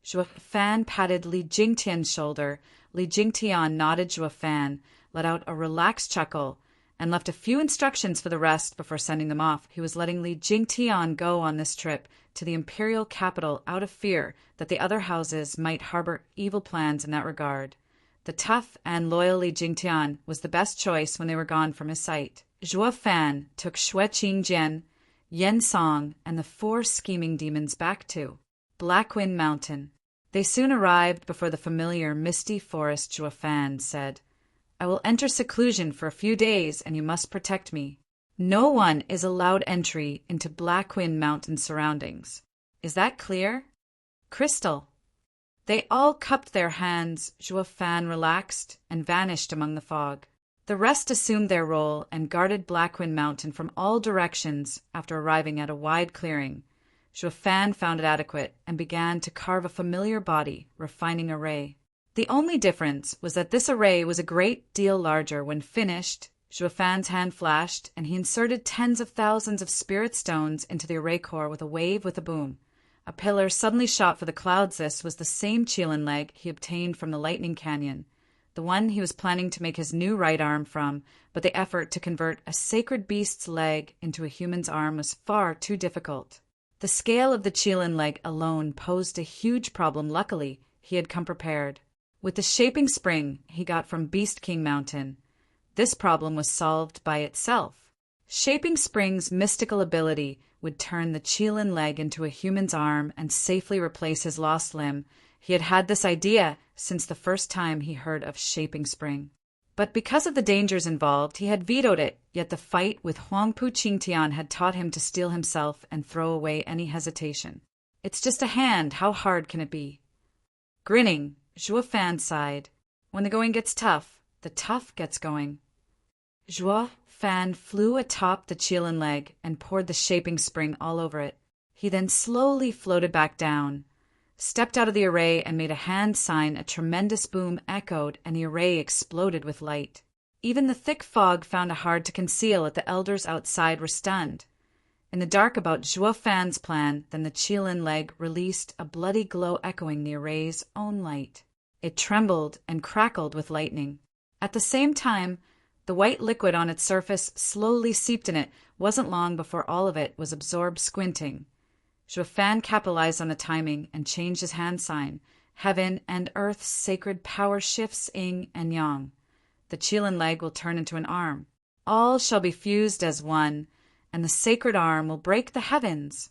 Zhuo Fan patted Li Jingtian's shoulder. Li Jingtian nodded. Zhuo Fan let out a relaxed chuckle and left a few instructions for the rest before sending them off. He was letting Li Jingtian go on this trip to the imperial capital out of fear that the other houses might harbor evil plans in that regard. The tough and loyal Li Jingtian was the best choice when they were gone from his sight. Zhuo Fan took Xue Qingjian, Yen Song, and the 4 scheming demons back to Blackwind Mountain. They soon arrived before the familiar misty forest. Zhuo Fan said, "I will enter seclusion for a few days, and you must protect me. No one is allowed entry into Blackwind Mountain surroundings. Is that clear?" "Crystal." They all cupped their hands. Zhuo Fan relaxed and vanished among the fog. The rest assumed their role and guarded Blackwind Mountain from all directions. After arriving at a wide clearing, Zhuo Fan found it adequate and began to carve a familiar body, refining a ray. The only difference was that this array was a great deal larger. When finished, Zhuo Fan's hand flashed, and he inserted tens of thousands of spirit stones into the array core with a wave with a boom. A pillar suddenly shot for the clouds. This was the same Qilin leg he obtained from the Lightning Canyon, the one he was planning to make his new right arm from, but the effort to convert a sacred beast's leg into a human's arm was far too difficult. The scale of the Qilin leg alone posed a huge problem. Luckily, he had come prepared. With the shaping spring he got from Beast King Mountain, this problem was solved by itself. Shaping Spring's mystical ability would turn the Qilin leg into a human's arm and safely replace his lost limb. He had had this idea since the first time he heard of Shaping Spring. But because of the dangers involved, he had vetoed it, yet the fight with Huangpu Qingtian had taught him to steel himself and throw away any hesitation. It's just a hand, how hard can it be? Grinning, Zhuo Fan sighed. When the going gets tough, the tough gets going. Zhuo Fan flew atop the Qilin leg and poured the Shaping Spring all over it. He then slowly floated back down. stepped out of the array and made a hand sign. A tremendous boom echoed, and the array exploded with light. Even the thick fog found it hard to conceal it. The elders outside were stunned. In the dark about Zhuo Fan's plan, then the Qilin leg released a bloody glow echoing the array's own light. It trembled and crackled with lightning. At the same time, the white liquid on its surface slowly seeped in. It wasn't long before all of it was absorbed. Squinting, Zhuo Fan capitalized on the timing and changed his hand sign. Heaven and earth's sacred power shifts yin and yang. The Qilin leg will turn into an arm. All shall be fused as one, and the sacred arm will break the heavens.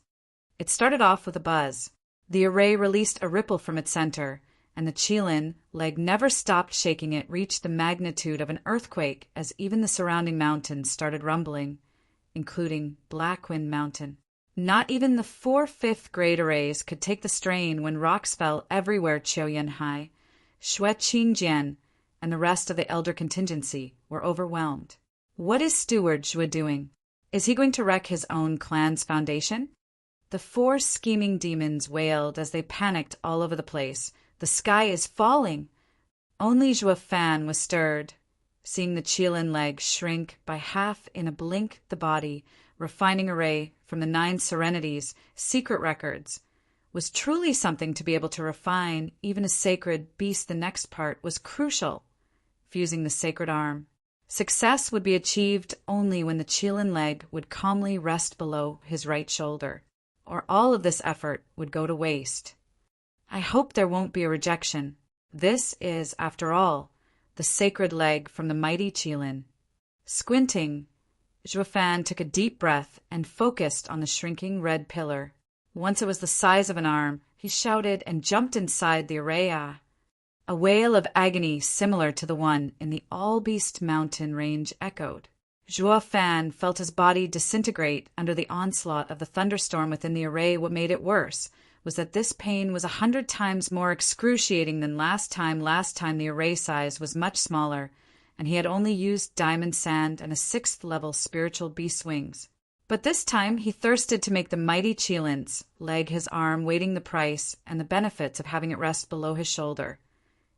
It started off with a buzz. The array released a ripple from its center, and the Qilin leg never stopped shaking. It reached the magnitude of an earthquake as even the surrounding mountains started rumbling, including Blackwind Mountain. Not even the 4 5th-grade arrays could take the strain when rocks fell everywhere. Qiuyanhai, Shueqingjian, and the rest of the elder contingency were overwhelmed. What is Steward Zhuo doing? Is he going to wreck his own clan's foundation? The 4 scheming demons wailed as they panicked all over the place. The sky is falling. Only Zhuo Fan was stirred. Seeing the Qilin leg shrink by half in a blink, the body, refining array from the 9 serenities, secret records, was truly something to be able to refine even a sacred beast. The next part was crucial, fusing the sacred arm. Success would be achieved only when the Qilin leg would calmly rest below his right shoulder, or all of this effort would go to waste. I hope there won't be a rejection. This is, after all, the sacred leg from the mighty Qilin. Squinting, Zhuo Fan took a deep breath and focused on the shrinking red pillar. Once it was the size of an arm, he shouted and jumped inside the array. A wail of agony similar to the one in the All-Beast Mountain range echoed. Zhuo Fan felt his body disintegrate under the onslaught of the thunderstorm within the array. What made it worse was that this pain was 100 times more excruciating than last time. Last time the array size was much smaller, and he had only used diamond sand and a 6th-level spiritual beast wings. But this time he thirsted to make the mighty Qilin's leg his arm, weighting the price and the benefits of having it rest below his shoulder.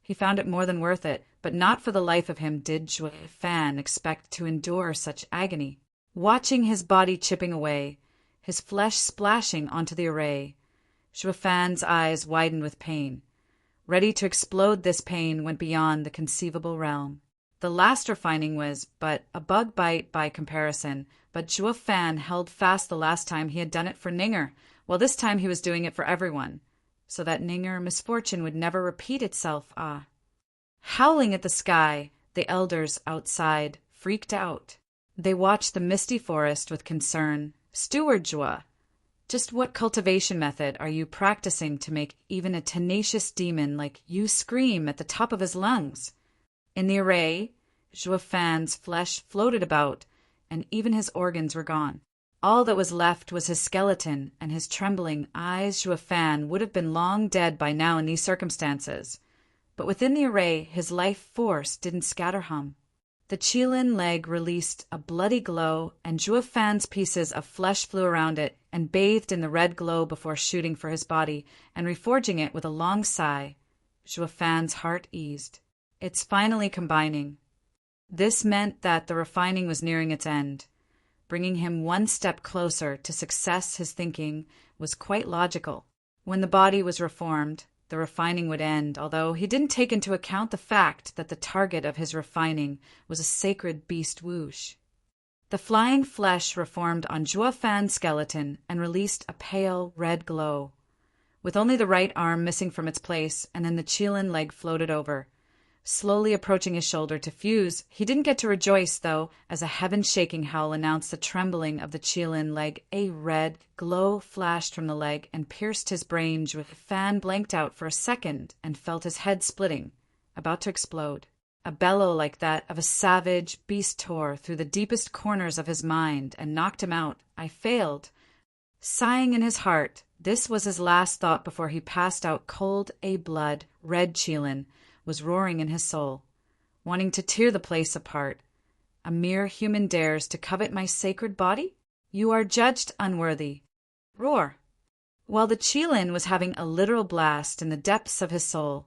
He found it more than worth it, but not for the life of him did Zhuo Fan expect to endure such agony. Watching his body chipping away, his flesh splashing onto the array, Zhuo Fan's eyes widened with pain. Ready to explode, this pain went beyond the conceivable realm. The last refining was but a bug bite by comparison, but Zhuo Fan held fast. The last time he had done it for Ninger, while this time he was doing it for everyone, so that Ninger misfortune would never repeat itself. Howling at the sky, the elders outside freaked out. They watched the misty forest with concern. Steward Zhuo, just what cultivation method are you practicing to make even a tenacious demon like you scream at the top of his lungs? In the array, Zhuo Fan's flesh floated about, and even his organs were gone. All that was left was his skeleton and his trembling eyes. Zhuo Fan would have been long dead by now in these circumstances. But within the array, his life force didn't scatterhum. The Qilin leg released a bloody glow, and Zhuo Fan's pieces of flesh flew around it and bathed in the red glow before shooting for his body and reforging it with a long sigh. Zhuo Fan's heart eased. It's finally combining. This meant that the refining was nearing its end, bringing him one step closer to success. His thinking was quite logical. When the body was reformed, the refining would end, although he didn't take into account the fact that the target of his refining was a sacred beast whoosh. The flying flesh reformed on Zhuo Fan's skeleton and released a pale red glow, with only the right arm missing from its place, and then the Qilin leg floated over, slowly approaching his shoulder to fuse. He didn't get to rejoice, though, as a heaven-shaking howl announced the trembling of the Qilin leg. A red glow flashed from the leg and pierced his brain. Zhuo Fan blanked out for a second and felt his head splitting, about to explode. A bellow like that of a savage beast tore through the deepest corners of his mind and knocked him out. I failed. Sighing in his heart, this was his last thought before he passed out cold. A blood red Qilin was roaring in his soul, wanting to tear the place apart. A mere human dares to covet my sacred body? You are judged unworthy. Roar. While the Qilin was having a literal blast in the depths of his soul,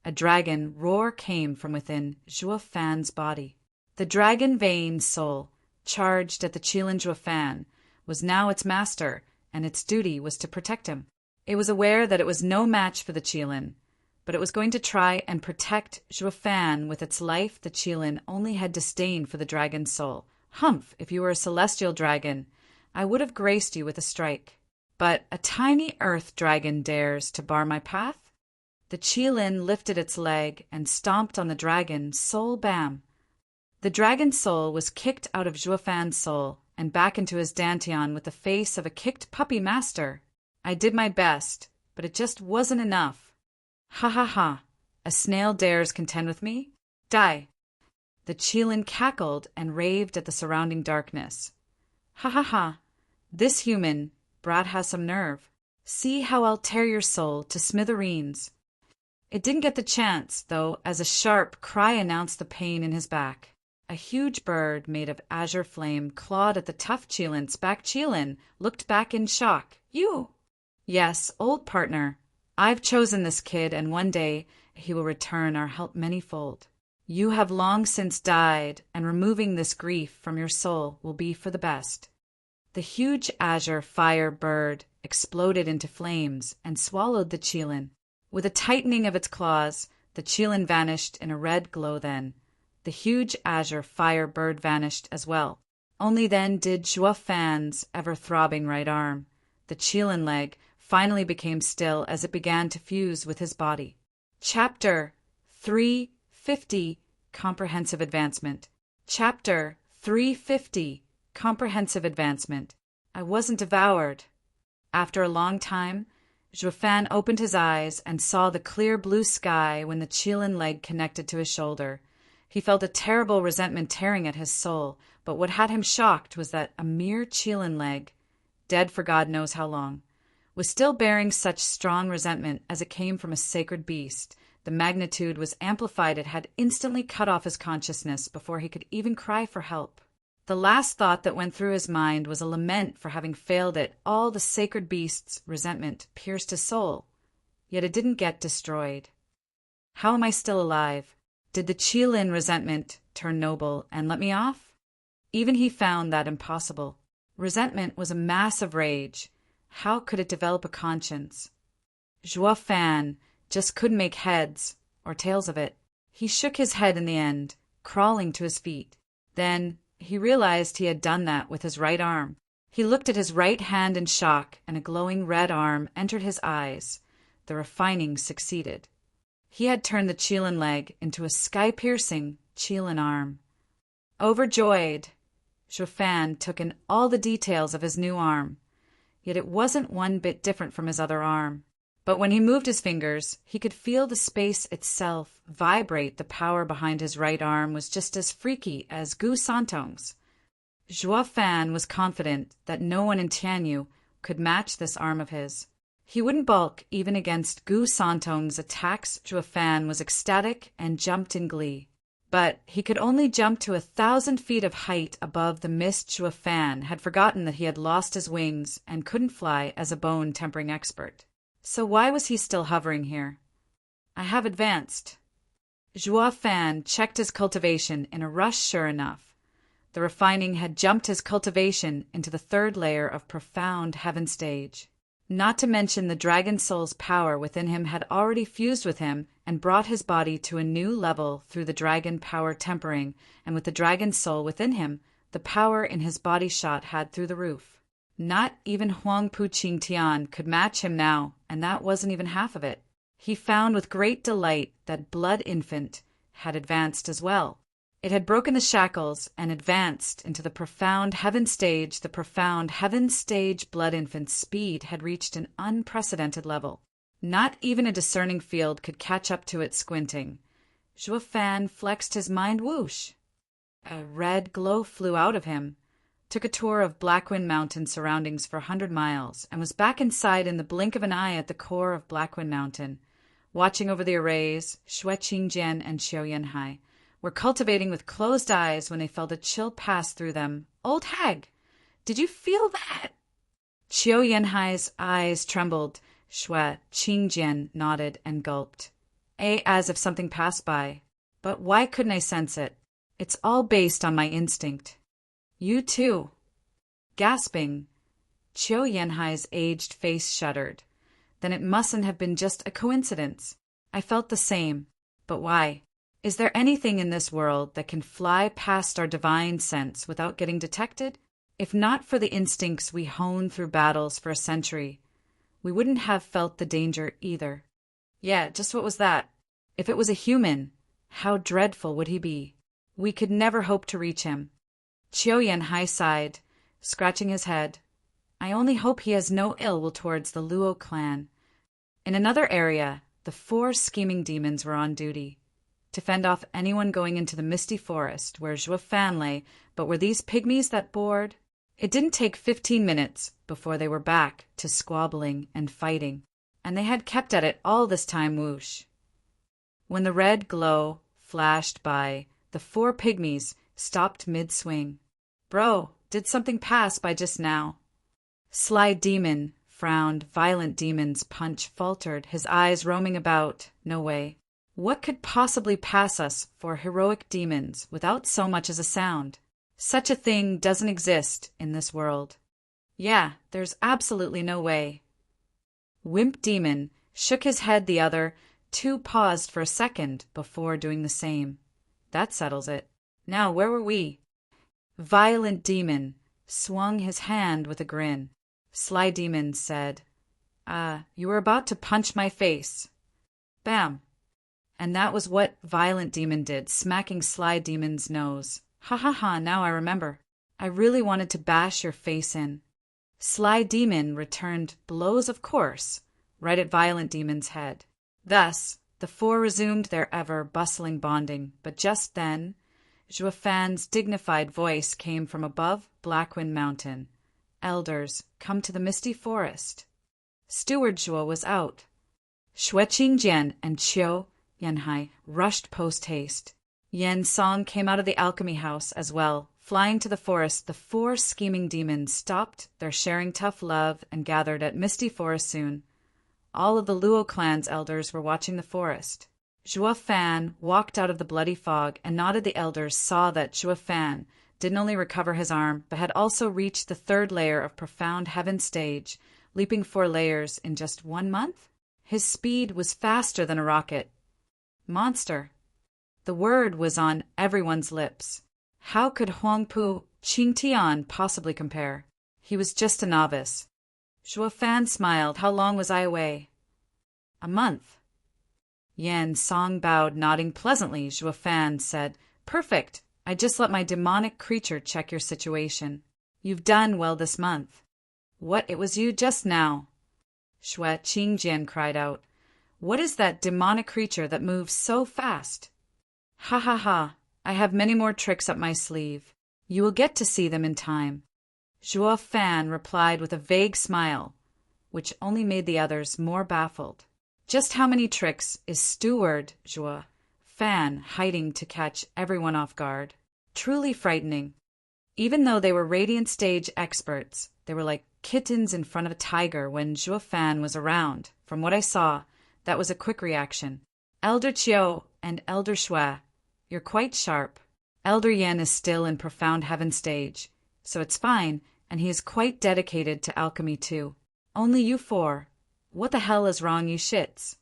a dragon roar came from within Zhuo Fan's body. The dragon-veined soul, charged at the Qilin Zhuo Fan, was now its master, and its duty was to protect him. It was aware that it was no match for the Qilin, but it was going to try and protect Zhuo Fan with its life. The Qilin only had disdain for the dragon's soul. Humph, if you were a celestial dragon, I would have graced you with a strike. But a tiny earth dragon dares to bar my path? The Qilin lifted its leg and stomped on the dragon, soul bam. The dragon's soul was kicked out of Zhuo Fan's soul and back into his dantian with the face of a kicked puppy master. I did my best, but it just wasn't enough. Ha ha ha, a snail dares contend with me? Die. The Qilin cackled and raved at the surrounding darkness. Ha ha ha, this human brat has some nerve. See how I'll tear your soul to smithereens. It didn't get the chance, though, as a sharp cry announced the pain in his back. A huge bird made of azure flame clawed at the tough Qilin's back. Qilin looked back in shock. You? Yes, old partner. I've chosen this kid, and one day he will return our help manyfold. You have long since died, and removing this grief from your soul will be for the best. The huge azure fire bird exploded into flames and swallowed the Qilin. With a tightening of its claws, the Qilin vanished in a red glow. Then the huge azure fire bird vanished as well. Only then did Zhuo Fan's ever-throbbing right arm, the Qilin leg, finally became still as it began to fuse with his body. Chapter 350 Comprehensive Advancement. Chapter 350 Comprehensive Advancement. I wasn't devoured. After a long time, Zhuo Fan opened his eyes and saw the clear blue sky when the Qilin leg connected to his shoulder. He felt a terrible resentment tearing at his soul, but what had him shocked was that a mere Qilin leg, dead for God knows how long, was still bearing such strong resentment as it came from a sacred beast. The magnitude was amplified. It had instantly cut off his consciousness before he could even cry for help. The last thought that went through his mind was a lament for having failed it. All the sacred beast's resentment pierced his soul, yet it didn't get destroyed. How am I still alive? Did the Qilin resentment turn noble and let me off? Even he found that impossible. Resentment was a mass of rage. How could it develop a conscience? Zhuo Fan just couldn't make heads or tails of it. He shook his head in the end, crawling to his feet. Then he realized he had done that with his right arm. He looked at his right hand in shock, and a glowing red arm entered his eyes. The refining succeeded. He had turned the Qilin leg into a sky-piercing Qilin arm. Overjoyed, Zhuo Fan took in all the details of his new arm. Yet it wasn't one bit different from his other arm. But when he moved his fingers, he could feel the space itself vibrate. The power behind his right arm was just as freaky as Gu Santong's. Zhuo Fan was confident that no one in Tianyu could match this arm of his. He wouldn't balk even against Gu Santong's attacks. Zhuo Fan was ecstatic and jumped in glee. But he could only jump to 1,000 feet of height above the mist. Zhuo Fan had forgotten that he had lost his wings and couldn't fly as a bone-tempering expert. So why was he still hovering here? I have advanced. Zhuo Fan checked his cultivation in a rush. Sure enough, the refining had jumped his cultivation into the third layer of profound heaven stage. Not to mention the dragon soul's power within him had already fused with him and brought his body to a new level through the dragon power tempering, and with the dragon soul within him, the power in his body shot had through the roof. Not even Huang Pu Qing Tian could match him now, and that wasn't even half of it. He found with great delight that Blood Infant had advanced as well. It had broken the shackles and advanced into the profound heaven stage. The profound heaven stage Blood Infant's speed had reached an unprecedented level. Not even a discerning field could catch up to it squinting. Zhuo Fan flexed his mind. Whoosh! A red glow flew out of him, took a tour of Blackwind Mountain surroundings for 100 miles, and was back inside in the blink of an eye at the core of Blackwind Mountain. Watching over the arrays, Shueqingjian and Xiaoyanhai were cultivating with closed eyes when they felt a chill pass through them. Old hag, did you feel that? Qiu Yanhai's eyes trembled. Shui Qingjian nodded and gulped. As if something passed by. But why couldn't I sense it? It's all based on my instinct. You too. Gasping, Qiu Yanhai's aged face shuddered. Then it mustn't have been just a coincidence. I felt the same. But why? Is there anything in this world that can fly past our divine sense without getting detected? If not for the instincts we honed through battles for a century, we wouldn't have felt the danger either. Yeah, just what was that? If it was a human, how dreadful would he be? We could never hope to reach him. Qiu Yanhai sighed, scratching his head. I only hope he has no ill will towards the Luo clan. In another area, the 4 scheming demons were on duty to fend off anyone going into the misty forest where Zhuo Fan lay, but were these pygmies that bored? It didn't take 15 minutes before they were back to squabbling and fighting, and they had kept at it all this time. Whoosh. When the red glow flashed by, the 4 pygmies stopped mid-swing. Bro, did something pass by just now? Sly Demon frowned. Violent Demon's punch faltered, his eyes roaming about. No way. What could possibly pass us for heroic demons without so much as a sound? Such a thing doesn't exist in this world. Yeah, there's absolutely no way. Wimp Demon shook his head. The other 2 paused for a second before doing the same. That settles it. Now, where were we? Violent Demon swung his hand with a grin. Sly Demon said, you were about to punch my face. Bam. And that was what Violent Demon did, smacking Sly Demon's nose. Ha ha ha, now I remember. I really wanted to bash your face in. Sly Demon returned blows, of course, right at Violent Demon's head. Thus, the 4 resumed their ever-bustling bonding, but just then, Zhuo Fan's dignified voice came from above Blackwind Mountain. Elders, come to the misty forest. Steward Zhuo was out. Shui Qingjian and Qiu Yanhai rushed post-haste. Yan Song came out of the alchemy house as well. Flying to the forest, the 4 scheming demons stopped their sharing tough love and gathered at Misty Forest soon. All of the Luo clan's elders were watching the forest. Zhuo Fan walked out of the bloody fog and nodded. The elders saw that Zhuo Fan didn't only recover his arm, but had also reached the 3rd layer of Profound Heaven stage, leaping 4 layers in just 1 month. His speed was faster than a rocket. Monster. The word was on everyone's lips. How could Huangpu Qingtian possibly compare? He was just a novice. Zhuo Fan smiled. How long was I away? A month. Yan Song bowed, nodding pleasantly. Zhuo Fan said, Perfect. I just let my demonic creature check your situation. You've done well this month. What, it was you just now? Shui Qingjian cried out. What is that demonic creature that moves so fast? Ha ha ha, I have many more tricks up my sleeve. You will get to see them in time. Zhuo Fan replied with a vague smile, which only made the others more baffled. Just how many tricks is Steward Zhuo Fan hiding to catch everyone off guard? Truly frightening. Even though they were Radiant Stage experts, they were like kittens in front of a tiger when Zhuo Fan was around. From what I saw, that was a quick reaction. Elder Qiu and Elder Shui, you're quite sharp. Elder Yan is still in Profound Heaven stage, so it's fine, and he is quite dedicated to alchemy too. Only you 4. What the hell is wrong, you shits?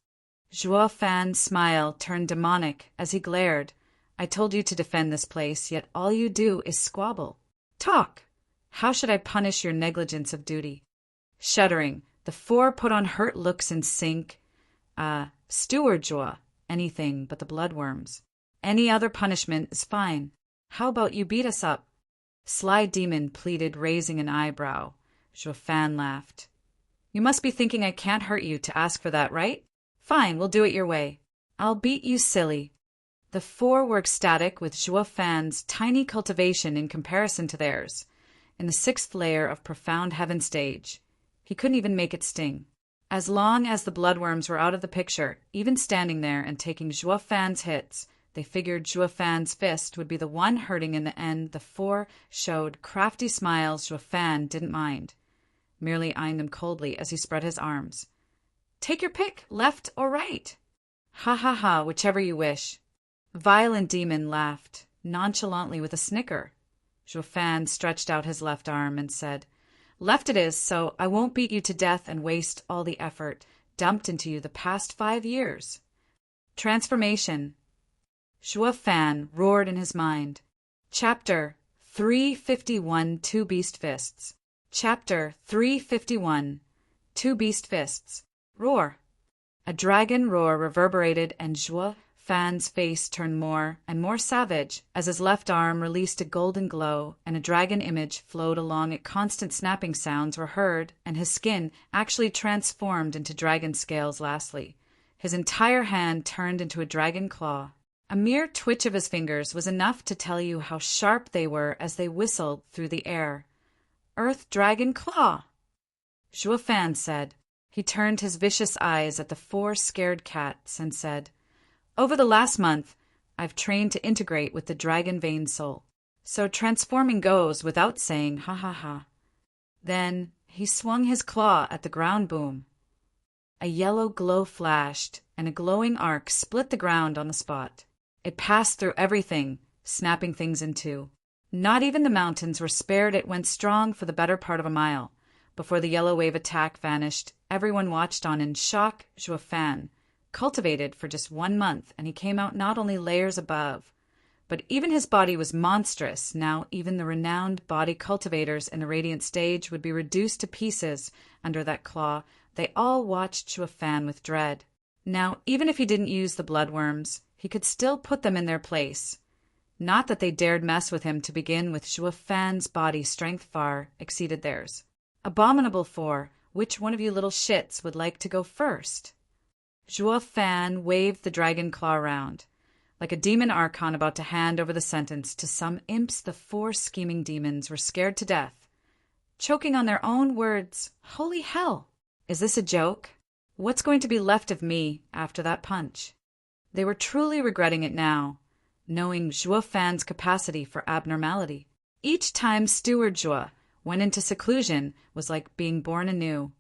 Zhuo Fan's smile turned demonic as he glared. I told you to defend this place, yet all you do is squabble. Talk! How should I punish your negligence of duty? Shuddering, the 4 put on hurt looks in sync. Steward Zhuo, anything but the bloodworms. Any other punishment is fine. How about you beat us up? Sly Demon pleaded, raising an eyebrow. Zhuo Fan laughed. You must be thinking I can't hurt you to ask for that, right? Fine, we'll do it your way. I'll beat you silly. The 4 were ecstatic with Zhuo Fan's tiny cultivation in comparison to theirs. In the 6th layer of Profound Heaven stage, he couldn't even make it sting. As long as the bloodworms were out of the picture, even standing there and taking Zhuo Fan's hits, they figured Zhuo Fan's fist would be the one hurting in the end. The 4 showed crafty smiles. Zhuo Fan didn't mind. merely eyeing them coldly as he spread his arms. Take your pick, left or right. Ha ha ha, whichever you wish. Violent Demon laughed, nonchalantly with a snicker. Zhuo Fan stretched out his left arm and said, Left it is, so I won't beat you to death and waste all the effort dumped into you the past 5 years. Transformation. Zhuo Fan roared in his mind. Chapter 351 Two Beast Fists. Chapter 351 Two Beast Fists. Roar. A dragon roar reverberated, and Zhuo Fan's face turned more and more savage as his left arm released a golden glow and a dragon image flowed along it. Constant snapping sounds were heard, and his skin actually transformed into dragon scales. Lastly, his entire hand turned into a dragon claw. A mere twitch of his fingers was enough to tell you how sharp they were as they whistled through the air. Earth Dragon Claw! Zhuo Fan said. He turned his vicious eyes at the 4 scared cats and said, Over the last month, I've trained to integrate with the dragon vein soul. So transforming goes without saying ha ha ha. Then he swung his claw at the ground. Boom. A yellow glow flashed, and a glowing arc split the ground on the spot. It passed through everything, snapping things in two. Not even the mountains were spared. It went strong for the better part of a mile. Before the yellow wave attack vanished, everyone watched on in shock. Zhuo Fan, cultivated for just 1 month, and he came out not only layers above, but even his body was monstrous. Now even the renowned body cultivators in the Radiant Stage would be reduced to pieces under that claw. They all watched Zhuo Fan with dread. Now, even if he didn't use the bloodworms, he could still put them in their place. Not that they dared mess with him to begin with. Zhuo Fan's body strength far exceeded theirs. Abominable 4, which one of you little shits would like to go first? Zhuo Fan waved the dragon claw around. Like a demon archon about to hand over the sentence to some imps, the 4 scheming demons were scared to death, choking on their own words. Holy hell! Is this a joke? What's going to be left of me after that punch? They were truly regretting it now, knowing Zhuo Fan's capacity for abnormality. Each time Steward Zhuo went into seclusion was like being born anew,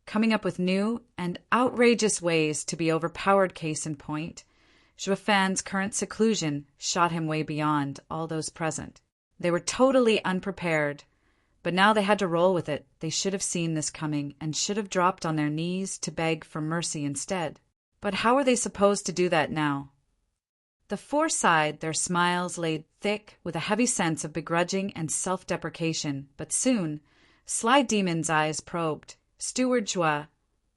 coming up with new and outrageous ways to be overpowered. Case in point, Zhuo Fan's current seclusion shot him way beyond all those present. They were totally unprepared, but now they had to roll with it. They should have seen this coming and should have dropped on their knees to beg for mercy instead. But how were they supposed to do that now? The 4 sighed, their smiles laid thick with a heavy sense of begrudging and self-deprecation. But soon, Sly Demon's eyes probed. Steward Zhuo,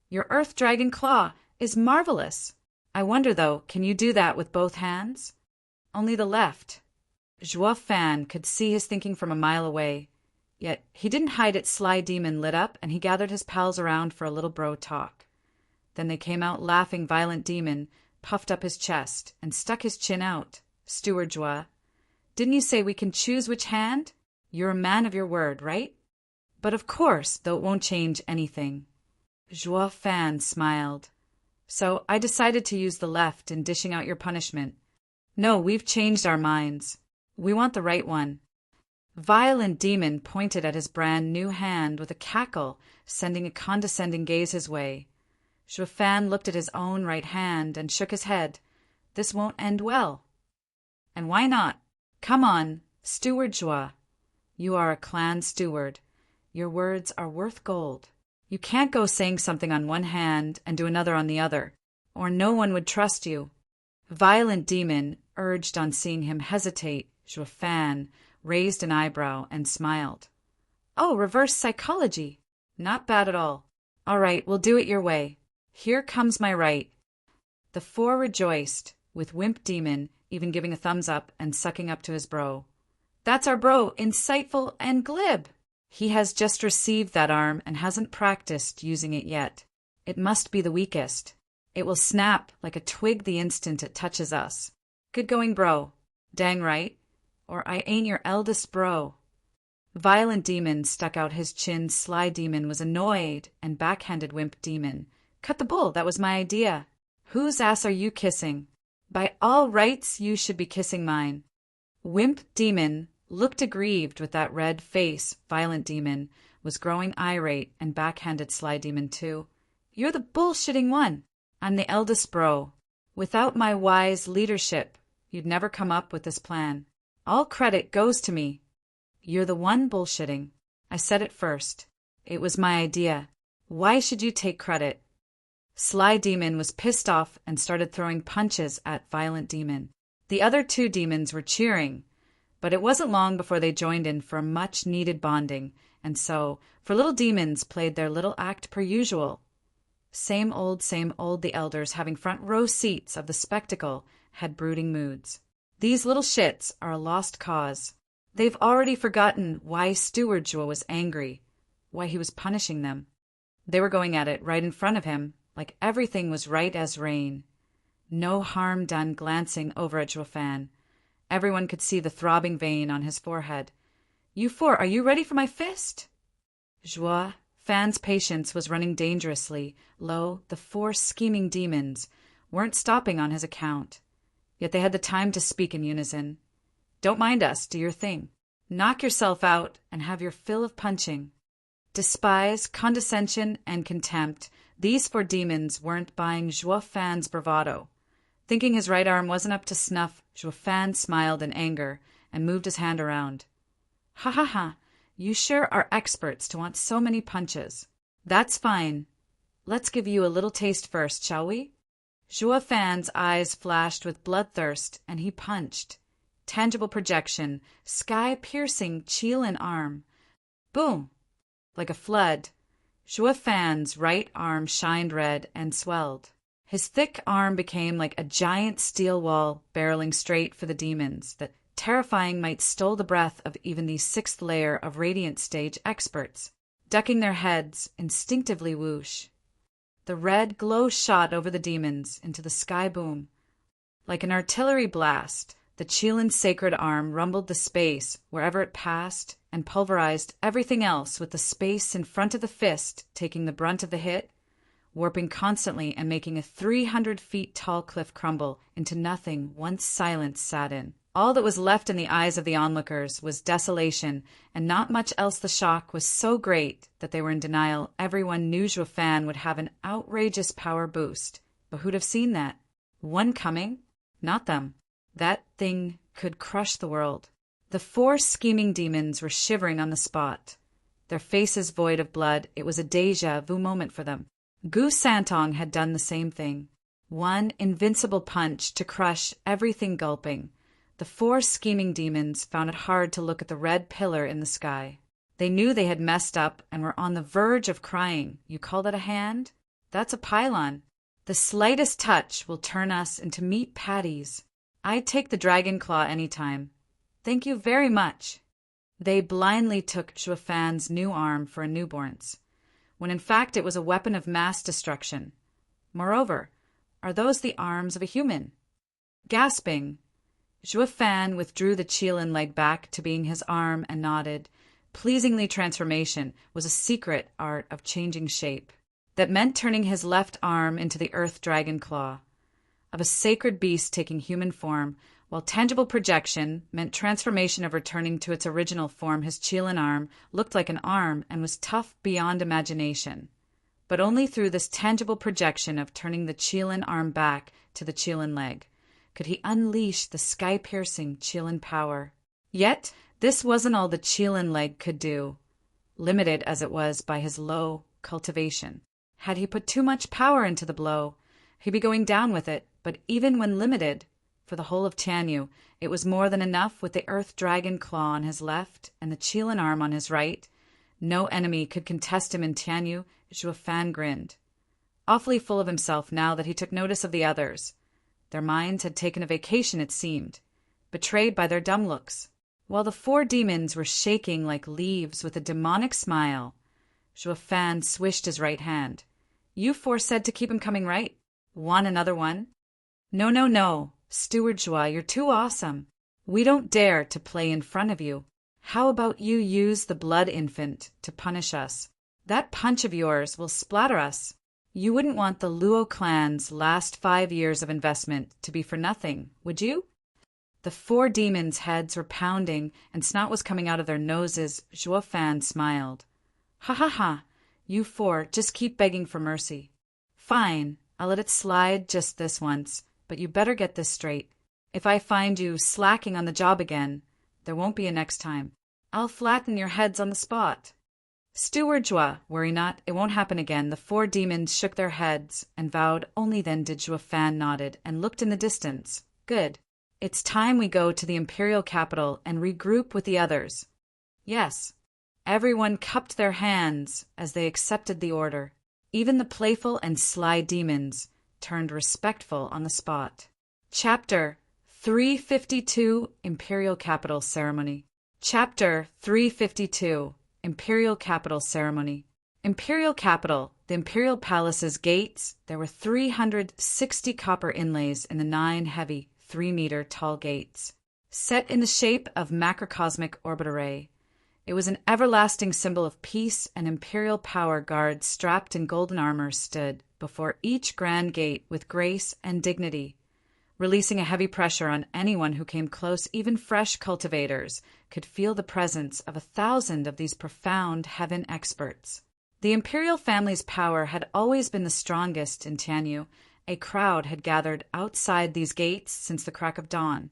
your Earth Dragon Claw is marvelous. I wonder, though, can you do that with both hands? Only the left. Zhuo Fan could see his thinking from a mile away. Yet he didn't hide it. Sly Demon lit up, and he gathered his pals around for a little bro talk. Then they came out laughing. Violent Demon puffed up his chest and stuck his chin out. Steward Zhuo, didn't you say we can choose which hand? You're a man of your word, right? But of course, though it won't change anything. Zhuo Fan smiled. So I decided to use the left in dishing out your punishment. No, we've changed our minds. We want the right one. Violent Demon pointed at his brand new hand with a cackle, sending a condescending gaze his way. Zhuo Fan looked at his own right hand and shook his head. This won't end well. And why not? Come on, Steward Zhuo. You are a clan steward. Your words are worth gold. You can't go saying something on one hand and do another on the other, or no one would trust you. Violent Demon urged. On seeing him hesitate, Zhuo Fan raised an eyebrow and smiled. Oh, reverse psychology. Not bad at all. All right, we'll do it your way. Here comes my right. The 4 rejoiced, with Wimp Demon even giving a thumbs up and sucking up to his bro. That's our bro, insightful and glib. He has just received that arm and hasn't practiced using it yet. It must be the weakest. It will snap like a twig the instant it touches us. Good going, bro. Dang right. Or I ain't your eldest bro. Violent Demon stuck out his chin. Sly Demon was annoyed and backhanded Wimp Demon. Cut the bull, that was my idea. Whose ass are you kissing? By all rights, you should be kissing mine. Wimp Demon looked aggrieved with that red face. Violent Demon was growing irate and backhanded Sly Demon too. "You're the bullshitting one. I'm the eldest bro. Without my wise leadership, you'd never come up with this plan. All credit goes to me. You're the one bullshitting. I said it first. It was my idea. Why should you take credit?" Sly Demon was pissed off and started throwing punches at Violent Demon. The other two demons were cheering, but it wasn't long before they joined in for a much-needed bonding, and so, for little demons played their little act per usual. Same old, the elders, having front row seats of the spectacle, had brooding moods. These little shits are a lost cause. They've already forgotten why Steward Jewel was angry, why he was punishing them. They were going at it right in front of him, like everything was right as rain. No harm done glancing over at Joafan. Everyone could see the throbbing vein on his forehead. "You four, are you ready for my fist?" Joafan's patience was running dangerously low. The four scheming demons weren't stopping on his account. Yet they had the time to speak in unison. "Don't mind us, do your thing. Knock yourself out and have your fill of punching." Despise, condescension, and contempt, these four demons weren't buying Joafan's bravado. Thinking his right arm wasn't up to snuff, Joafan smiled in anger and moved his hand around. "Ha ha ha, you sure are experts to want so many punches. That's fine. Let's give you a little taste first, shall we?" Joafan's eyes flashed with bloodthirst, and he punched. Tangible projection, sky-piercing Cheelin arm. Boom! Like a flood, Joafan's right arm shined red and swelled. His thick arm became like a giant steel wall barreling straight for the demons that, terrifying, might stole the breath of even these sixth layer of Radiant stage experts. Ducking their heads, instinctively whoosh. The red glow shot over the demons into the sky boom. Like an artillery blast, the Cheelin's sacred arm rumbled the space wherever it passed and pulverized everything else, with the space in front of the fist taking the brunt of the hit, warping constantly and making a 300 feet tall cliff crumble into nothing once silence sat in. All that was left in the eyes of the onlookers was desolation, and not much else. The shock was so great that they were in denial. Everyone knew Joafan would have an outrageous power boost, but who'd have seen that? One coming? Not them. That thing could crush the world. The four scheming demons were shivering on the spot. Their faces void of blood, it was a déjà vu moment for them. Gu Santong had done the same thing. One invincible punch to crush everything gulping. The four scheming demons found it hard to look at the red pillar in the sky. They knew they had messed up and were on the verge of crying. You call that a hand? That's a pylon. The slightest touch will turn us into meat patties. I'd take the dragon claw any time. Thank you very much. They blindly took Joafan's new arm for a newborn's, when in fact it was a weapon of mass destruction. Moreover, are those the arms of a human? Gasping, Joafan withdrew the Cheelin leg back to being his arm and nodded. Pleasingly, transformation was a secret art of changing shape that meant turning his left arm into the earth dragon claw of a sacred beast taking human form, while tangible projection meant transformation of returning to its original form. His Cheelin arm looked like an arm and was tough beyond imagination. But only through this tangible projection of turning the Cheelin arm back to the Cheelin leg could he unleash the sky-piercing Cheelin power. Yet this wasn't all the Cheelin leg could do, limited as it was by his low cultivation. Had he put too much power into the blow, he'd be going down with it, but even when limited, for the whole of Tianyu, it was more than enough with the earth dragon claw on his left and the Cheelin arm on his right. No enemy could contest him in Tianyu. Joafan grinned, awfully full of himself now that he took notice of the others. Their minds had taken a vacation, it seemed, betrayed by their dumb looks. While the four demons were shaking like leaves with a demonic smile, Joafan swished his right hand. "You four said to keep him coming, right? Want another one?" No, no, no. Steward Joa, you're too awesome. We don't dare to play in front of you. How about you use the blood infant to punish us? That punch of yours will splatter us. You wouldn't want the Luo clan's last 5 years of investment to be for nothing, would you? The four demons' heads were pounding and snot was coming out of their noses. Joafan smiled. Ha ha ha, you four just keep begging for mercy. Fine, I'll let it slide just this once, but you better get this straight. If I find you slacking on the job again, there won't be a next time. I'll flatten your heads on the spot. Steward Joie, worry not, it won't happen again. The four demons shook their heads and vowed. Only then did Joie Fan nodded and looked in the distance. Good. It's time we go to the imperial capital and regroup with the others. Yes. Everyone cupped their hands as they accepted the order. Even the playful and sly demons turned respectful on the spot. Chapter 352 Imperial Capital Ceremony. Chapter 352 Imperial Capital Ceremony. Imperial Capital, the Imperial Palace's gates. There were 360 copper inlays in the 9 heavy, 3-meter tall gates, set in the shape of macrocosmic orbit array. It was an everlasting symbol of peace, and imperial power guards strapped in golden armor stood before each grand gate with grace and dignity, releasing a heavy pressure on anyone who came close. Even fresh cultivators could feel the presence of 1,000 of these profound heaven experts. The imperial family's power had always been the strongest in Tianyu. A crowd had gathered outside these gates since the crack of dawn.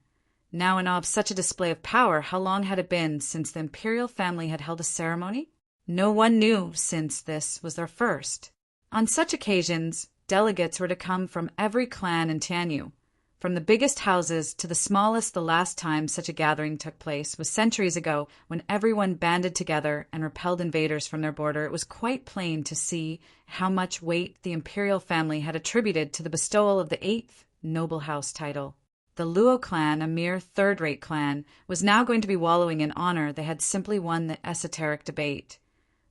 Now in awe of such a display of power, how long had it been since the imperial family had held a ceremony? No one knew, since this was their first. On such occasions, delegates were to come from every clan in Tianyu, from the biggest houses to the smallest. The last time such a gathering took place was centuries ago, when everyone banded together and repelled invaders from their border. It was quite plain to see how much weight the imperial family had attributed to the bestowal of the 8th noble house title. The Luo clan, a mere third-rate clan, was now going to be wallowing in honor. They had simply won the esoteric debate.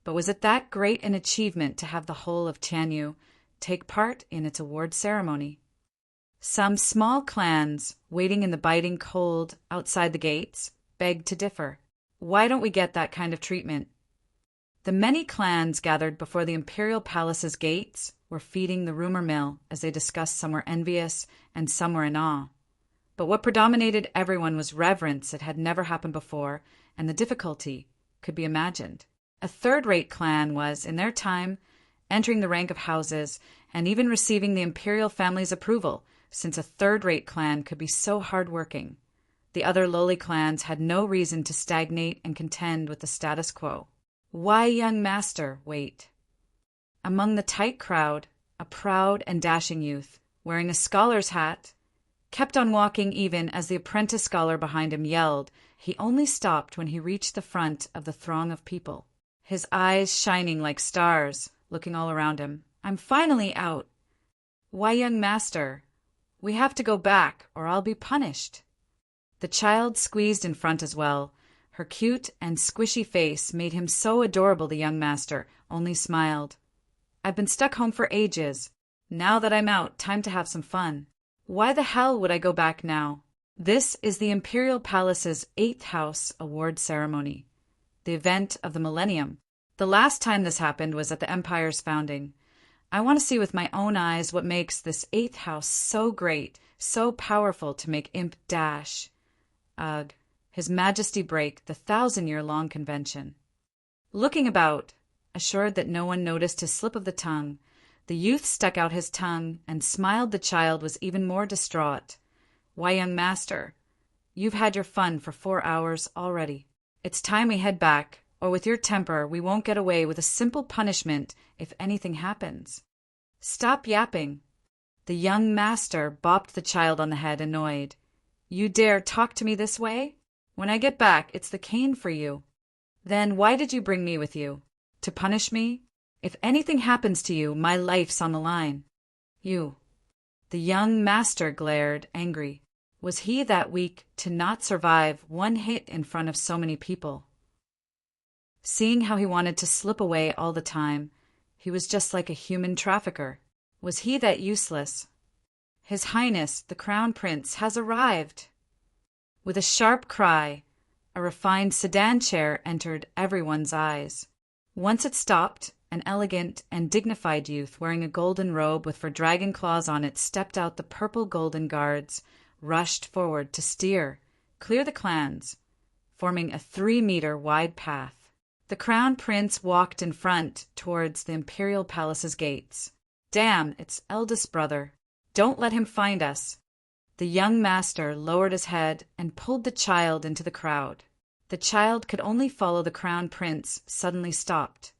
But was it that great an achievement to have the whole of Tianyu take part in its award ceremony? Some small clans, waiting in the biting cold outside the gates, begged to differ. Why don't we get that kind of treatment? The many clans gathered before the imperial palace's gates were feeding the rumor mill as they discussed. Some were envious and some were in awe. But what predominated everyone was reverence. It had never happened before, and the difficulty could be imagined. A third-rate clan was, in their time, entering the rank of houses and even receiving the imperial family's approval, since a third-rate clan could be so hard-working. The other lowly clans had no reason to stagnate and contend with the status quo. Why, young master, wait? Among the tight crowd, a proud and dashing youth, wearing a scholar's hat, kept on walking even as the apprentice scholar behind him yelled. He only stopped when he reached the front of the throng of people, his eyes shining like stars, looking all around him. I'm finally out. Why, young master, we have to go back or I'll be punished. The child squeezed in front as well. Her cute and squishy face made him so adorable. The young master only smiled. I've been stuck home for ages. Now that I'm out, time to have some fun. Why the hell would I go back now? This is the Imperial Palace's 8th House Award Ceremony, the event of the millennium. The last time this happened was at the Empire's founding. I want to see with my own eyes what makes this 8th house so great, so powerful to make Imp dash. Ugh, His Majesty break the 1,000-year-long convention. Looking about, assured that no one noticed his slip of the tongue, the youth stuck out his tongue and smiled. The child was even more distraught. Why, young master, you've had your fun for 4 hours already. It's time we head back, or with your temper we won't get away with a simple punishment if anything happens. Stop yapping. The young master bopped the child on the head, annoyed. You dare talk to me this way? When I get back, it's the cane for you. Then why did you bring me with you? To punish me? If anything happens to you, my life's on the line. You. The young master glared, angry. Was he that weak to not survive one hit in front of so many people? Seeing how he wanted to slip away all the time, he was just like a human trafficker. Was he that useless? His Highness, the Crown Prince, has arrived. With a sharp cry, a refined sedan chair entered everyone's eyes. Once it stopped, an elegant and dignified youth wearing a golden robe with for dragon claws on it stepped out. The purple golden guards rushed forward to steer, clear the clans, forming a 3-meter wide path. The crown prince walked in front towards the imperial palace's gates. Damn, it's eldest brother. Don't let him find us. The young master lowered his head and pulled the child into the crowd. The child could only follow the crown prince, suddenly stopped,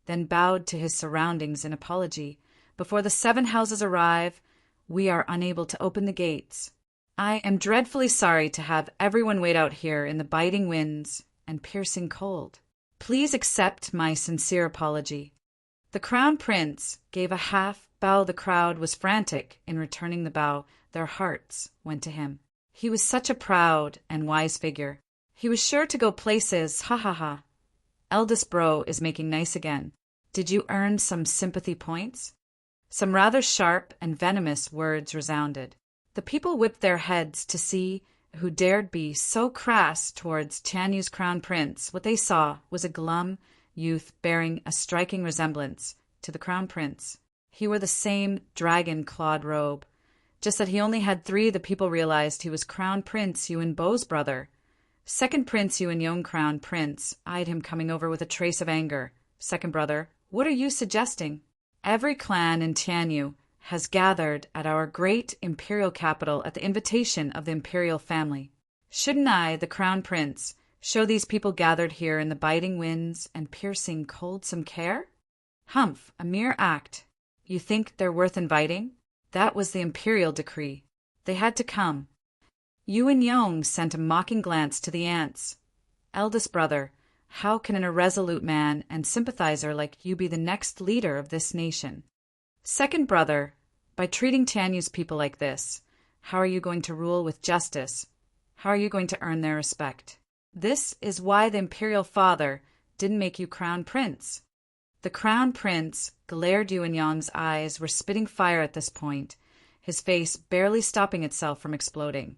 then bowed to his surroundings in apology. Before the 7 houses arrive, we are unable to open the gates. I am dreadfully sorry to have everyone wait out here in the biting winds and piercing cold. Please accept my sincere apology. The crown prince gave a half bow. The crowd was frantic in returning the bow. Their hearts went to him. He was such a proud and wise figure. He was sure to go places, ha ha ha. Eldest bro is making nice again. Did you earn some sympathy points? Some rather sharp and venomous words resounded. The people whipped their heads to see who dared be so crass towards Tianyu's crown prince. What they saw was a glum youth bearing a striking resemblance to the crown prince. He wore the same dragon-clawed robe, just that he only had 3. The people realized he was Crown Prince Yuan Bo's brother. Second Prince Yuan Yong Crown Prince eyed him coming over with a trace of anger. Second brother, what are you suggesting? Every clan in Tianyu has gathered at our great imperial capital at the invitation of the imperial family. Shouldn't I, the crown prince, show these people gathered here in the biting winds and piercing cold some care? Humph, a mere act. You think they're worth inviting? That was the imperial decree. They had to come. Yuan Yong sent a mocking glance to the aunts. Eldest brother, how can an irresolute man and sympathizer like you be the next leader of this nation? Second brother, by treating Tianyu's people like this, how are you going to rule with justice? How are you going to earn their respect? This is why the imperial father didn't make you crown prince. The crown prince glared. Yuan Yong's eyes were spitting fire at this point, his face barely stopping itself from exploding.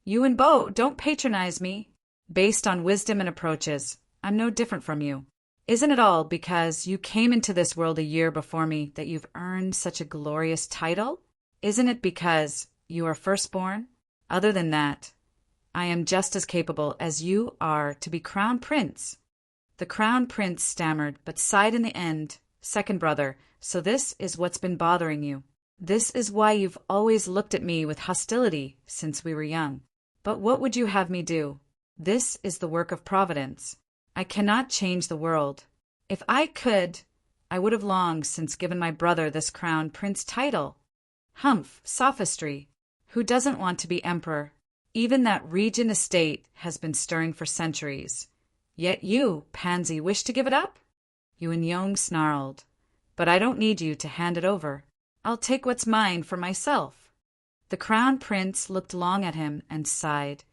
Yuan Bo, don't patronize me. Based on wisdom and approaches, I'm no different from you. Isn't it all because you came into this world a year before me that you've earned such a glorious title? Isn't it because you are firstborn? Other than that, I am just as capable as you are to be crown prince. The crown prince stammered, but sighed in the end. Second brother, so this is what's been bothering you. This is why you've always looked at me with hostility since we were young. But what would you have me do? This is the work of Providence. I cannot change the world. If I could, I would have long since given my brother this crown prince title. Humph, sophistry. Who doesn't want to be emperor? Even that regent estate has been stirring for centuries. Yet you, pansy, wish to give it up? Yuan Yong snarled. But I don't need you to hand it over. I'll take what's mine for myself. The crown prince looked long at him and sighed.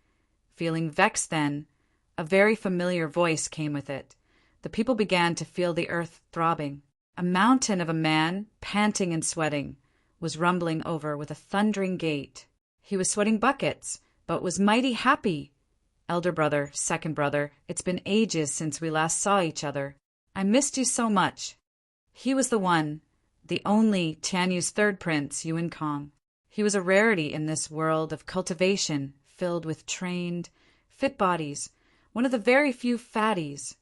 Feeling vexed then, a very familiar voice came with it. The people began to feel the earth throbbing. A mountain of a man, panting and sweating, was rumbling over with a thundering gait. He was sweating buckets, but was mighty happy. Elder brother, second brother, it's been ages since we last saw each other. I missed you so much. He was the one, the only Tianyu's third prince, Yuan Kong. He was a rarity in this world of cultivation, filled with trained, fit bodies, one of the very few fatties.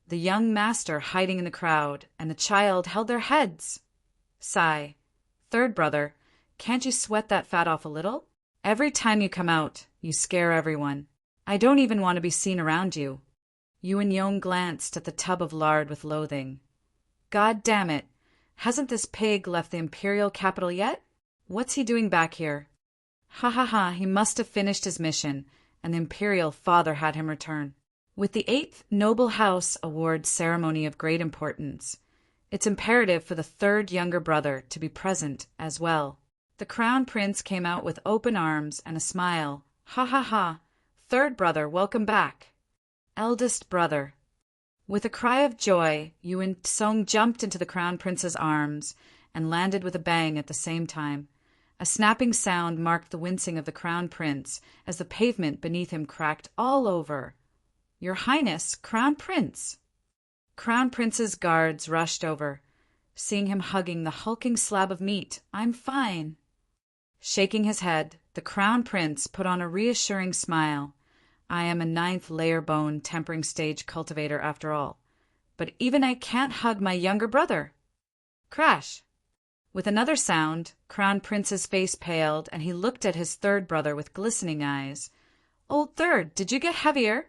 The young master hiding in the crowd, and the child held their heads. Sigh. Third brother, can't you sweat that fat off a little? Every time you come out, you scare everyone. I don't even want to be seen around you. Yuan Yong glanced at the tub of lard with loathing. God damn it! Hasn't this pig left the imperial capital yet? What's he doing back here? Ha ha ha, he must have finished his mission, and the imperial father had him return. With the 8th Noble House Award ceremony of great importance, it's imperative for the third younger brother to be present as well. The crown prince came out with open arms and a smile. Ha ha ha, third brother, welcome back. Eldest brother. With a cry of joy, Yuan Song jumped into the crown prince's arms and landed with a bang at the same time. A snapping sound marked the wincing of the crown prince as the pavement beneath him cracked all over. Your Highness, Crown Prince! Crown Prince's guards rushed over, seeing him hugging the hulking slab of meat. I'm fine. Shaking his head, the Crown Prince put on a reassuring smile. I am a 9th layer bone tempering stage cultivator after all. but even I can't hug my younger brother. Crash! With another sound, Crown Prince's face paled, and he looked at his third brother with glistening eyes. Old third, did you get heavier?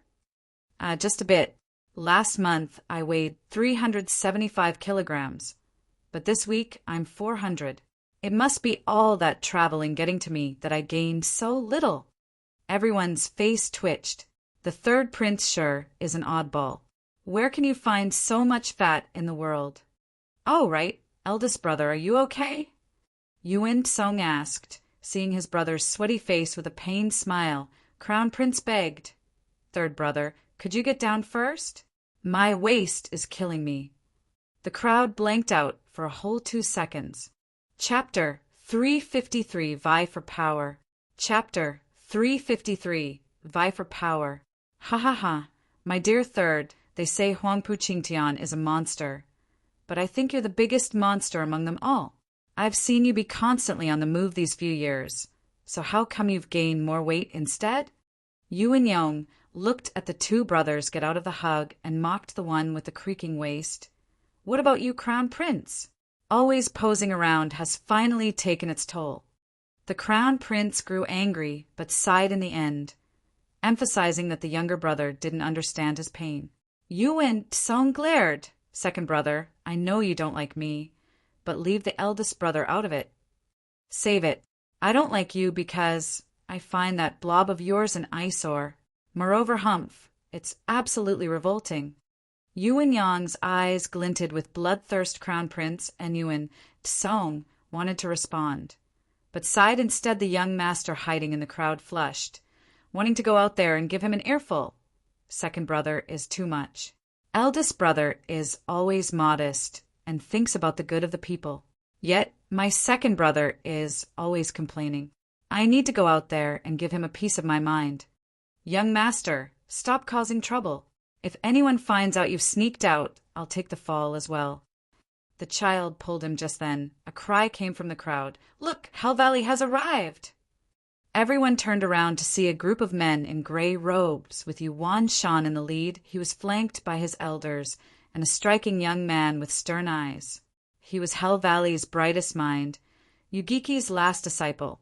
Just a bit. Last month I weighed 375 kilograms, but this week I'm 400. It must be all that traveling getting to me that I gained so little. Everyone's face twitched. The third prince sure is an oddball. Where can you find so much fat in the world? Oh, right. Eldest brother, are you okay? Yuan Tsong asked, seeing his brother's sweaty face with a pained smile. Crown Prince begged. Third brother, could you get down first? My waist is killing me. The crowd blanked out for a whole 2 seconds. Chapter 353, Vie for Power. Chapter 353, Vie for Power. Ha ha ha. My dear third, they say Huangpu Qingtian is a monster. But I think you're the biggest monster among them all. I've seen you be constantly on the move these few years. So how come you've gained more weight instead? Yuan Yong looked at the two brothers get out of the hug and mocked the one with the creaking waist. What about you, Crown Prince? Always posing around has finally taken its toll. The Crown Prince grew angry, but sighed in the end, emphasizing that the younger brother didn't understand his pain. Yuan Tsong glared. Second brother, I know you don't like me, but leave the eldest brother out of it. Save it. I don't like you because I find that blob of yours an eyesore. Moreover, Humph, it's absolutely revolting. Yuan Yang's eyes glinted with bloodthirst. Crown Prince and Yuan Tsong wanted to respond, but sighed instead. The young master hiding in the crowd flushed, wanting to go out there and give him an earful. Second brother is too much. Eldest brother is always modest and thinks about the good of the people. Yet my second brother is always complaining. I need to go out there and give him a piece of my mind. Young master, stop causing trouble. If anyone finds out you've sneaked out, I'll take the fall as well. The child pulled him just then. A cry came from the crowd. Look, Hell Valley has arrived! Everyone turned around to see a group of men in gray robes, with Yuan Shan in the lead. He was flanked by his elders and a striking young man with stern eyes. He was Hell Valley's brightest mind, Yugiki's last disciple.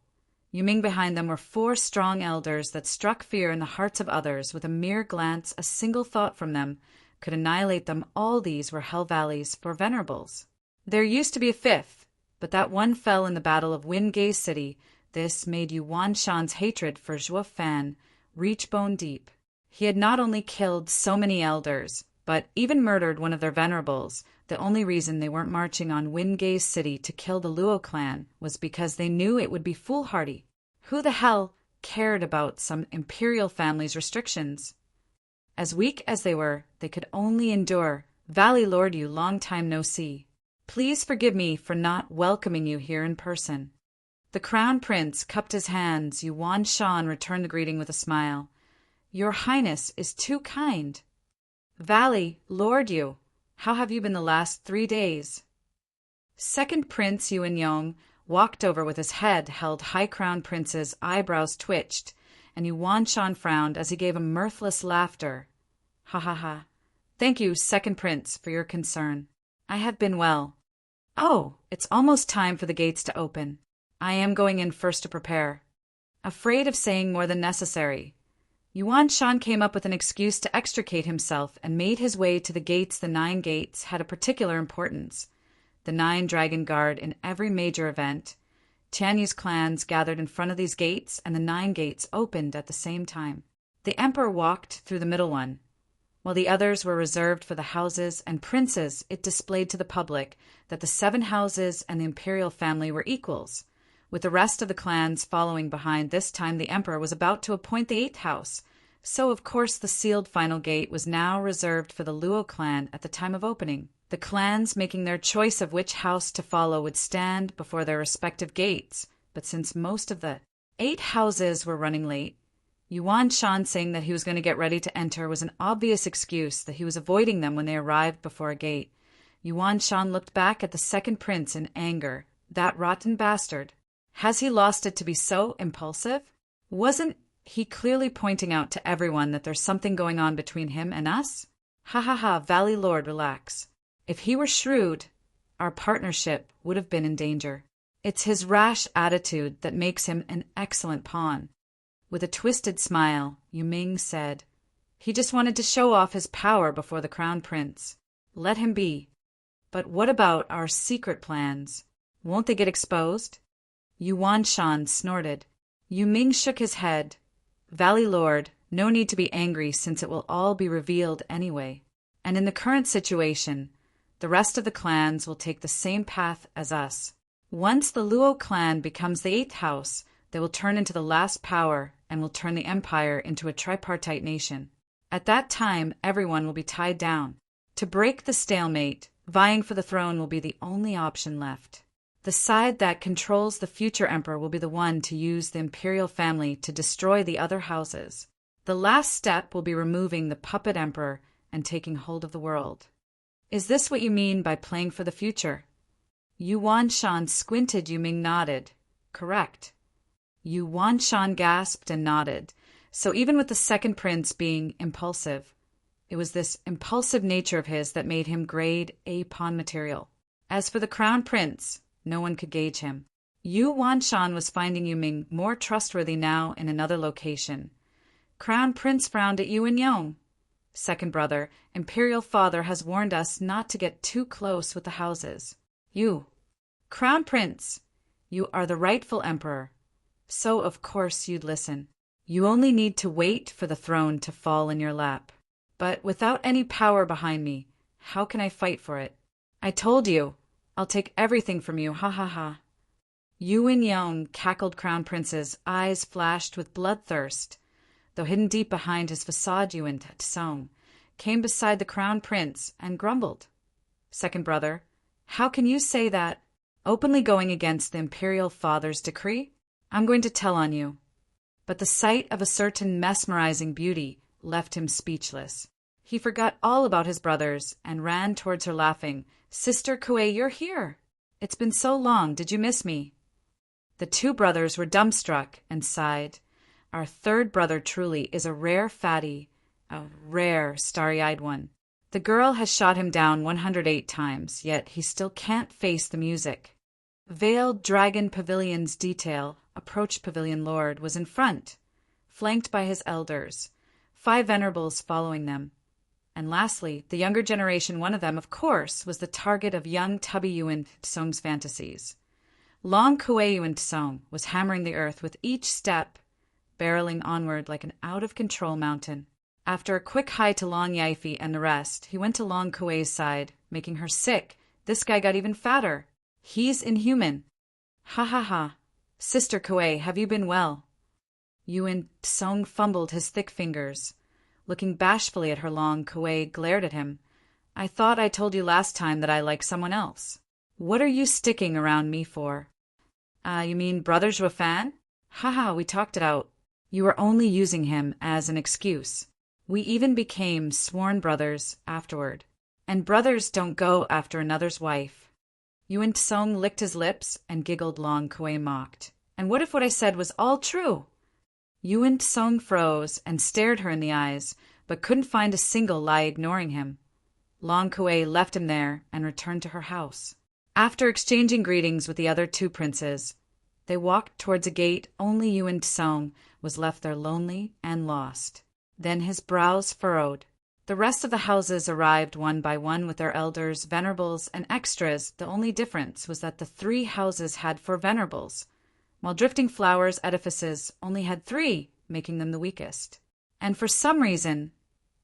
Yuming behind them were 4 strong elders that struck fear in the hearts of others. With a mere glance, a single thought from them could annihilate them. All these were Hell Valley's 4 venerables. There used to be a 5th, but that one fell in the Battle of Wingay City. This made Yuan Shan's hatred for Zhuo Fan reach bone deep. He had not only killed so many elders, but even murdered one of their venerables. The only reason they weren't marching on Wingay City to kill the Luo clan was because they knew it would be foolhardy. Who the hell cared about some imperial family's restrictions? As weak as they were, they could only endure. Valley Lord, you long time no see. Please forgive me for not welcoming you here in person. The Crown Prince cupped his hands. Yuan Shan returned the greeting with a smile. Your Highness is too kind. Valley Lord, you. How have you been the last 3 days? Second Prince Yuan Yong walked over with his head held high. Crown Prince's eyebrows twitched, and Yuan Shan frowned as he gave a mirthless laughter. Ha ha ha. Thank you, Second Prince, for your concern. I have been well. Oh, it's almost time for the gates to open. I am going in first to prepare. Afraid of saying more than necessary, Yuan Shan came up with an excuse to extricate himself and made his way to the gates. The 9 gates had a particular importance. The 9 Dragon Guard in every major event. Tianyu's clans gathered in front of these gates, and the 9 gates opened at the same time. The emperor walked through the middle one. While the others were reserved for the houses and princes, it displayed to the public that the 7 houses and the imperial family were equals, with the rest of the clans following behind. This time the emperor was about to appoint the 8th house, so of course the sealed final gate was now reserved for the Luo clan at the time of opening. The clans making their choice of which house to follow would stand before their respective gates, but since most of the 8 houses were running late, Yuan Shan saying that he was going to get ready to enter was an obvious excuse that he was avoiding them when they arrived before a gate. Yuan Shan looked back at the second prince in anger. That rotten bastard. Has he lost it to be so impulsive? Wasn't he clearly pointing out to everyone that there's something going on between him and us? Ha ha ha, Valley Lord, relax. If he were shrewd, our partnership would have been in danger. It's his rash attitude that makes him an excellent pawn. With a twisted smile, Yu Ming said, he just wanted to show off his power before the crown prince. Let him be. But what about our secret plans? Won't they get exposed? Yuan Shan snorted. Yu Ming shook his head. Valley Lord, no need to be angry since it will all be revealed anyway. And in the current situation, the rest of the clans will take the same path as us. Once the Luo clan becomes the 8th house, they will turn into the last power and will turn the empire into a tripartite nation. At that time, everyone will be tied down. To break the stalemate, vying for the throne will be the only option left. The side that controls the future emperor will be the one to use the imperial family to destroy the other houses. The last step will be removing the puppet emperor and taking hold of the world. Is this what you mean by playing for the future? Yuan Shan squinted. Yu Ming nodded. Correct. Yuan Shan gasped and nodded. So even with the second prince being impulsive, it was this impulsive nature of his that made him grade A pawn material. As for the crown prince, no one could gauge him. Yuan Shan was finding Yu Ming more trustworthy now in another location. Crown Prince frowned at Yuan Yong. Second brother, Imperial Father has warned us not to get too close with the houses. You, Crown Prince, you are the rightful emperor. So of course you'd listen. You only need to wait for the throne to fall in your lap. But without any power behind me, how can I fight for it? I told you, I'll take everything from you, ha ha ha. Yuan Yong cackled. Crown Prince's eyes flashed with bloodthirst. Though hidden deep behind his facade, Yuan Tsong came beside the Crown Prince and grumbled. Second brother, how can you say that? Openly going against the Imperial Father's decree? I'm going to tell on you. But the sight of a certain mesmerizing beauty left him speechless. He forgot all about his brothers and ran towards her laughing. Sister Kuei, you're here. It's been so long, did you miss me? The two brothers were dumbstruck and sighed. Our third brother truly is a rare fatty, a rare starry-eyed one. The girl has shot him down 108 times, yet he still can't face the music. Veiled Dragon Pavilion's detail, approached Pavilion Lord, was in front, flanked by his elders, 5 venerables following them. And lastly, the younger generation, one of them, of course, was the target of young Tubby Yuan Tsong's fantasies. Long Kuei Yuan Tsong was hammering the earth with each step, barreling onward like an out-of-control mountain. After a quick hi to Long Yaifi and the rest, he went to Long Kuei's side, making her sick. This guy got even fatter. He's inhuman. Ha ha ha. Sister Kuei, have you been well? Yuan Tsong fumbled his thick fingers. Looking bashfully at her, Long Kuei glared at him. I thought I told you last time that I like someone else. What are you sticking around me for? You mean Brother Zhuofan? Haha, we talked it out. You were only using him as an excuse. We even became sworn brothers afterward. And brothers don't go after another's wife. Yuan Tsong licked his lips and giggled. Long Kuei mocked. And what if what I said was all true? Yuan Tsong froze and stared her in the eyes, but couldn't find a single lie ignoring him. Long Kuei left him there and returned to her house. After exchanging greetings with the other 2 princes, they walked towards a gate. Only Yuan Tsong was left there lonely and lost. Then his brows furrowed. The rest of the houses arrived one by one with their elders, venerables, and extras. The only difference was that the 3 houses had 4 venerables, while Drifting Flowers edifices only had 3, making them the weakest. And for some reason,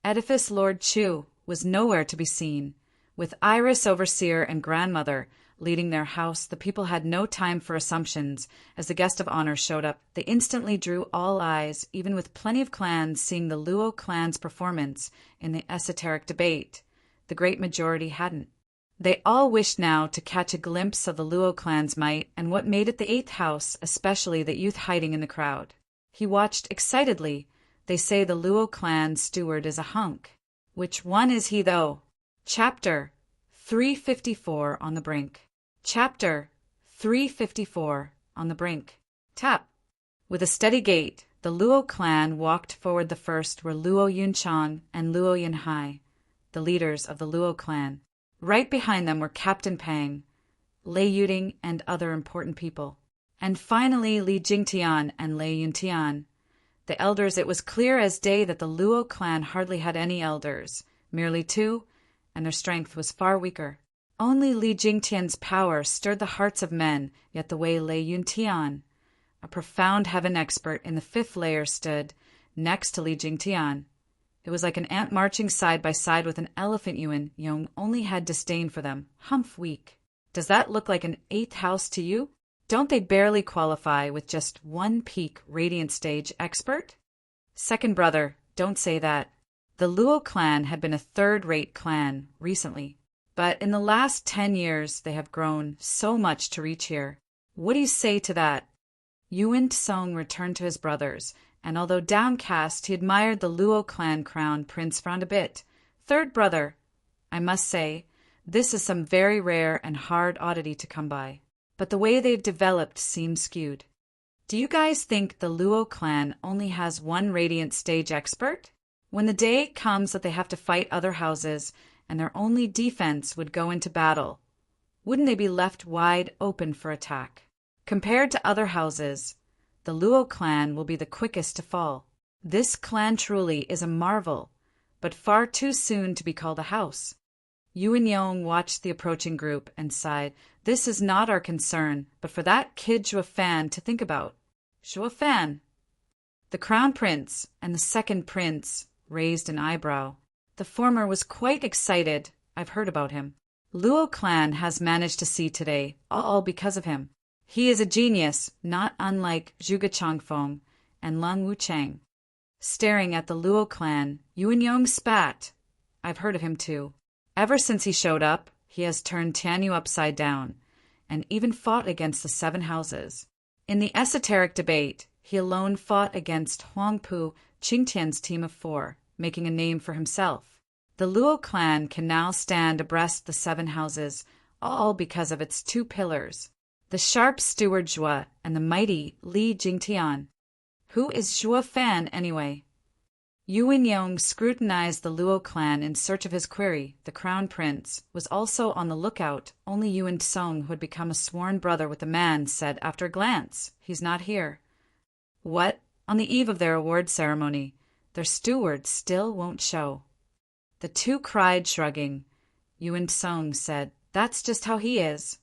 Edifice Lord Chu was nowhere to be seen. With Iris Overseer and Grandmother leading their house, the people had no time for assumptions. As the guest of honor showed up, they instantly drew all eyes, even with plenty of clans seeing the Luo clan's performance in the esoteric debate. The great majority hadn't. They all wished now to catch a glimpse of the Luo clan's might and what made it the 8th house, especially the youth hiding in the crowd. He watched excitedly. They say the Luo clan steward is a hunk. Which one is he, though? Chapter 354 on the brink. Chapter 354 on the brink. Tap. With a steady gait, the Luo clan walked forward. The first were Luo Yunchang and Luo Yunhai. the leaders of the Luo clan. Right behind them were Captain Pang, Lei Yuding, and other important people. And finally Li Jingtian and Lei Yuntian. The elders, it was clear as day that the Luo clan hardly had any elders, merely two, and their strength was far weaker. Only Li Jingtian's power stirred the hearts of men, yet the way Lei Yuntian, a profound heaven expert in the fifth layer, stood next to Li Jingtian. It was like an ant marching side by side with an elephant. Yun only had disdain for them. Humph, weak. Does that look like an eighth house to you? Don't they barely qualify with just one peak radiant stage expert? Second brother, don't say that. The Luo clan had been a third-rate clan recently, but in the last 10 years they have grown so much to reach here. What do you say to that? Yuan Tsong returned to his brothers, and although downcast, he admired the Luo clan crown prince frowned a bit. Third brother, I must say, this is some very rare and hard oddity to come by, but the way they've developed seems skewed. Do you guys think the Luo clan only has one radiant stage expert? When the day comes that they have to fight other houses, and their only defense would go into battle, wouldn't they be left wide open for attack? Compared to other houses, the Luo clan will be the quickest to fall. This clan truly is a marvel, but far too soon to be called a house. Yuan Yong watched the approaching group and sighed. This is not our concern, but for that kid Zhuo Fan to think about. Zhuo Fan? The crown prince and the second prince raised an eyebrow. The former was quite excited. I've heard about him. Luo clan has managed to see today, all because of him. He is a genius, not unlike Zhuge Changfeng and Lang Wuchang. Staring at the Luo clan, Yuan Yong spat. I've heard of him too. Ever since he showed up, he has turned Tianyu upside down, and even fought against the seven houses. In the esoteric debate, he alone fought against Huangpu Qingtian's team of 4, making a name for himself. The Luo clan can now stand abreast the seven houses, all because of its two pillars, the sharp steward Zhuo and the mighty Li Jingtian. Who is Zhuo Fan, anyway? Yuan Yong scrutinized the Luo clan in search of his query. The crown prince was also on the lookout. Only Yuan Tsong, who had become a sworn brother with the man, said after a glance, "He's not here." What? On the eve of their award ceremony, their steward still won't show. The two cried, shrugging. Yuan Tsong said, "That's just how he is."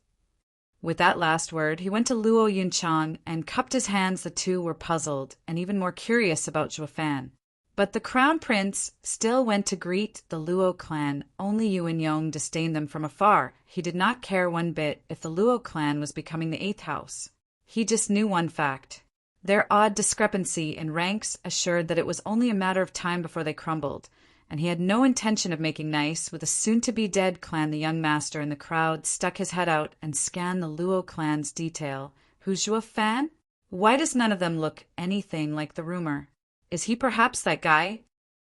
With that last word, he went to Luo Yunchang and cupped his hands. The two were puzzled and even more curious about Zhuo Fan. But the crown prince still went to greet the Luo clan. Only Yuan Yong disdained them from afar. He did not care one bit if the Luo clan was becoming the 8th house. He just knew one fact. Their odd discrepancy in ranks assured that it was only a matter of time before they crumbled, and he had no intention of making nice with a soon-to-be-dead clan. The young master in the crowd stuck his head out and scanned the Luo clan's detail. Who's Zhuo Fan? Why does none of them look anything like the rumor? Is he perhaps that guy?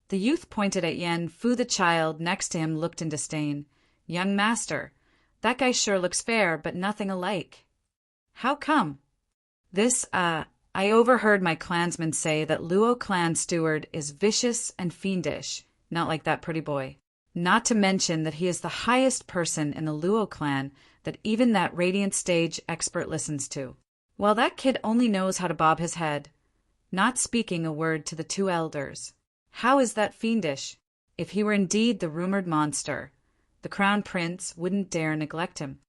The youth pointed at Yan Fu. The child next to him looked in disdain. Young master, that guy sure looks fair, but nothing alike. How come? I overheard my clansmen say that Luo clan steward is vicious and fiendish, not like that pretty boy. Not to mention that he is the highest person in the Luo clan that even that radiant stage expert listens to. While that kid only knows how to bob his head, not speaking a word to the two elders. How is that fiendish? If he were indeed the rumored monster, the crown prince wouldn't dare neglect him.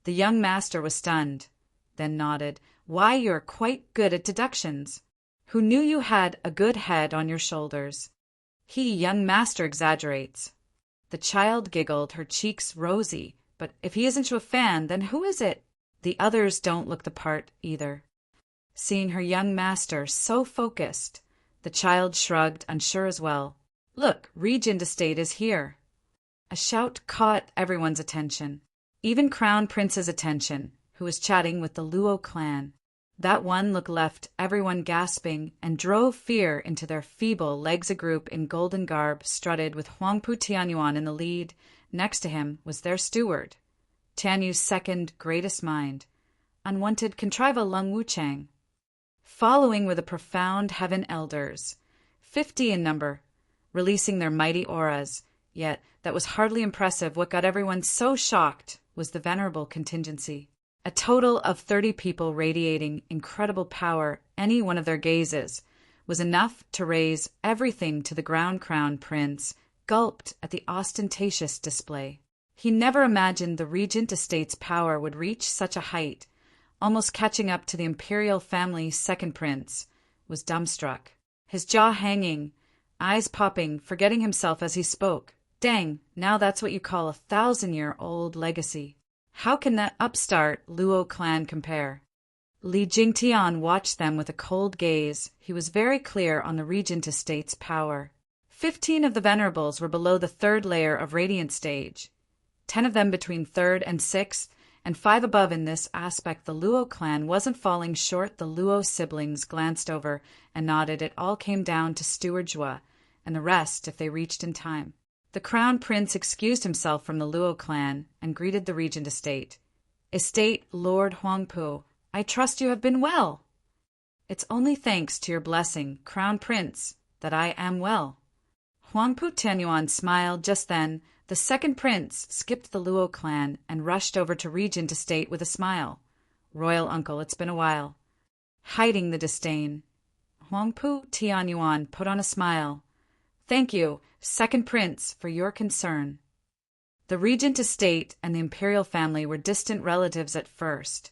The young master was stunned, then nodded. Why, you're quite good at deductions. Who knew you had a good head on your shoulders? Young master, exaggerates. The child giggled, her cheeks rosy. But if he isn't Zhuo Fan, then who is it? The others don't look the part either. Seeing her young master so focused, the child shrugged, unsure as well. Look, Regent Estate is here. A shout caught everyone's attention, even Crown Prince's attention, who was chatting with the Luo clan. That one look left everyone gasping and drove fear into their feeble legs. A group in golden garb strutted with Huangpu Tianyuan in the lead. Next to him was their steward, Tianyu's second greatest mind, unwanted contriver Lang Wuchang. Following were the profound heaven elders, 50 in number, releasing their mighty auras. Yet, that was hardly impressive. What got everyone so shocked was the venerable contingency. A total of 30 people radiating incredible power, any one of their gazes, was enough to raise everything to the ground. Crown Prince gulped at the ostentatious display. He never imagined the regent estate's power would reach such a height. Almost catching up to the imperial family's second prince, was dumbstruck, his jaw hanging, eyes popping, forgetting himself as he spoke. Dang, now that's what you call a 1,000-year-old legacy. How can that upstart Luo clan compare? Li Jingtian watched them with a cold gaze. He was very clear on the regent estate's power. 15 of the venerables were below the third layer of radiant stage, 10 of them between third and sixth, and 5 above. In this aspect the Luo clan wasn't falling short. The Luo siblings glanced over and nodded. It all came down to Steward Zhua, and the rest if they reached in time. The crown prince excused himself from the Luo clan and greeted the regent estate. Estate Lord Huangpu, I trust you have been well. It's only thanks to your blessing, crown prince, that I am well. Huangpu Tianyuan smiled. Just then, the second prince skipped the Luo clan and rushed over to regent estate with a smile. Royal uncle, it's been a while. Hiding the disdain, Huangpu Tianyuan put on a smile. Thank you, second prince, for your concern. The regent estate and the imperial family were distant relatives at first,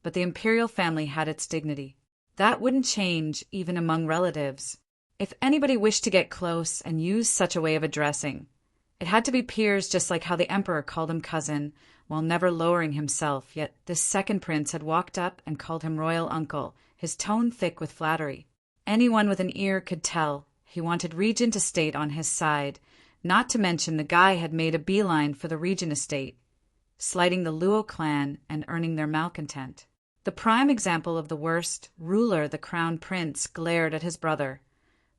but the imperial family had its dignity. That wouldn't change even among relatives. If anybody wished to get close and use such a way of addressing, it had to be peers, just like how the emperor called him cousin, while never lowering himself. Yet this second prince had walked up and called him royal uncle, his tone thick with flattery. Anyone with an ear could tell he wanted regent estate on his side, not to mention the guy had made a beeline for the regent estate, slighting the Luo clan and earning their malcontent. The prime example of the worst ruler, the crown prince glared at his brother,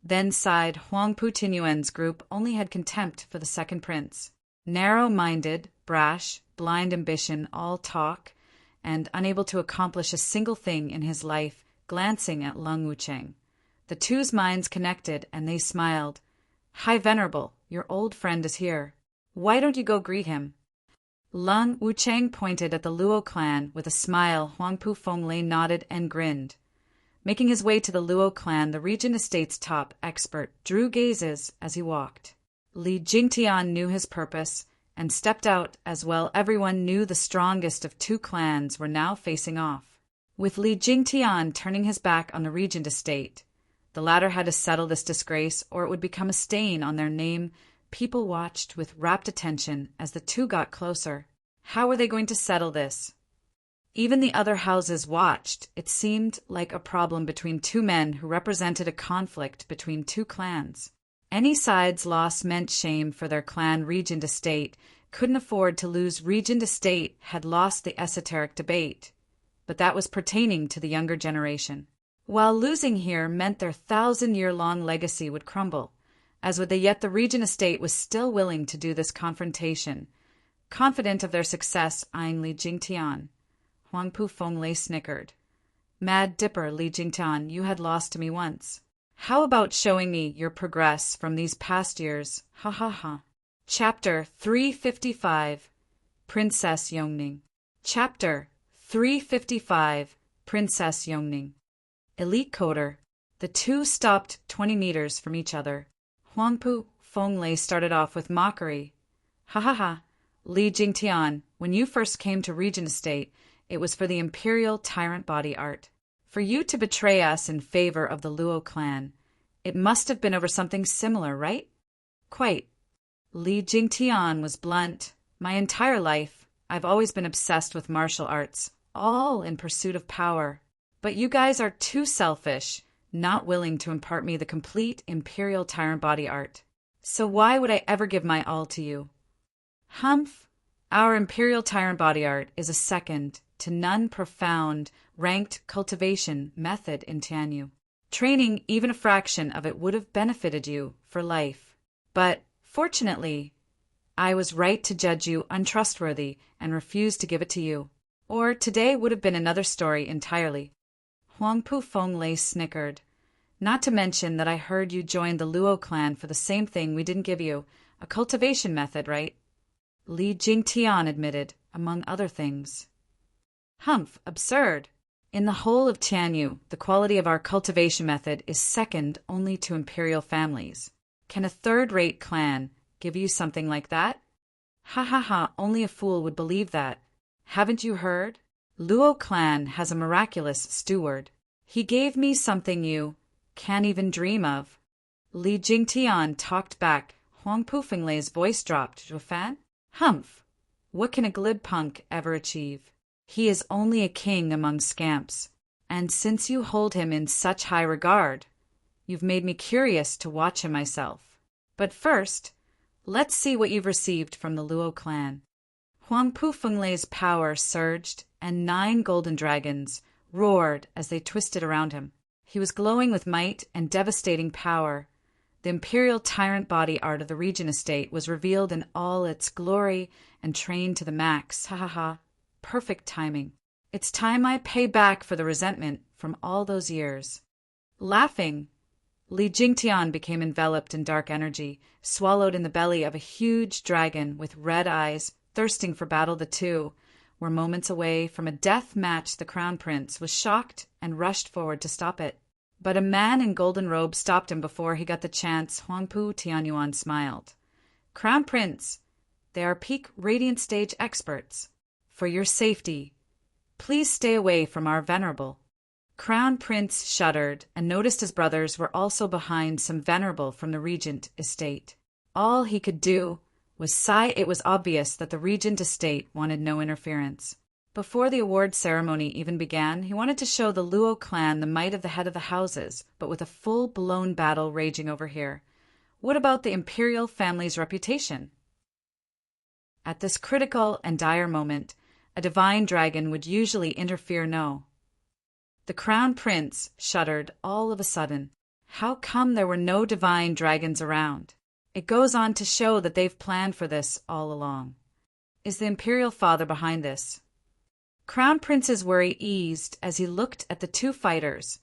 then sighed. Huangpu Tianyuan's group only had contempt for the second prince. Narrow-minded, brash, blind ambition, all talk, and unable to accomplish a single thing in his life. Glancing at Lung Wucheng, the two's minds connected, and they smiled. High Venerable, your old friend is here. Why don't you go greet him? Lung Wucheng pointed at the Luo clan with a smile. Huangpu Fonglei nodded and grinned. Making his way to the Luo clan, the regent estate's top expert drew gazes as he walked. Li Jingtian knew his purpose and stepped out as well. Everyone knew the strongest of two clans were now facing off. With Li Jingtian turning his back on the regent estate, the latter had to settle this disgrace or it would become a stain on their name. People watched with rapt attention as the two got closer. How were they going to settle this? Even the other houses watched. It seemed like a problem between two men who represented a conflict between two clans. Any side's loss meant shame for their clan. Regent estate couldn't afford to lose. Regent estate had lost the esoteric debate, but that was pertaining to the younger generation. While losing here meant their 1,000-year-long legacy would crumble, as would they. Yet the regent estate was still willing to do this confrontation. Confident of their success, eyeing Li Jingtian, Huangpu Fonglei snickered. Mad Dipper, Li Jingtian, you had lost to me once. How about showing me your progress from these past years? Ha ha ha. Chapter 355, Princess Yongning. Chapter 355, Princess Yongning. Elite Coder. The two stopped 20 meters from each other. Huangpu Fonglei started off with mockery. Ha ha ha. Li Jingtian, when you first came to Regent Estate, it was for the Imperial Tyrant Body Art. For you to betray us in favor of the Luo clan, it must have been over something similar, right? Quite. Li Jingtian was blunt. My entire life, I've always been obsessed with martial arts, all in pursuit of power. But you guys are too selfish, not willing to impart me the complete Imperial Tyrant Body Art. So why would I ever give my all to you? Humph. Our Imperial Tyrant Body Art is a second to none profound, ranked cultivation method in Tianyu. Training even a fraction of it would have benefited you for life. But, fortunately, I was right to judge you untrustworthy and refuse to give it to you. Or today would have been another story entirely. Huangpu Fonglei snickered. Not to mention that I heard you joined the Luo clan for the same thing we didn't give you. A cultivation method, right? Li Jingtian admitted, among other things. Humph, absurd. In the whole of Tianyu, the quality of our cultivation method is second only to imperial families. Can a third-rate clan give you something like that? Ha ha ha, only a fool would believe that. Haven't you heard? Luo clan has a miraculous steward. He gave me something you can't even dream of. Li Jingtian talked back. Huang Pufenglei's voice dropped. Zhuofan? Humph! What can a glib punk ever achieve? He is only a king among scamps, and since you hold him in such high regard, you've made me curious to watch him myself. But first, let's see what you've received from the Luo clan. Huang Pufenglei's power surged, and 9 golden dragons roared as they twisted around him. He was glowing with might and devastating power. The imperial tyrant body art of the Regent estate was revealed in all its glory and trained to the max. Ha ha ha. Perfect timing. It's time I pay back for the resentment from all those years. Laughing, Li Jingtian became enveloped in dark energy, swallowed in the belly of a huge dragon with red eyes, thirsting for battle. The two were moments away from a death match. The crown prince was shocked and rushed forward to stop it. But a man in golden robes stopped him before he got the chance. Huangpu Tianyuan smiled. Crown Prince, they are peak radiant stage experts. For your safety, please stay away from our venerable. Crown Prince shuddered and noticed his brothers were also behind some venerable from the Regent estate. All he could do was sigh. It was obvious that the Regent estate wanted no interference. Before the award ceremony even began, he wanted to show the Luo clan the might of the head of the houses, but with a full-blown battle raging over here. What about the imperial family's reputation? At this critical and dire moment, a divine dragon would usually interfere. No. The crown prince shuddered all of a sudden. How come there were no divine dragons around? It goes on to show that they've planned for this all along. Is the imperial father behind this? Crown Prince's worry eased as he looked at the two fighters.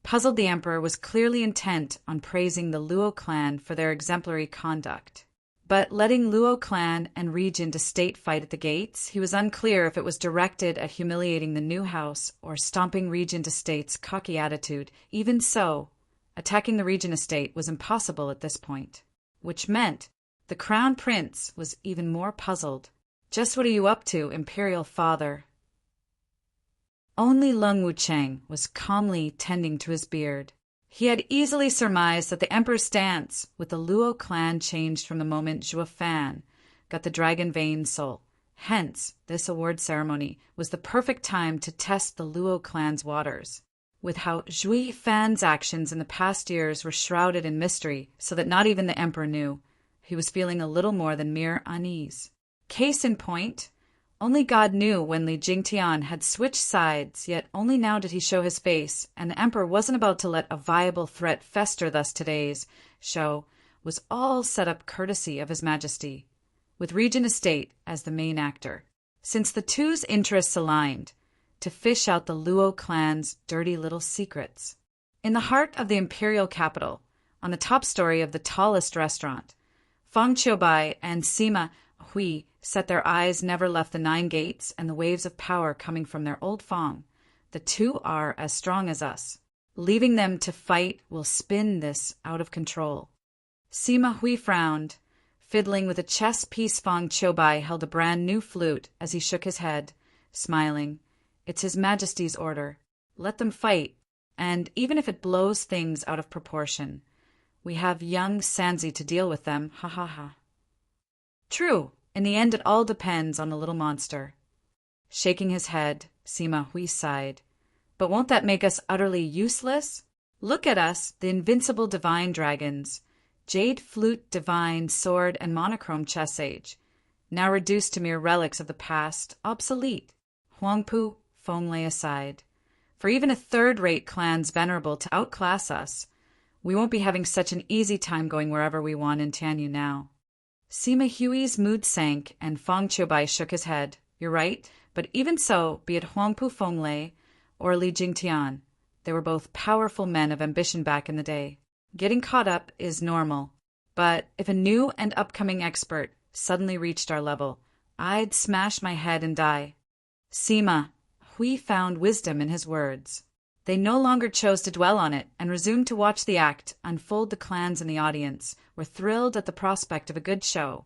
Puzzled, the emperor was clearly intent on praising the Luo clan for their exemplary conduct. But letting Luo clan and Regent estate fight at the gates, he was unclear if it was directed at humiliating the new house or stomping Regent estate's cocky attitude. Even so, attacking the Regent estate was impossible at this point, which meant the crown prince was even more puzzled. Just what are you up to, imperial father? Only Lung Wucheng was calmly tending to his beard. He had easily surmised that the emperor's stance with the Luo clan changed from the moment Zhuofan got the dragon vein soul. Hence, this award ceremony was the perfect time to test the Luo clan's waters. With how Zhuofan's actions in the past years were shrouded in mystery so that not even the emperor knew, he was feeling a little more than mere unease. Case in point, only God knew when Li Jingtian had switched sides, yet only now did he show his face, and the emperor wasn't about to let a viable threat fester. Thus today's show was all set up courtesy of His Majesty, with Regent Estate as the main actor. Since the two's interests aligned, to fish out the Luo clan's dirty little secrets. In the heart of the imperial capital, on the top story of the tallest restaurant, Fang Qiubai and Sima Hui set their eyes never left the 9 gates and the waves of power coming from their old Fang. The two are as strong as us. Leaving them to fight will spin this out of control. Sima Hui frowned, fiddling with a chess piece. Fang Qiubai held a brand new flute as he shook his head, smiling. It's His Majesty's order. Let them fight, and even if it blows things out of proportion, we have young Sanzi to deal with them. Ha ha ha. True. In the end, it all depends on the little monster. Shaking his head, Sima Hui sighed. But won't that make us utterly useless? Look at us, the invincible divine dragons. Jade flute divine, sword, and monochrome chess age. Now reduced to mere relics of the past, obsolete. Huangpu Fenglei aside. For even a third-rate clan's venerable to outclass us, we won't be having such an easy time going wherever we want in Tianyu now. Sima Hui's mood sank, and Fang Qiubai shook his head. You're right, but even so, be it Huangpu Fenglei or Li Jingtian, they were both powerful men of ambition back in the day. Getting caught up is normal, But if a new and upcoming expert suddenly reached our level, I'd smash my head and die. Seema, Hui found wisdom in his words. They no longer chose to dwell on it and resumed to watch the act unfold. The clans in the audience were thrilled at the prospect of a good show.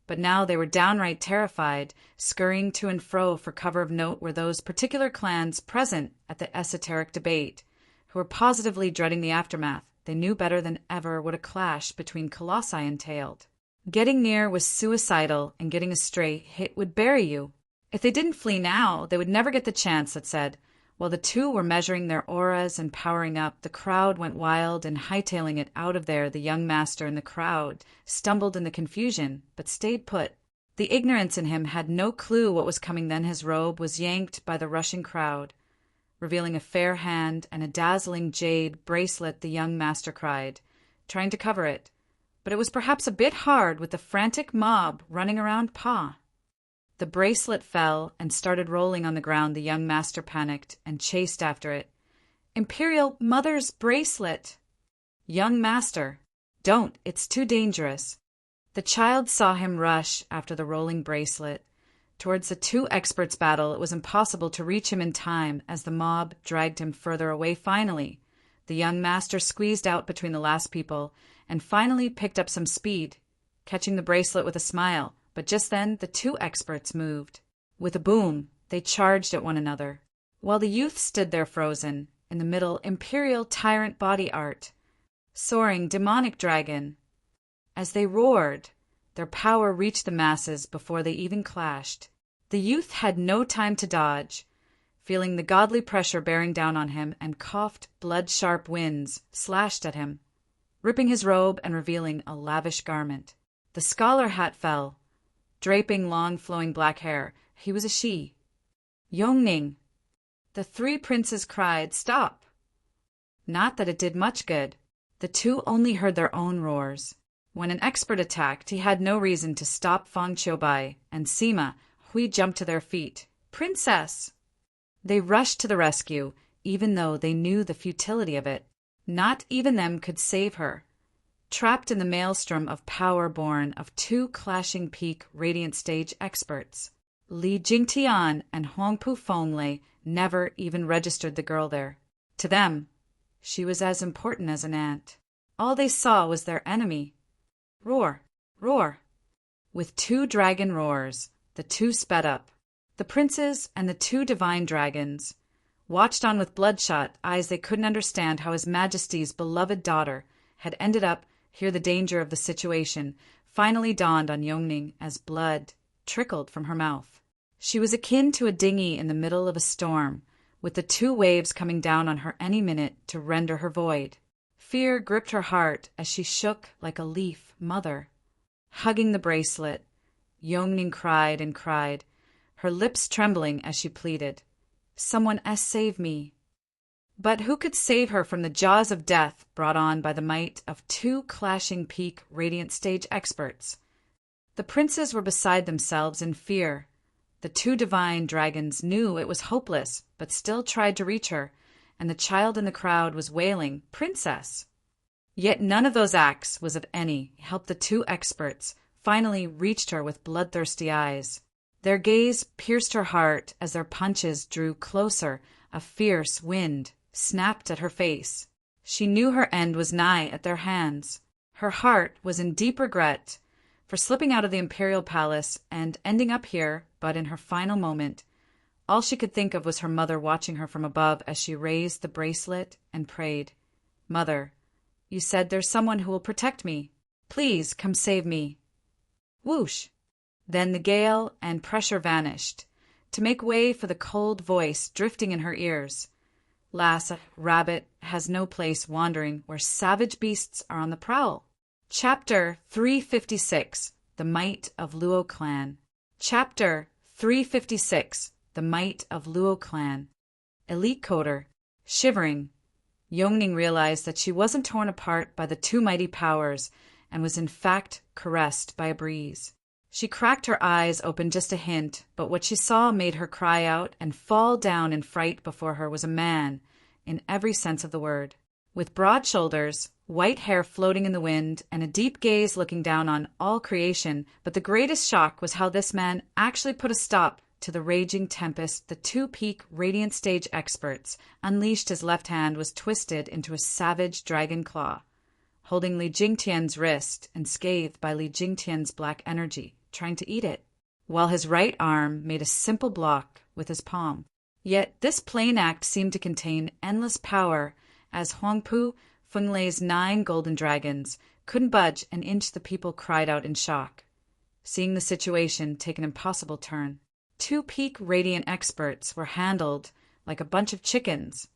But now they were downright terrified. Scurrying to and fro for cover of note were those particular clans present at the esoteric debate, who were positively dreading the aftermath. They knew better than ever what a clash between colossi entailed. Getting near was suicidal, and getting a stray hit would bury you. If they didn't flee now, they would never get the chance, it said. While the two were measuring their auras and powering up, the crowd went wild, and hightailing it out of there, the young master in the crowd stumbled in the confusion, but stayed put. The ignorance in him had no clue what was coming. Then his robe was yanked by the rushing crowd, revealing a fair hand and a dazzling jade bracelet. The young master cried, trying to cover it, but it was perhaps a bit hard with the frantic mob running around Pa. The bracelet fell and started rolling on the ground. The young master panicked and chased after it. Imperial Mother's bracelet! Young master, don't, it's too dangerous. The child saw him rush after the rolling bracelet. Towards the two experts' battle, it was impossible to reach him in time as the mob dragged him further away. Finally, the young master squeezed out between the last people and finally picked up some speed, catching the bracelet with a smile. But just then the two experts moved. With a boom, they charged at one another. While the youth stood there frozen, in the middle, imperial tyrant body art, soaring demonic dragon. As they roared, their power reached the masses before they even clashed. The youth had no time to dodge, feeling the godly pressure bearing down on him, and coughed. Blood-sharp winds slashed at him, ripping his robe and revealing a lavish garment. The scholar hat fell, draping long flowing black hair. He was a she. Yongning. The three princes cried, "Stop!" Not that it did much good. The two only heard their own roars. When an expert attacked, he had no reason to stop. Fang Qiubai and Seema Hui jumped to their feet. "Princess!" They rushed to the rescue, even though they knew the futility of it. Not even them could save her. Trapped in the maelstrom of power born of two clashing peak radiant stage experts. Li Jingtian and Huangpu Fenglei never even registered the girl there. To them, she was as important as an ant. All they saw was their enemy. Roar, roar. With two dragon roars, the two sped up. The princes and the two divine dragons watched on with bloodshot eyes. They couldn't understand how His Majesty's beloved daughter had ended up here. The danger of the situation finally dawned on Yongning as blood trickled from her mouth. She was akin to a dinghy in the middle of a storm, with the two waves coming down on her any minute to render her void. Fear gripped her heart as she shook like a leaf. Mother. Hugging the bracelet, Yongning cried and cried, her lips trembling as she pleaded, "Someone save me." But who could save her from the jaws of death brought on by the might of two clashing peak radiant stage experts? The princes were beside themselves in fear. The two divine dragons knew it was hopeless, but still tried to reach her, and the child in the crowd was wailing, "Princess!" Yet none of those acts was of any help. The two experts finally reached her with bloodthirsty eyes. Their gaze pierced her heart as their punches drew closer. A fierce wind snapped at her face. She knew her end was nigh at their hands. Her heart was in deep regret for slipping out of the imperial palace and ending up here, but in her final moment, all she could think of was her mother watching her from above as she raised the bracelet and prayed, "Mother, you said there's someone who will protect me. Please come save me." Whoosh! Then the gale and pressure vanished, to make way for the cold voice drifting in her ears. "Lass, a rabbit has no place wandering where savage beasts are on the prowl." Chapter 356, The Might of Luo Clan. Chapter 356, The Might of Luo Clan. Elite Coder. Shivering, Yongning realized that she wasn't torn apart by the two mighty powers and was in fact caressed by a breeze. She cracked her eyes open just a hint, but what she saw made her cry out and fall down in fright. Before her was a man, in every sense of the word. With broad shoulders, white hair floating in the wind and a deep gaze looking down on all creation, but the greatest shock was how this man actually put a stop to the raging tempest. The two-peak radiant stage experts unleashed. His left hand was twisted into a savage dragon claw, holding Li Jingtian's wrist and scathed by Li Jingtian's black energy, trying to eat it, while his right arm made a simple block with his palm. Yet this plain act seemed to contain endless power, as Huangpu Fenglei's 9 golden dragons couldn't budge an inch. The people cried out in shock, seeing the situation take an impossible turn. Two-peak radiant experts were handled like a bunch of chickens.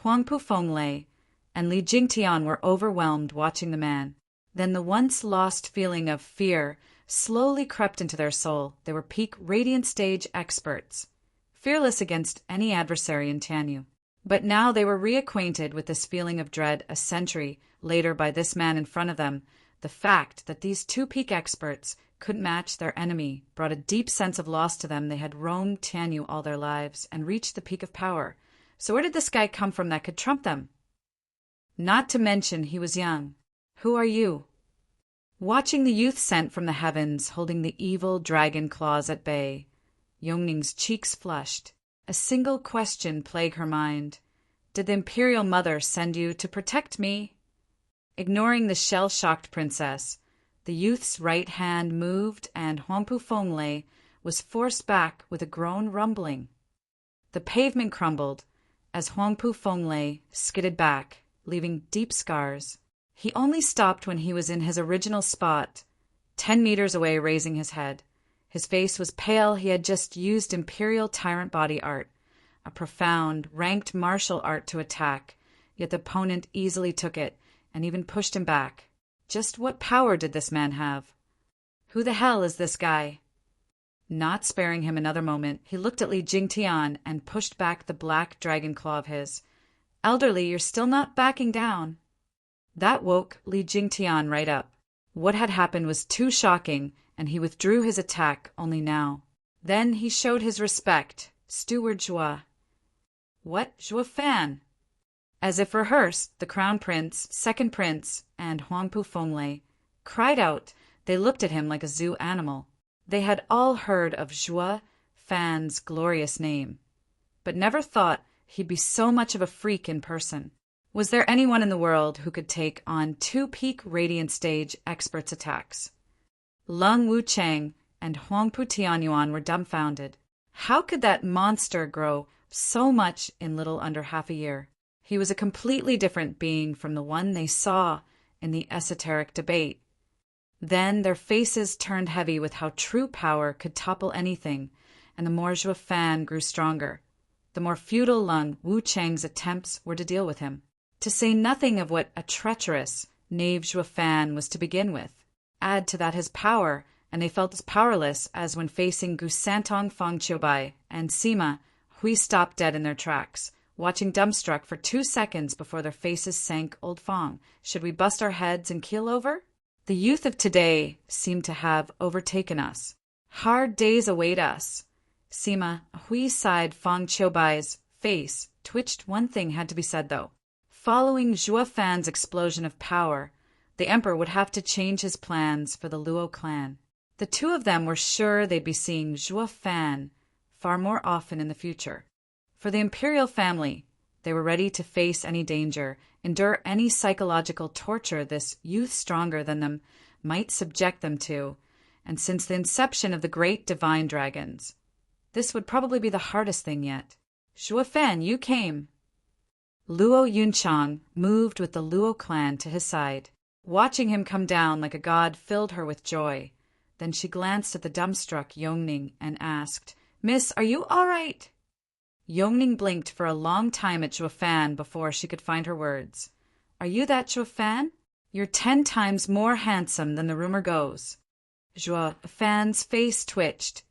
Huangpu Fenglei and Li Jingtian were overwhelmed watching the man. Then the once lost feeling of fear slowly crept into their soul. They were peak radiant stage experts, fearless against any adversary in Tianyu. But now they were reacquainted with this feeling of dread a century later by this man in front of them. The fact that these two peak experts couldn't match their enemy brought a deep sense of loss to them. They had roamed Tianyu all their lives and reached the peak of power. So where did this guy come from that could trump them? Not to mention he was young. Who are you? Watching the youth sent from the heavens, holding the evil dragon claws at bay, Yongning's cheeks flushed. A single question plagued her mind. Did the Imperial Mother send you to protect me? Ignoring the shell-shocked princess, the youth's right hand moved and Huangpu Fenglei was forced back with a groan rumbling. The pavement crumbled as Huangpu Fenglei skidded back, leaving deep scars. He only stopped when he was in his original spot, 10 meters away, raising his head. His face was pale. He had just used Imperial Tyrant body art, a profound, ranked martial art to attack, yet the opponent easily took it and even pushed him back. Just what power did this man have? Who the hell is this guy? Not sparing him another moment, he looked at Li Jingtian and pushed back the black dragon claw of his. Elderly, you're still not backing down. That woke Li Jingtian right up. What had happened was too shocking, and he withdrew his attack only now. Then he showed his respect. Steward Zhua. What? Zhua Fan? As if rehearsed, the Crown Prince, Second Prince, and Huangpu Fenglei cried out. They looked at him like a zoo animal. They had all heard of Zhua Fan's glorious name, but never thought he'd be so much of a freak in person. Was there anyone in the world who could take on two-peak radiant stage experts' attacks? Lung Wuchang and Huangpu Tianyuan were dumbfounded. How could that monster grow so much in little under half a year? He was a completely different being from the one they saw in the esoteric debate. Then their faces turned heavy with how true power could topple anything, and the more Zhua Fan grew stronger, the more futile Lung Wuchang's attempts were to deal with him. To say nothing of what a treacherous knave Zhua Fan was to begin with. Add to that his power, and they felt as powerless as when facing Gu Santong Fang Qiubai and Sima. Hui stopped dead in their tracks, watching dumbstruck for 2 seconds before their faces sank. Old Fang, should we bust our heads and keel over? The youth of today seem to have overtaken us. Hard days await us. Sima, Hui sighed. Fang Qiubai's face twitched. One thing had to be said, though. Following Zhua Fan's explosion of power, the emperor would have to change his plans for the Luo clan. The two of them were sure they'd be seeing Zhua Fan far more often in the future. For the imperial family, they were ready to face any danger, endure any psychological torture this youth stronger than them might subject them to, and since the inception of the great divine dragons, this would probably be the hardest thing yet. Zhua Fan, you came. Luo Yunchang moved with the Luo clan to his side. Watching him come down like a god filled her with joy. Then she glanced at the dumbstruck Yongning and asked, Miss, are you all right? Yongning blinked for a long time at Zhua Fan before she could find her words. Are you that Zhua Fan? You're 10 times more handsome than the rumor goes. Zhua Fan's face twitched,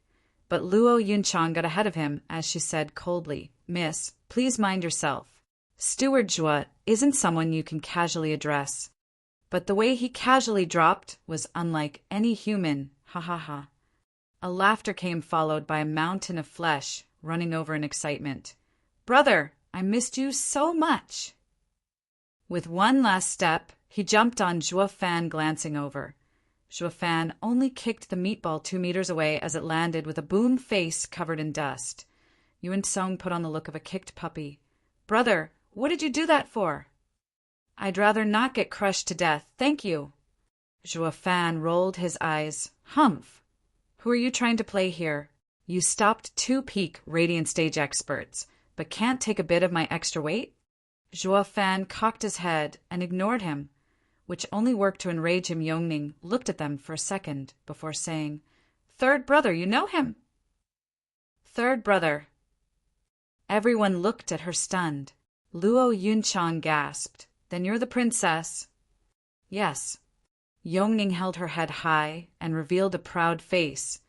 but Luo Yunchang got ahead of him as she said coldly, Miss, please mind yourself. Steward Zhua isn't someone you can casually address. But the way he casually dropped was unlike any human. Ha ha ha. A laughter came followed by a mountain of flesh running over in excitement. Brother, I missed you so much. With one last step, he jumped on Zhuo Fan, glancing over. Zhuo Fan only kicked the meatball 2 meters away as it landed with a boom face covered in dust. Yuan Song put on the look of a kicked puppy. "Brother, what did you do that for?" "I'd rather not get crushed to death, thank you." Zhuo Fan rolled his eyes. "Humph! Who are you trying to play here? You stopped 2 peak radiant stage experts, but can't take a bit of my extra weight?" Zhuo Fan cocked his head and ignored him, which only worked to enrage him. Yongning looked at them for a second before saying, "Third brother, you know him?" "Third brother." Everyone looked at her stunned. Luo Yunchang gasped, "Then you're the princess?" "Yes." Yongning held her head high and revealed a proud face,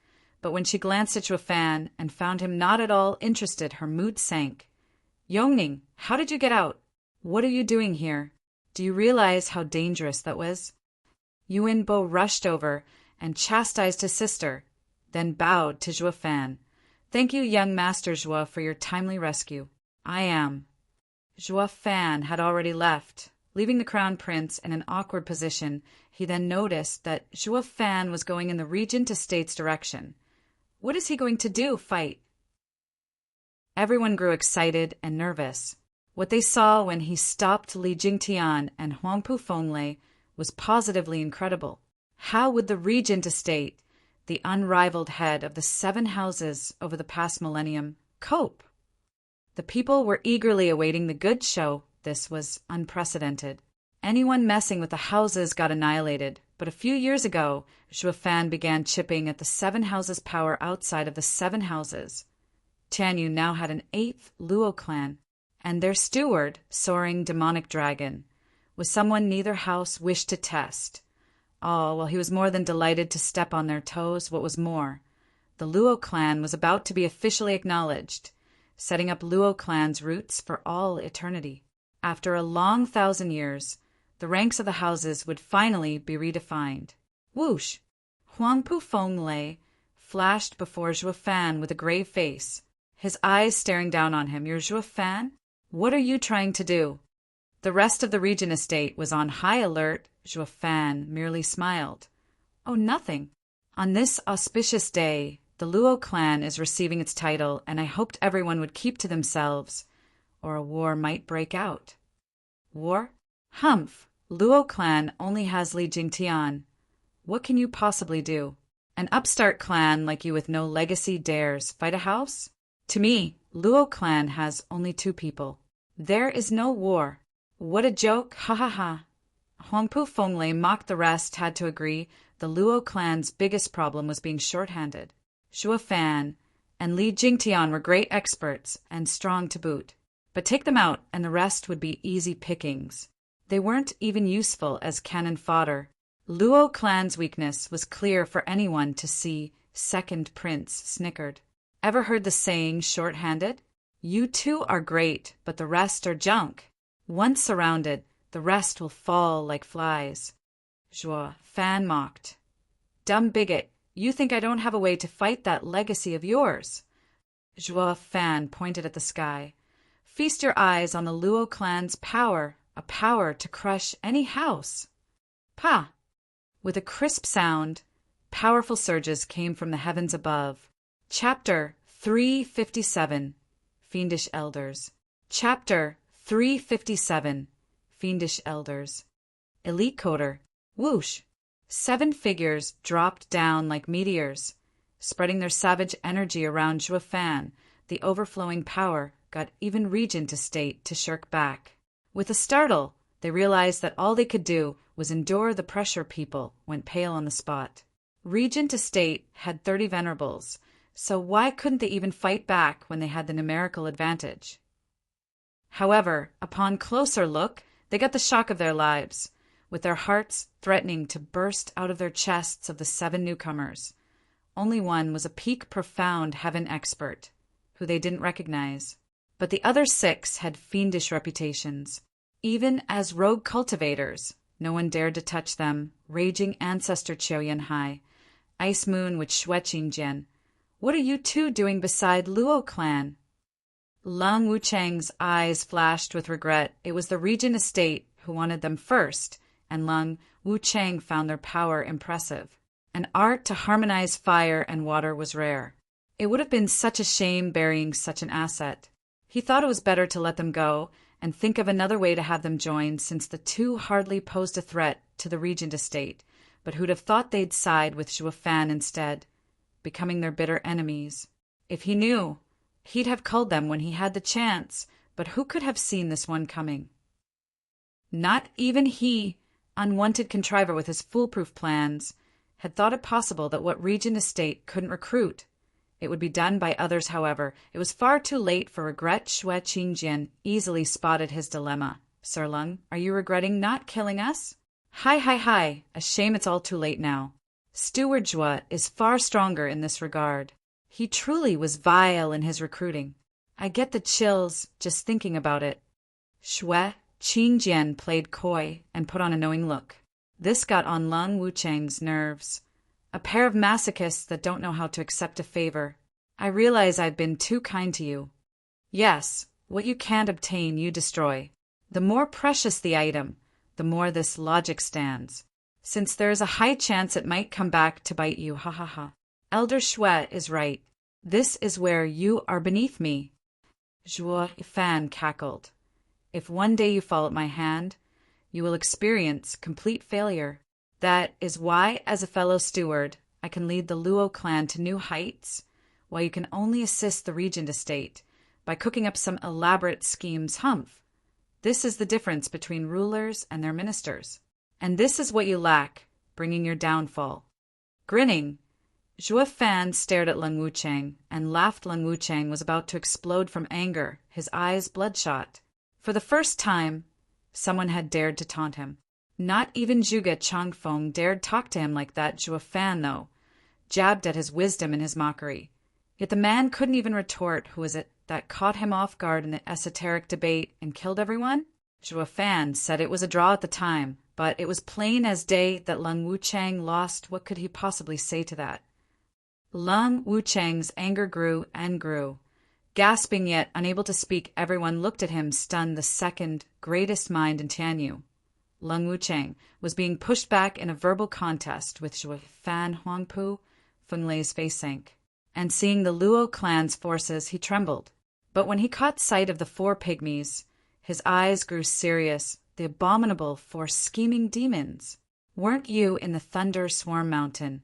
but when she glanced at Zhuo Fan and found him not at all interested, her mood sank. "Yongning, how did you get out? What are you doing here? Do you realize how dangerous that was?" Yuan Bo rushed over and chastised his sister, then bowed to Zhuo Fan. "Thank you, young Master Zhuo, for your timely rescue. I am." Zhuo Fan had already left. Leaving the crown prince in an awkward position, he then noticed that Zhuo Fan was going in the Regent Estate's direction. What is he going to do, fight? Everyone grew excited and nervous. What they saw when he stopped Li Jingtian and Huangpu Fenglei was positively incredible. How would the Regent Estate, the unrivaled head of the 7 houses over the past millennium, cope? The people were eagerly awaiting the good show. This was unprecedented. Anyone messing with the houses got annihilated, but a few years ago, Zhuo Fan began chipping at the 7 houses' power outside of the 7 houses. Tianyu now had an 8th Luo clan, and their steward, soaring demonic dragon, was someone neither house wished to test. While he was more than delighted to step on their toes, what was more, the Luo clan was about to be officially acknowledged, setting up Luo clan's roots for all eternity. After a long 1,000 years, the ranks of the houses would finally be redefined. Whoosh! Huangpu Fenglei flashed before Zhuo Fan with a grave face, his eyes staring down on him. "You're Zhuo Fan? What are you trying to do?" The rest of the Regent Estate was on high alert. Zhuo Fan merely smiled. "Oh, nothing. On this auspicious day, the Luo clan is receiving its title, and I hoped everyone would keep to themselves, or a war might break out." "War? Humph! Luo clan only has Li Jingtian. What can you possibly do? An upstart clan like you with no legacy dares fight a house? To me, Luo clan has only 2 people. There is no war. What a joke, ha ha ha." Huangpu Fenglei mocked. The rest had to agree the Luo clan's biggest problem was being short-handed. Zhuo Fan and Li Jingtian were great experts and strong to boot. But take them out and the rest would be easy pickings. They weren't even useful as cannon fodder. Luo clan's weakness was clear for anyone to see. Second Prince snickered. "Ever heard the saying, short-handed? You 2 are great, but the rest are junk. Once surrounded, the rest will fall like flies." Zhuo Fan mocked. "Dumb bigot, you think I don't have a way to fight that legacy of yours?" Zhuo Fan pointed at the sky. "Feast your eyes on the Luo clan's power, a power to crush any house." Pa! With a crisp sound, powerful surges came from the heavens above. Chapter 357, Fiendish Elders. Chapter 357, Fiendish Elders. Elite Coder. Whoosh! 7 figures dropped down like meteors, spreading their savage energy around Zhuo Fan. The overflowing power got even Regent Estate to shirk back. With a startle, they realized that all they could do was endure the pressure. People went pale on the spot. Regent Estate had 30 venerables, so why couldn't they even fight back when they had the numerical advantage? However, upon closer look, they got the shock of their lives, with their hearts threatening to burst out of their chests of the 7 newcomers. Only one was a peak profound heaven expert, who they didn't recognize. But the other 6 had fiendish reputations. Even as rogue cultivators, no one dared to touch them. Raging Ancestor Qiu Yanhai, Ice Moon with Xue Qingjian. What are you 2 doing beside Luo clan? Lung Wucheng's eyes flashed with regret. It was the Regent Estate who wanted them first, and Lung Wuchang found their power impressive. An art to harmonize fire and water was rare. It would have been such a shame burying such an asset. He thought it was better to let them go and think of another way to have them join, since the two hardly posed a threat to the Regent estate, but who'd have thought they'd side with Zhuo Fan instead, becoming their bitter enemies. If he knew, he'd have culled them when he had the chance, but who could have seen this one coming? Not even he, unwanted contriver with his foolproof plans, had thought it possible that what Regent estate couldn't recruit. It would be done by others, however. It was far too late for regret. Xue Qingjian easily spotted his dilemma. Sir Lung, are you regretting not killing us? Hi. A shame it's all too late now. Steward Zhuo is far stronger in this regard. He truly was vile in his recruiting. I get the chills just thinking about it. Xue Qingjian played coy and put on a knowing look. This got on Lung Wuchang's nerves. A pair of masochists that don't know how to accept a favor. I realize I've been too kind to you. Yes, what you can't obtain, you destroy. The more precious the item, the more this logic stands, since there is a high chance it might come back to bite you. Ha ha ha. Elder Xue is right. This is where you are beneath me. Zhuo Fan cackled. If one day you fall at my hand, you will experience complete failure. That is why, as a fellow steward, I can lead the Luo clan to new heights, while you can only assist the Regent estate by cooking up some elaborate schemes. Humph. This is the difference between rulers and their ministers. And this is what you lack, bringing your downfall. Grinning, Zhuo Fan stared at Lung Wuchang and laughed. Lung Wuchang was about to explode from anger, his eyes bloodshot. For the first time, someone had dared to taunt him. Not even Zhuge Changfeng dared talk to him like that. Zhuo Fan, though, jabbed at his wisdom and his mockery. Yet the man couldn't even retort. Who was it that caught him off guard in the esoteric debate and killed everyone? Zhuo Fan said it was a draw at the time, but it was plain as day that Lung Wuchang lost. What could he possibly say to that? Lung Wuchang's anger grew and grew. Gasping yet unable to speak, everyone looked at him, stunned. The second greatest mind in Tianyu, Lung Wuchang, was being pushed back in a verbal contest with Zhuo Fan. Huangpu, Feng Lei's face sank. And seeing the Luo clan's forces, he trembled. But when he caught sight of the four pygmies, his eyes grew serious. The abominable four scheming demons. Weren't you in the Thunder Swarm Mountain,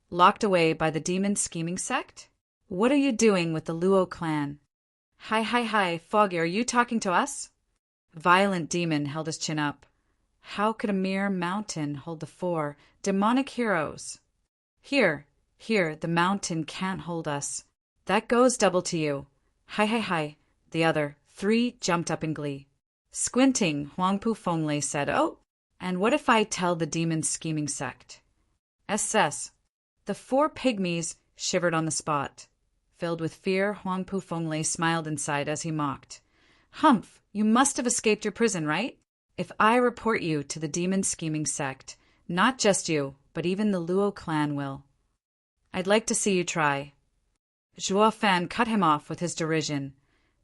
locked away by the demon scheming sect? What are you doing with the Luo clan? Hi, Foggy, are you talking to us? Violent Demon held his chin up. How could a mere mountain hold the four demonic heroes? Here, the mountain can't hold us. That goes double to you. Hi. The other three jumped up in glee. Squinting, Huangpu Fenglei said, Oh, and what if I tell the demon scheming sect? SS. The four pygmies shivered on the spot. Filled with fear, Huangpu Fenglei smiled inside as he mocked. Humph, you must have escaped your prison, right? If I report you to the demon scheming sect, not just you, but even the Luo clan will. I'd like to see you try. Zhuo Fan cut him off with his derision.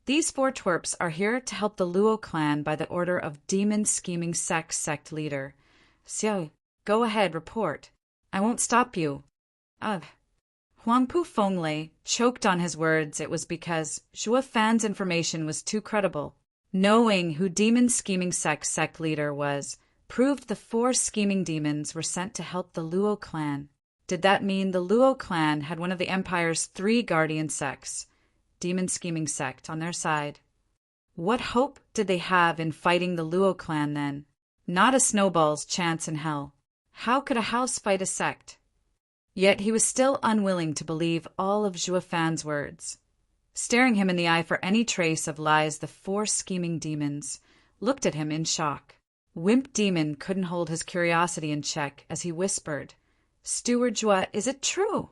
These four twerps are here to help the Luo clan by the order of demon scheming sect leader. Xiao, go ahead, report. I won't stop you. Ugh. Huangpu Fenglei choked on his words. It was because Zhuo Fan's information was too credible. Knowing who demon scheming sect leader was, proved the four scheming demons were sent to help the Luo clan. Did that mean the Luo clan had one of the Empire's 3 guardian sects, demon scheming sect, on their side? What hope did they have in fighting the Luo clan then? Not a snowball's chance in hell. How could a house fight a sect? Yet he was still unwilling to believe all of Zhuo Fan's words. Staring him in the eye for any trace of lies, the 4 scheming demons looked at him in shock. Wimp Demon couldn't hold his curiosity in check as he whispered, Steward Zhuo, is it true?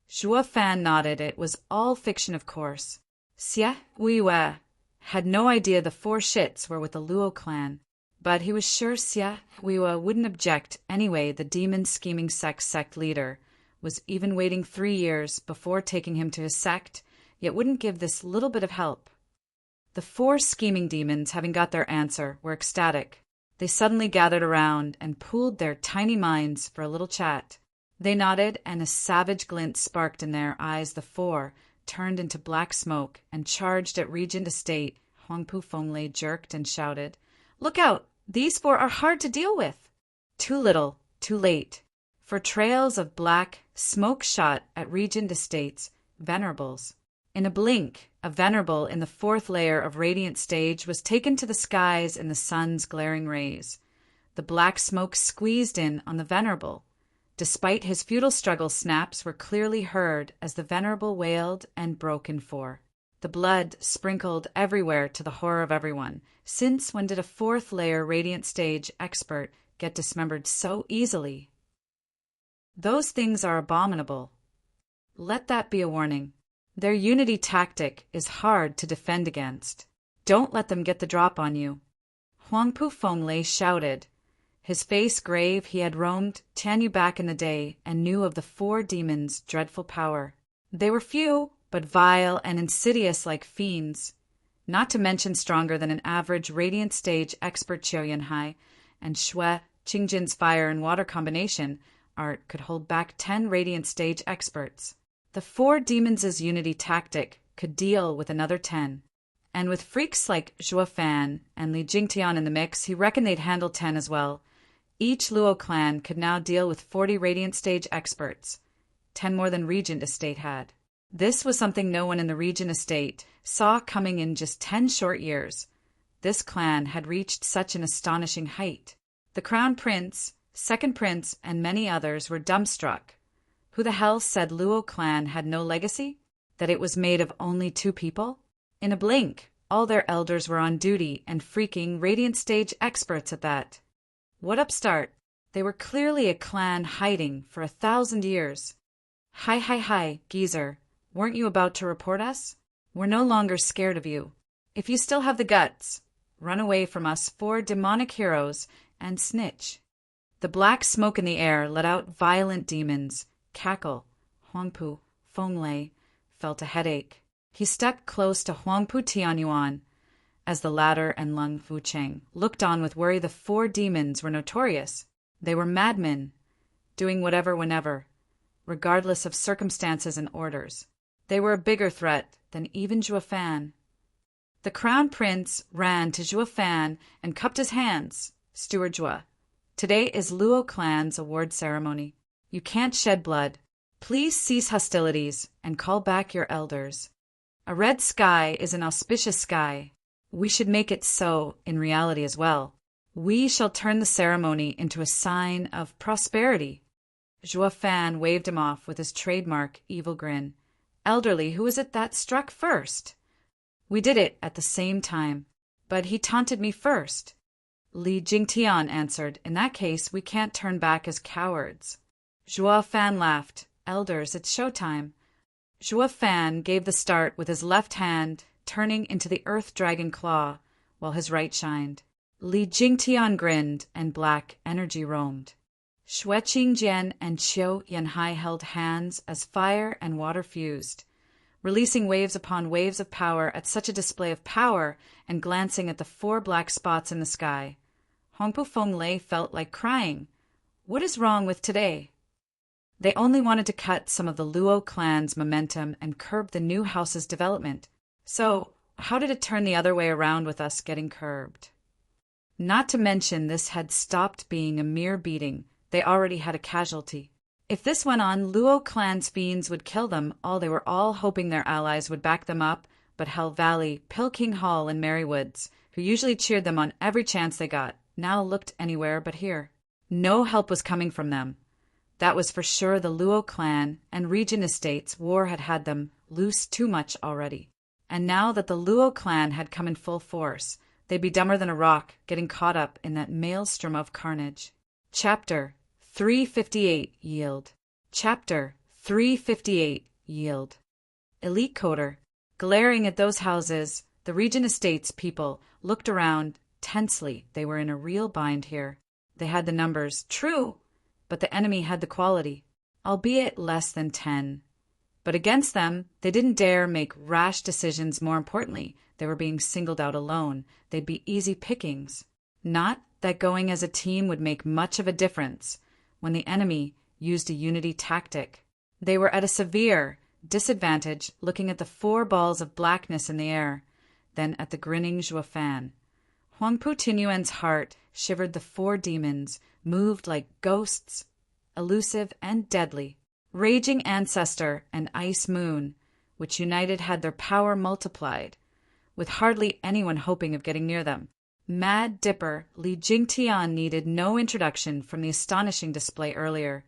Zhuo Fan nodded. It was all fiction, of course. Xie Weiwei had no idea the 4 shits were with the Luo clan, but he was sure Xie Weiwei wouldn't object anyway. The demon scheming sect leader was even waiting 3 years before taking him to his sect, yet wouldn't give this little bit of help. The 4 scheming demons, having got their answer, were ecstatic. They suddenly gathered around and pooled their tiny minds for a little chat. They nodded, and a savage glint sparked in their eyes. The four turned into black smoke and charged at Regent Estate. Huangpu Fenglei jerked and shouted, "Look out! These four are hard to deal with!" Too little, too late. For trails of black smoke shot at Regent Estate's venerables. In a blink, a venerable in the fourth layer of radiant stage was taken to the skies in the sun's glaring rays. The black smoke squeezed in on the venerable. Despite his futile struggle, snaps were clearly heard as the venerable wailed and broke in four. The blood sprinkled everywhere to the horror of everyone. Since when did a fourth layer radiant stage expert get dismembered so easily? Those things are abominable. Let that be a warning. Their unity tactic is hard to defend against. Don't let them get the drop on you. Huangpu Fenglei shouted. His face grave, he had roamed Tianyu back in the day and knew of the four demons' dreadful power. They were few, but vile and insidious like fiends, not to mention stronger than an average radiant stage expert. Qiu Yanhai and Shui Qingjin's fire and water combination art could hold back 10 radiant stage experts. The four demons' unity tactic could deal with another 10. And with freaks like Zhuo Fan and Li Jingtian in the mix, he reckoned they'd handle 10 as well. Each Luo clan could now deal with 40 radiant stage experts, 10 more than Regent Estate had. This was something no one in the Regent Estate saw coming in just 10 short years. This clan had reached such an astonishing height. The Crown Prince, Second Prince, and many others were dumbstruck. Who the hell said Luo clan had no legacy? That it was made of only 2 people? In a blink, all their elders were on duty and freaking radiant stage experts at that. What upstart? They were clearly a clan hiding for 1,000 years. Hi, geezer. Weren't you about to report us? We're no longer scared of you. If you still have the guts, run away from us 4 demonic heroes and snitch. The black smoke in the air let out violent demons. Cackle. Huangpu Fenglei felt a headache. He stepped close to Huangpu Tianyuan as the latter and Lung Fucheng looked on with worry. The 4 demons were notorious. They were madmen, doing whatever whenever, regardless of circumstances and orders. They were a bigger threat than even Zhuo Fan. The Crown Prince ran to Zhuo Fan and cupped his hands. Steward Zhuo, today is Luo clan's award ceremony. You can't shed blood. Please cease hostilities and call back your elders. A red sky is an auspicious sky. We should make it so in reality as well. We shall turn the ceremony into a sign of prosperity. Zhuo Fan waved him off with his trademark evil grin. Elderly, who is it that struck first? We did it at the same time, but he taunted me first. Li Jingtian answered, in that case, we can't turn back as cowards. Zhuo Fan laughed. Elders, it's showtime. Zhuo Fan gave the start with his left hand turning into the earth dragon claw, while his right shined. Li Jingtian grinned, and black energy roamed. Shui Qingjian and Qiu Yanhai held hands as fire and water fused, releasing waves upon waves of power at such a display of power and glancing at the 4 black spots in the sky. Huangpu Fenglei felt like crying. What is wrong with today? They only wanted to cut some of the Luo clan's momentum and curb the new house's development. So, how did it turn the other way around with us getting curbed? Not to mention this had stopped being a mere beating. They already had a casualty. If this went on, Luo clan's fiends would kill them. They were all hoping their allies would back them up, but Hell Valley, Pilking Hall, and Merrywoods, who usually cheered them on every chance they got, now looked anywhere but here. No help was coming from them. That was for sure. The Luo clan and Regent Estates war had them loose too much already. And now that the Luo clan had come in full force, they'd be dumber than a rock, getting caught up in that maelstrom of carnage. Chapter 358 Yield. Chapter 358 Yield. Elite Coder. Glaring at those houses, the Regent Estates people looked around tensely. They were in a real bind here. They had the numbers, true, but the enemy had the quality, albeit less than 10. But against them, they didn't dare make rash decisions. More importantly, they were being singled out alone. They'd be easy pickings. Not that going as a team would make much of a difference when the enemy used a unity tactic. They were at a severe disadvantage looking at the 4 balls of blackness in the air, then at the grinning Zhuo Fan. Huangpu Tinyuan's heart shivered. The 4 demons moved like ghosts, elusive and deadly. Raging Ancestor and Ice Moon, which united, had their power multiplied, with hardly anyone hoping of getting near them. Mad Dipper Li Jingtian needed no introduction from the astonishing display earlier,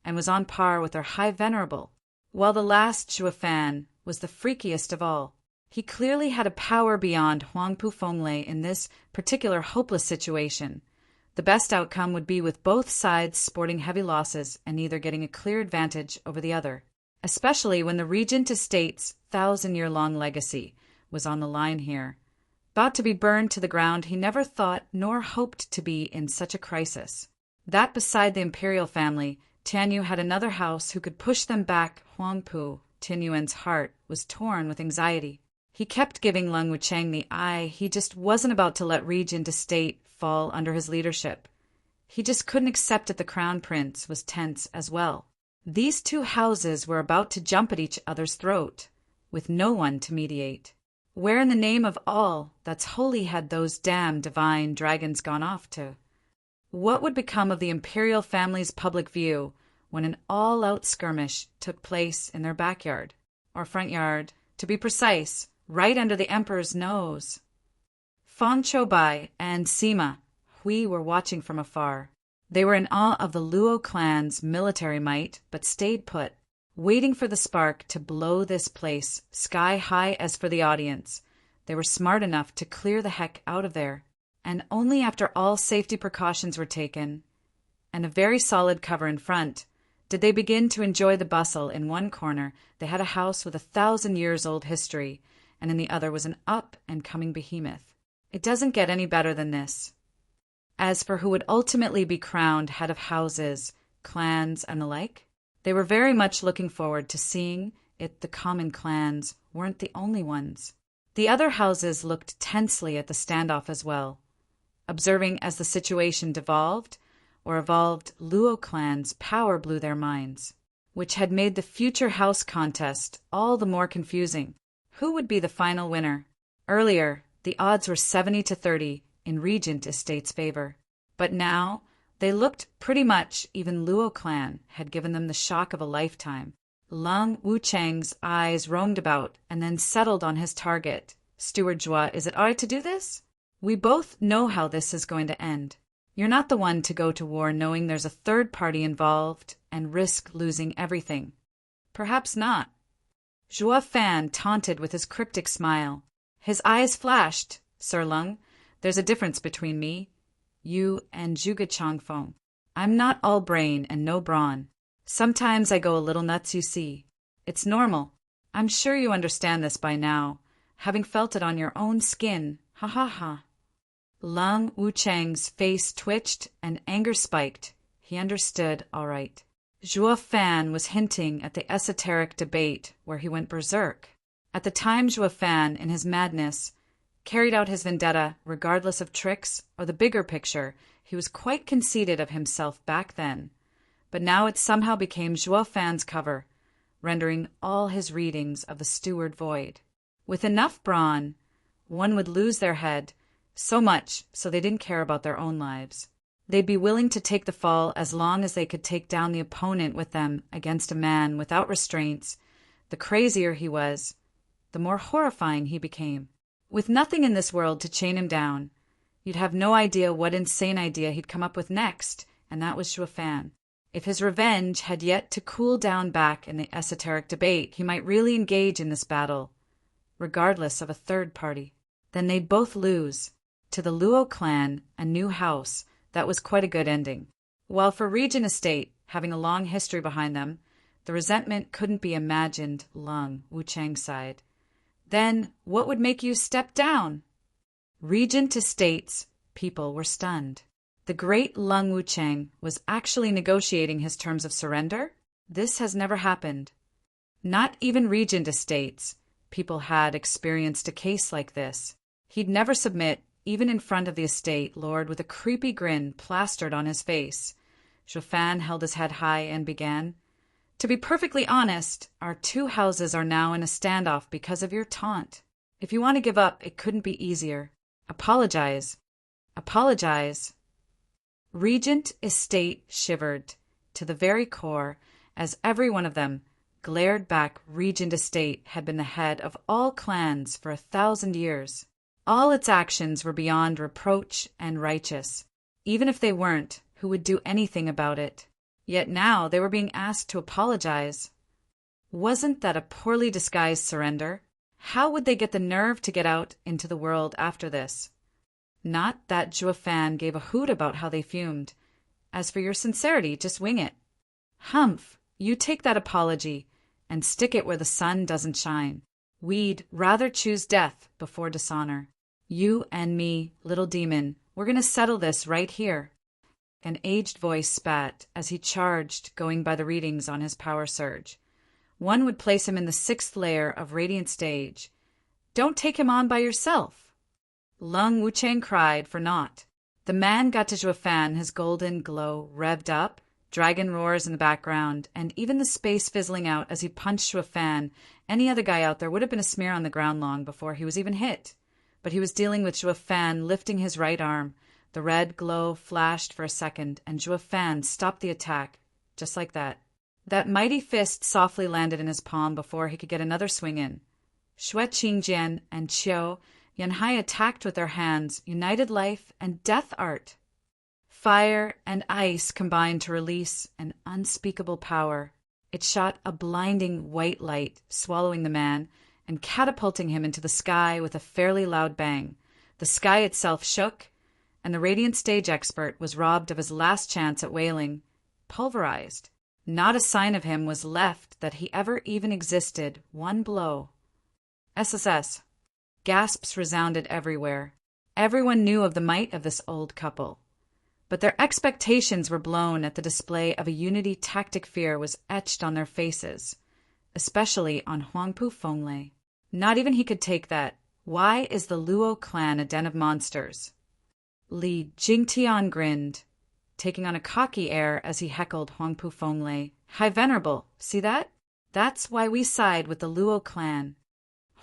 and was on par with their High Venerable, while the last Zhuo Fan was the freakiest of all. He clearly had a power beyond Huangpu Fenglei in this particular hopeless situation. The best outcome would be with both sides sporting heavy losses and neither getting a clear advantage over the other, especially when the Regent Estate's 1,000-year-long legacy was on the line here. About to be burned to the ground, he never thought nor hoped to be in such a crisis. That beside the imperial family, Tianyu had another house who could push them back. Huangpu Tinyuan's heart was torn with anxiety. He kept giving Lung Wucheng the eye. He just wasn't about to let Regent Estate fall under his leadership. He just couldn't accept it. The Crown Prince was tense as well. These 2 houses were about to jump at each other's throat, with no one to mediate. Where in the name of all that's holy had those damn divine dragons gone off to? What would become of the imperial family's public view when an all-out skirmish took place in their backyard, or front yard, to be precise, right under the emperor's nose? Fang Choubai and Sima Hui were watching from afar. They were in awe of the Luo clan's military might, but stayed put, waiting for the spark to blow this place sky high. As for the audience, they were smart enough to clear the heck out of there, and only after all safety precautions were taken, and a very solid cover in front, did they begin to enjoy the bustle. In one corner, they had a house with 1,000-years-old history, and in the other was an up-and-coming behemoth. It doesn't get any better than this. As for who would ultimately be crowned head of houses, clans, and the like, they were very much looking forward to seeing it. The common clans weren't the only ones. The other houses looked tensely at the standoff as well, observing as the situation devolved or evolved. Luo clan's power blew their minds, which had made the future house contest all the more confusing. Who would be the final winner? Earlier, the odds were 70-30 in Regent Estate's favor, but now they looked pretty much even. Luo clan had given them the shock of a lifetime. Lung Wucheng's eyes roamed about and then settled on his target. Steward Zhua, is it all right to do this? We both know how this is going to end. You're not the one to go to war knowing there's a third party involved and risk losing everything. Perhaps not. Zhuo Fan taunted with his cryptic smile. His eyes flashed. Sir Lung, there's a difference between me, you, and Zhuge Changfeng. I'm not all brain and no brawn. Sometimes I go a little nuts, you see. It's normal. I'm sure you understand this by now, having felt it on your own skin. Ha ha ha. Lung Wucheng's face twitched and anger spiked. He understood all right. Zhuo Fan was hinting at the esoteric debate where he went berserk. At the time, Zhuo Fan, in his madness, carried out his vendetta regardless of tricks or the bigger picture. He was quite conceited of himself back then. But now it somehow became Zhuo Fan's cover, rendering all his readings of the Steward void. With enough brawn, one would lose their head, so much so they didn't care about their own lives. They'd be willing to take the fall as long as they could take down the opponent with them against a man without restraints. The crazier he was, the more horrifying he became. With nothing in this world to chain him down, you'd have no idea what insane idea he'd come up with next, and that was Zhuo Fan. If his revenge had yet to cool down back in the esoteric debate, he might really engage in this battle, regardless of a third party. Then they'd both lose. To the Luo clan, a new house, that was quite a good ending. While for Regent Estate, having a long history behind them, the resentment couldn't be imagined. Lung Wucheng sighed. Then what would make you step down? Regent Estate's people were stunned. The great Lung Wucheng was actually negotiating his terms of surrender? This has never happened. Not even Regent Estate's people had experienced a case like this. He'd never submit, even in front of the estate lord with a creepy grin plastered on his face. Joffin held his head high and began, "To be perfectly honest, our 2 houses are now in a standoff because of your taunt. If you want to give up, it couldn't be easier. Apologize. Apologize." Regent Estate shivered to the very core as every one of them glared back. Regent Estate had been the head of all clans for 1,000 years. All its actions were beyond reproach and righteous. Even if they weren't, who would do anything about it? Yet now they were being asked to apologize. Wasn't that a poorly disguised surrender? How would they get the nerve to get out into the world after this? Not that Joffin gave a hoot about how they fumed. As for your sincerity, just wing it. Humph, you take that apology and stick it where the sun doesn't shine. We'd rather choose death before dishonor. You and me, little demon, we're going to settle this right here. An aged voice spat as he charged, going by the readings on his power surge. One would place him in the 6th layer of Radiant Stage. Don't take him on by yourself. Lung Wuchang cried for naught. The man got to Joffin, his golden glow revved up, dragon roars in the background, and even the space fizzling out as he punched Joffin. Any other guy out there would have been a smear on the ground long before he was even hit. But he was dealing with Joffin lifting his right arm. The red glow flashed for a second, and Joffin stopped the attack, just like that. That mighty fist softly landed in his palm before he could get another swing in. Xue Qingjian and Qiu Yanhai attacked with their hands, united life and death art. Fire and ice combined to release an unspeakable power. It shot a blinding white light, swallowing the man and catapulting him into the sky with a fairly loud bang. The sky itself shook, and the Radiant Stage expert was robbed of his last chance at wailing, pulverized. Not a sign of him was left that he ever even existed. One blow. SSS. Gasps resounded everywhere. Everyone knew of the might of this old couple. But their expectations were blown at the display of a unity tactic. Fear was etched on their faces, especially on Huangpu Fenglei. Not even he could take that. Why is the Luo clan a den of monsters? Li Jingtian grinned, taking on a cocky air as he heckled Huangpu Fenglei. High Venerable, see that? That's why we side with the Luo clan.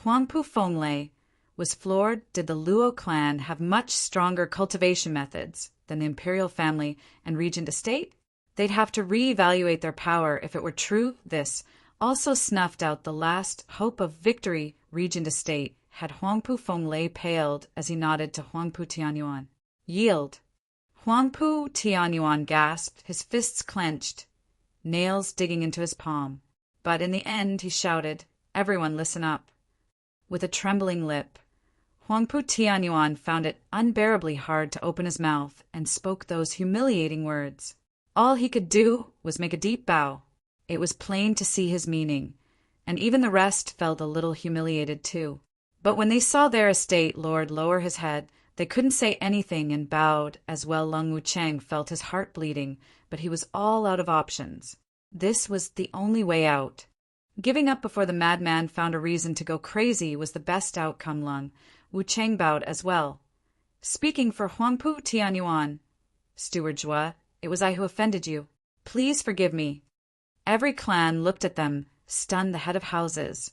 Huangpu Fenglei was floored. Did the Luo clan have much stronger cultivation methods than the imperial family and regent estate? They'd have to reevaluate their power if it were true this also snuffed out the last hope of victory. Regent estate had Huangpu Fenglei paled as he nodded to Huangpu Tianyuan. Yield. Huangpu Tianyuan gasped, his fists clenched, nails digging into his palm. But in the end he shouted, "Everyone listen up." With a trembling lip, Huangpu Tianyuan found it unbearably hard to open his mouth and spoke those humiliating words. All he could do was make a deep bow. It was plain to see his meaning, and even the rest felt a little humiliated too. But when they saw their estate lord lower his head, they couldn't say anything and bowed as well. Lung Wuchang felt his heart bleeding, but he was all out of options. This was the only way out. Giving up before the madman found a reason to go crazy was the best outcome. Lung Wuchang bowed as well. Speaking for Huangpu Tianyuan, Steward Zhua, it was I who offended you. Please forgive me. Every clan looked at them, stunned. The head of houses,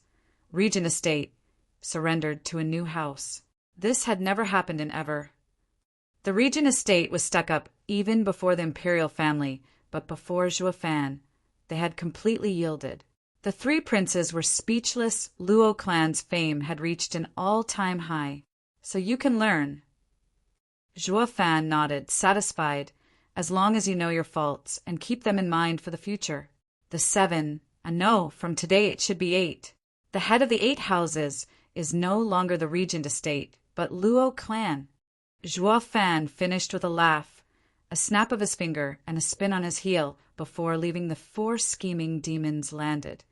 Regent estate, surrendered to a new house. This had never happened in ever. The Regent estate was stuck up even before the imperial family, but before Joffin, they had completely yielded. The 3 princes were speechless. Luo clan's fame had reached an all-time high. So you can learn. Joffin nodded, satisfied, as long as you know your faults and keep them in mind for the future. The 7, and no, from today it should be 8. The head of the 8 houses is no longer the Regent estate, but Luo clan. Joffin finished with a laugh, a snap of his finger, and a spin on his heel before leaving. The 4 scheming demons landed,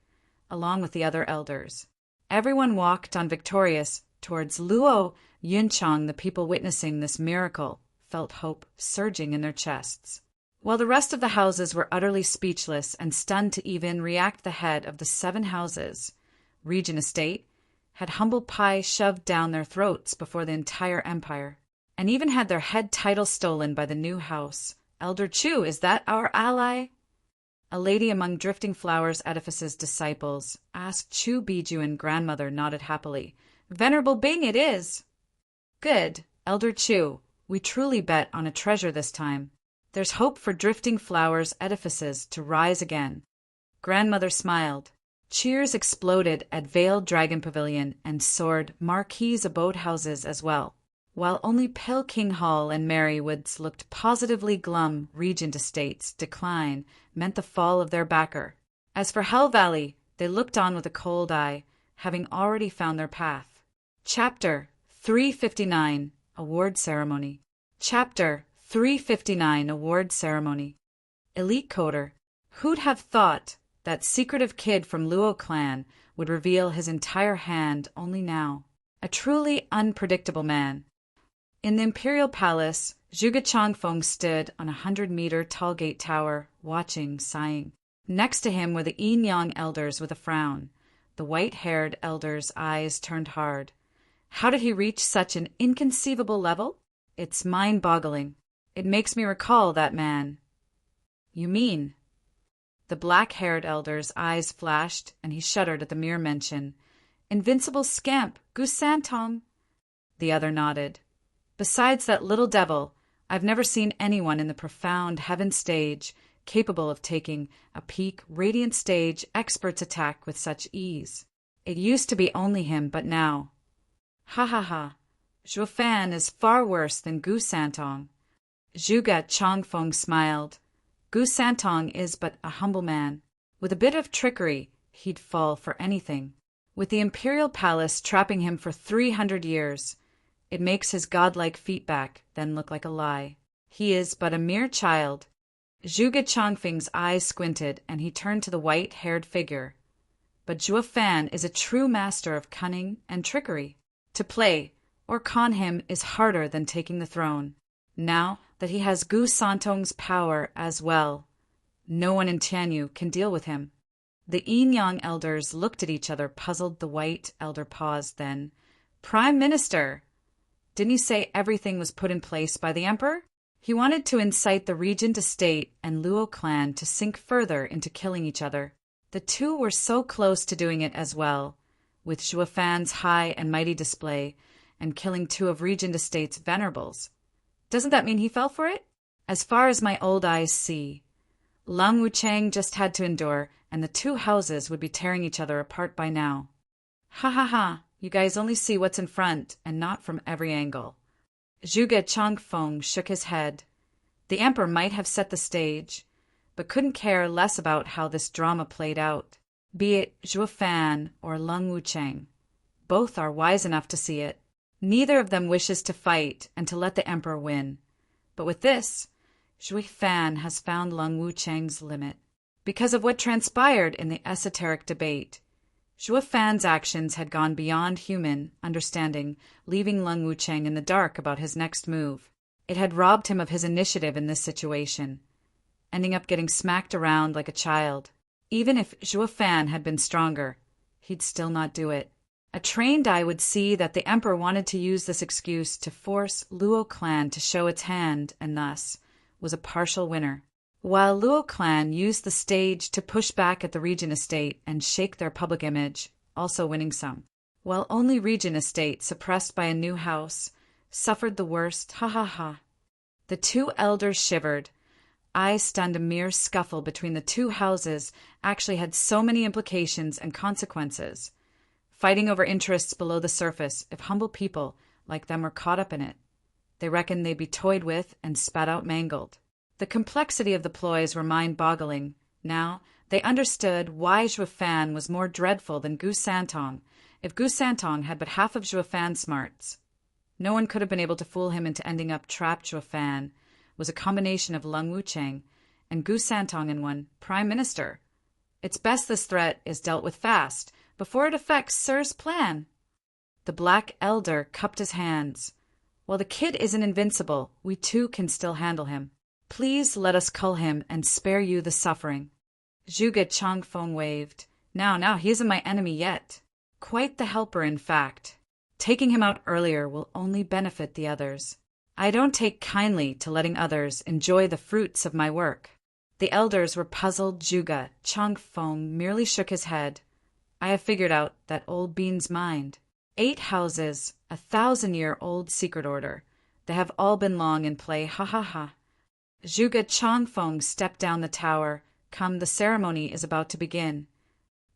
along with the other elders. Everyone walked on victorious towards Luo Yunchang. The people witnessing this miracle felt hope surging in their chests, while the rest of the houses were utterly speechless and stunned to even react. The head of the 7 houses, Regent estate, had humble pie shoved down their throats before the entire empire. and even had their head title stolen by the new house. Elder Chu, is that our ally? A lady among Drifting Flowers Edifice's disciples asked. Chu Bijuan grandmother nodded happily. Venerable Bing, it is. Good, Elder Chu. We truly bet on a treasure this time. There's hope for Drifting Flowers Edifices to rise again. Grandmother smiled. Cheers exploded at Veiled Dragon Pavilion and soared Marquise abode houses as well. While only Peking Hall and Marywood's looked positively glum, Regent Estates' decline meant the fall of their backer. As for Hell Valley, they looked on with a cold eye, having already found their path. Chapter 359 Award Ceremony. Chapter 359 Award Ceremony. Elite Coder. Who'd have thought that secretive kid from Luo clan would reveal his entire hand only now? A truly unpredictable man. In the Imperial Palace, Zhuge Changfeng stood on a 100-meter tall gate tower, watching, sighing. Next to him were the Yin Yang elders with a frown. The white-haired elder's eyes turned hard. How did he reach such an inconceivable level? It's mind-boggling. It makes me recall that man. You mean? The black-haired elder's eyes flashed, and he shuddered at the mere mention. Invincible scamp, Gu Santong. The other nodded. Besides that little devil, I've never seen anyone in the profound heaven stage capable of taking a peak radiant stage expert's attack with such ease. It used to be only him, but now. Ha ha ha. Zhuo Fan is far worse than Gu Santong. Zhuge Changfeng smiled. Gu Santong is but a humble man. With a bit of trickery, he'd fall for anything. With the Imperial Palace trapping him for 300 years, it makes his godlike feat back then look like a lie. He is but a mere child. Zhuge Changfeng's eyes squinted, and he turned to the white-haired figure. But Zhuo Fan is a true master of cunning and trickery. To play or con him is harder than taking the throne. Now that he has Gu Santong's power as well, no one in Tianyu can deal with him. The Yin Yang elders looked at each other, puzzled. The white elder paused, then, Prime Minister! Didn't he say everything was put in place by the Emperor? He wanted to incite the Regent Estate and Luo clan to sink further into killing each other. The two were so close to doing it as well, with Zhuo Fan's high and mighty display and killing two of Regent Estate's venerables. Doesn't that mean he fell for it? As far as my old eyes see, Lang Wuchang just had to endure, and the two houses would be tearing each other apart by now. Ha ha ha, you guys only see what's in front and not from every angle. Zhuge Changfeng shook his head. The Emperor might have set the stage, but couldn't care less about how this drama played out. Be it Zhuo Fan or Lang Wuchang, both are wise enough to see it. Neither of them wishes to fight and to let the Emperor win. But with this, Zhuo Fan has found Lang Wuchang's limit. Because of what transpired in the esoteric debate, Zhuo Fan's actions had gone beyond human understanding, leaving Lang Wuchang in the dark about his next move. It had robbed him of his initiative in this situation, ending up getting smacked around like a child. Even if Zhuo Fan had been stronger, he'd still not do it. A trained eye would see that the Emperor wanted to use this excuse to force Luo clan to show its hand and thus was a partial winner. While Luo clan used the stage to push back at the Regent Estate and shake their public image, also winning some. While only Regent Estate, suppressed by a new house, suffered the worst, ha ha ha. The two elders shivered. Eyes stunned. A mere scuffle between the two houses actually had so many implications and consequences. Fighting over interests below the surface, if humble people like them were caught up in it, they reckoned they'd be toyed with and spat out mangled. The complexity of the ploys were mind-boggling. Now they understood why Zhuo Fan was more dreadful than Gu Santong. If Gu Santong had but half of Zhuo Fan's smarts, no one could have been able to fool him into ending up trapped. Zhuo Fan was a combination of Lang Wuchang and Gu Santong in one. Prime Minister, it's best this threat is dealt with fast, before it affects Sir's plan. The black elder cupped his hands. While the kid isn't invincible, we too can still handle him. Please let us cull him and spare you the suffering. Zhuge Changfeng waved. Now, he isn't my enemy yet. Quite the helper, in fact. Taking him out earlier will only benefit the others. I don't take kindly to letting others enjoy the fruits of my work." The elders were puzzled. Zhuge Changfeng merely shook his head. "I have figured out that old Bean's mind. 8 houses, 1,000-year-old secret order. They have all been long in play, ha ha ha." Zhuge Changfeng stepped down the tower. "Come, the ceremony is about to begin."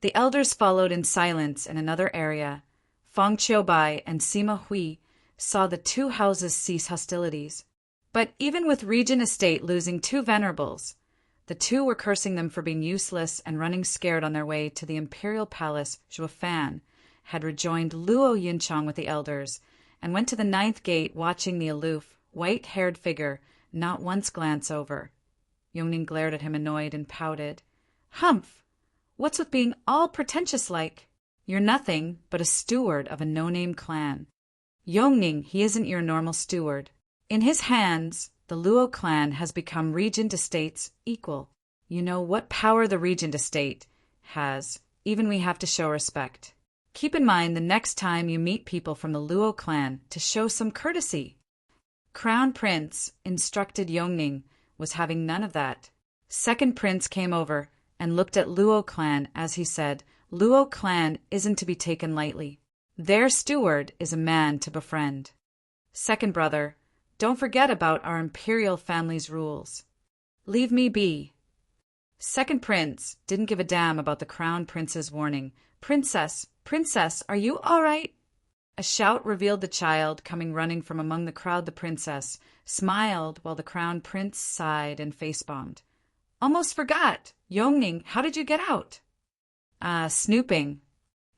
The elders followed in silence in another area. Feng Qiubai and Sima Hui saw the 2 houses cease hostilities. But even with Regent Estate losing 2 venerables, the 2 were cursing them for being useless and running scared on their way to the imperial palace. Zhuo Fan had rejoined Luo Yunchang with the elders and went to the 9th gate, watching the aloof, white-haired figure not once glance over. Yongning glared at him, annoyed, and pouted. "Humph! What's with being all pretentious-like? You're nothing but a steward of a no-name clan." "Yongning, he isn't your normal steward. In his hands, the Luo clan has become Regent Estate's equal. You know what power the Regent Estate has. Even we have to show respect. Keep in mind the next time you meet people from the Luo clan to show some courtesy." Crown Prince, instructed Yongning, was having none of that. Second Prince came over and looked at Luo clan as he said, "Luo clan isn't to be taken lightly. Their steward is a man to befriend. Second brother, don't forget about our imperial family's rules. Leave me be." Second Prince didn't give a damn about the Crown Prince's warning. "Princess, Princess, are you all right?" A shout revealed the child coming running from among the crowd. The princess smiled while the Crown Prince sighed and face-bombed. "Almost forgot. Yongning, how did you get out?" Snooping."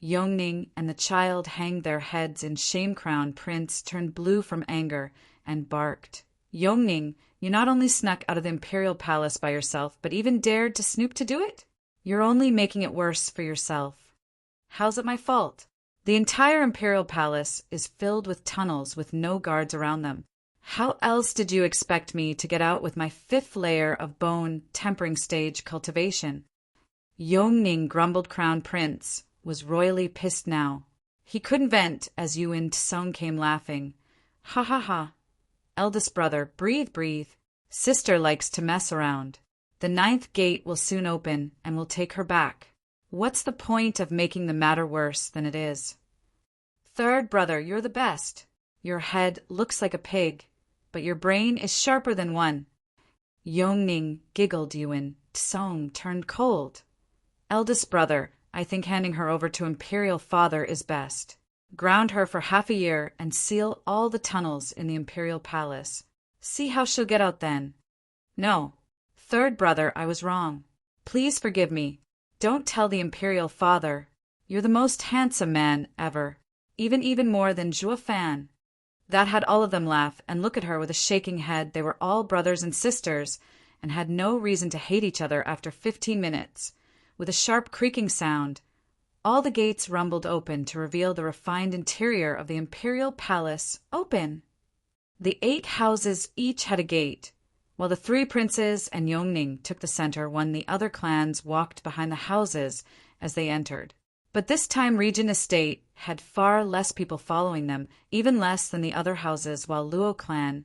Yongning and the child hanged their heads in shame. Crown Prince turned blue from anger and barked. "Yongning, you not only snuck out of the imperial palace by yourself, but even dared to snoop to do it? You're only making it worse for yourself." "How's it my fault? The entire imperial palace is filled with tunnels with no guards around them. How else did you expect me to get out with my 5th layer of bone tempering stage cultivation?" Yongning, grumbled. Crown Prince was royally pissed now. He couldn't vent as Yuan Tsung came laughing. "Ha ha ha. Eldest brother, breathe, breathe. Sister likes to mess around. The 9th gate will soon open and we'll take her back. What's the point of making the matter worse than it is? Third brother, you're the best. Your head looks like a pig, but your brain is sharper than one." Yongning giggled. Yuan Tsung turned cold. "Eldest brother, I think handing her over to imperial father is best. Ground her for half a year and seal all the tunnels in the imperial palace. See how she'll get out then." "No. Third brother, I was wrong. Please forgive me. Don't tell the imperial father. You're the most handsome man ever. Even more than Zhuo Fan." That had all of them laugh and look at her with a shaking head. They were all brothers and sisters and had no reason to hate each other after 15 minutes. With a sharp creaking sound, all the gates rumbled open to reveal the refined interior of the imperial palace. Open! The 8 houses each had a gate. While the 3 princes and Yongning took the center, one the other clans walked behind the houses as they entered. But this time Regent Estate had far less people following them, even less than the other houses, while Luo clan,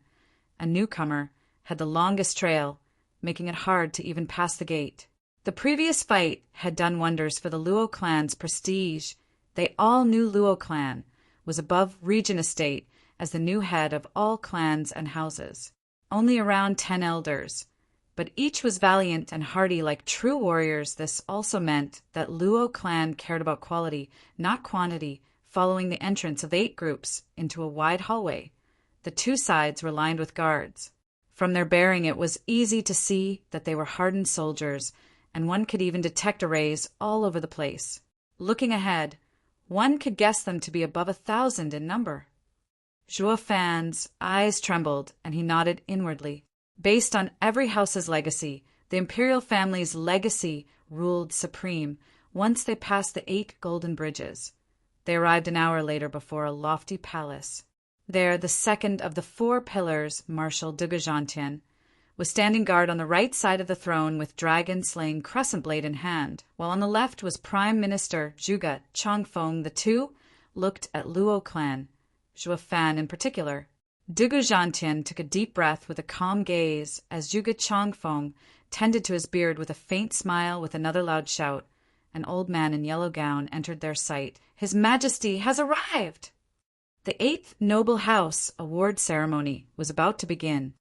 a newcomer, had the longest trail, making it hard to even pass the gate. The previous fight had done wonders for the Luo clan's prestige. They all knew Luo clan was above Regent Estate as the new head of all clans and houses. Only around 10 elders, but each was valiant and hardy like true warriors. This also meant that Luo clan cared about quality, not quantity. Following the entrance of the 8 groups into a wide hallway, the 2 sides were lined with guards. From their bearing, it was easy to see that they were hardened soldiers, and one could even detect arrays all over the place. Looking ahead, one could guess them to be above 1,000 in number. Zhuo Fan's eyes trembled, and he nodded inwardly. Based on every house's legacy, the imperial family's legacy ruled supreme once they passed the 8 golden bridges. They arrived an hour later before a lofty palace. There, the second of the 4 pillars, Marshal de Gazantian, was standing guard on the right side of the throne with dragon-slaying crescent blade in hand, while on the left was Prime Minister Zhuge Changfeng. The 2 looked at Luo clan, Zhuo Fan in particular. Dugu Zhantian took a deep breath with a calm gaze as Zhuge Changfeng tended to his beard with a faint smile. With another loud shout, an old man in yellow gown entered their sight. His Majesty has arrived! The 8th Noble House award ceremony was about to begin.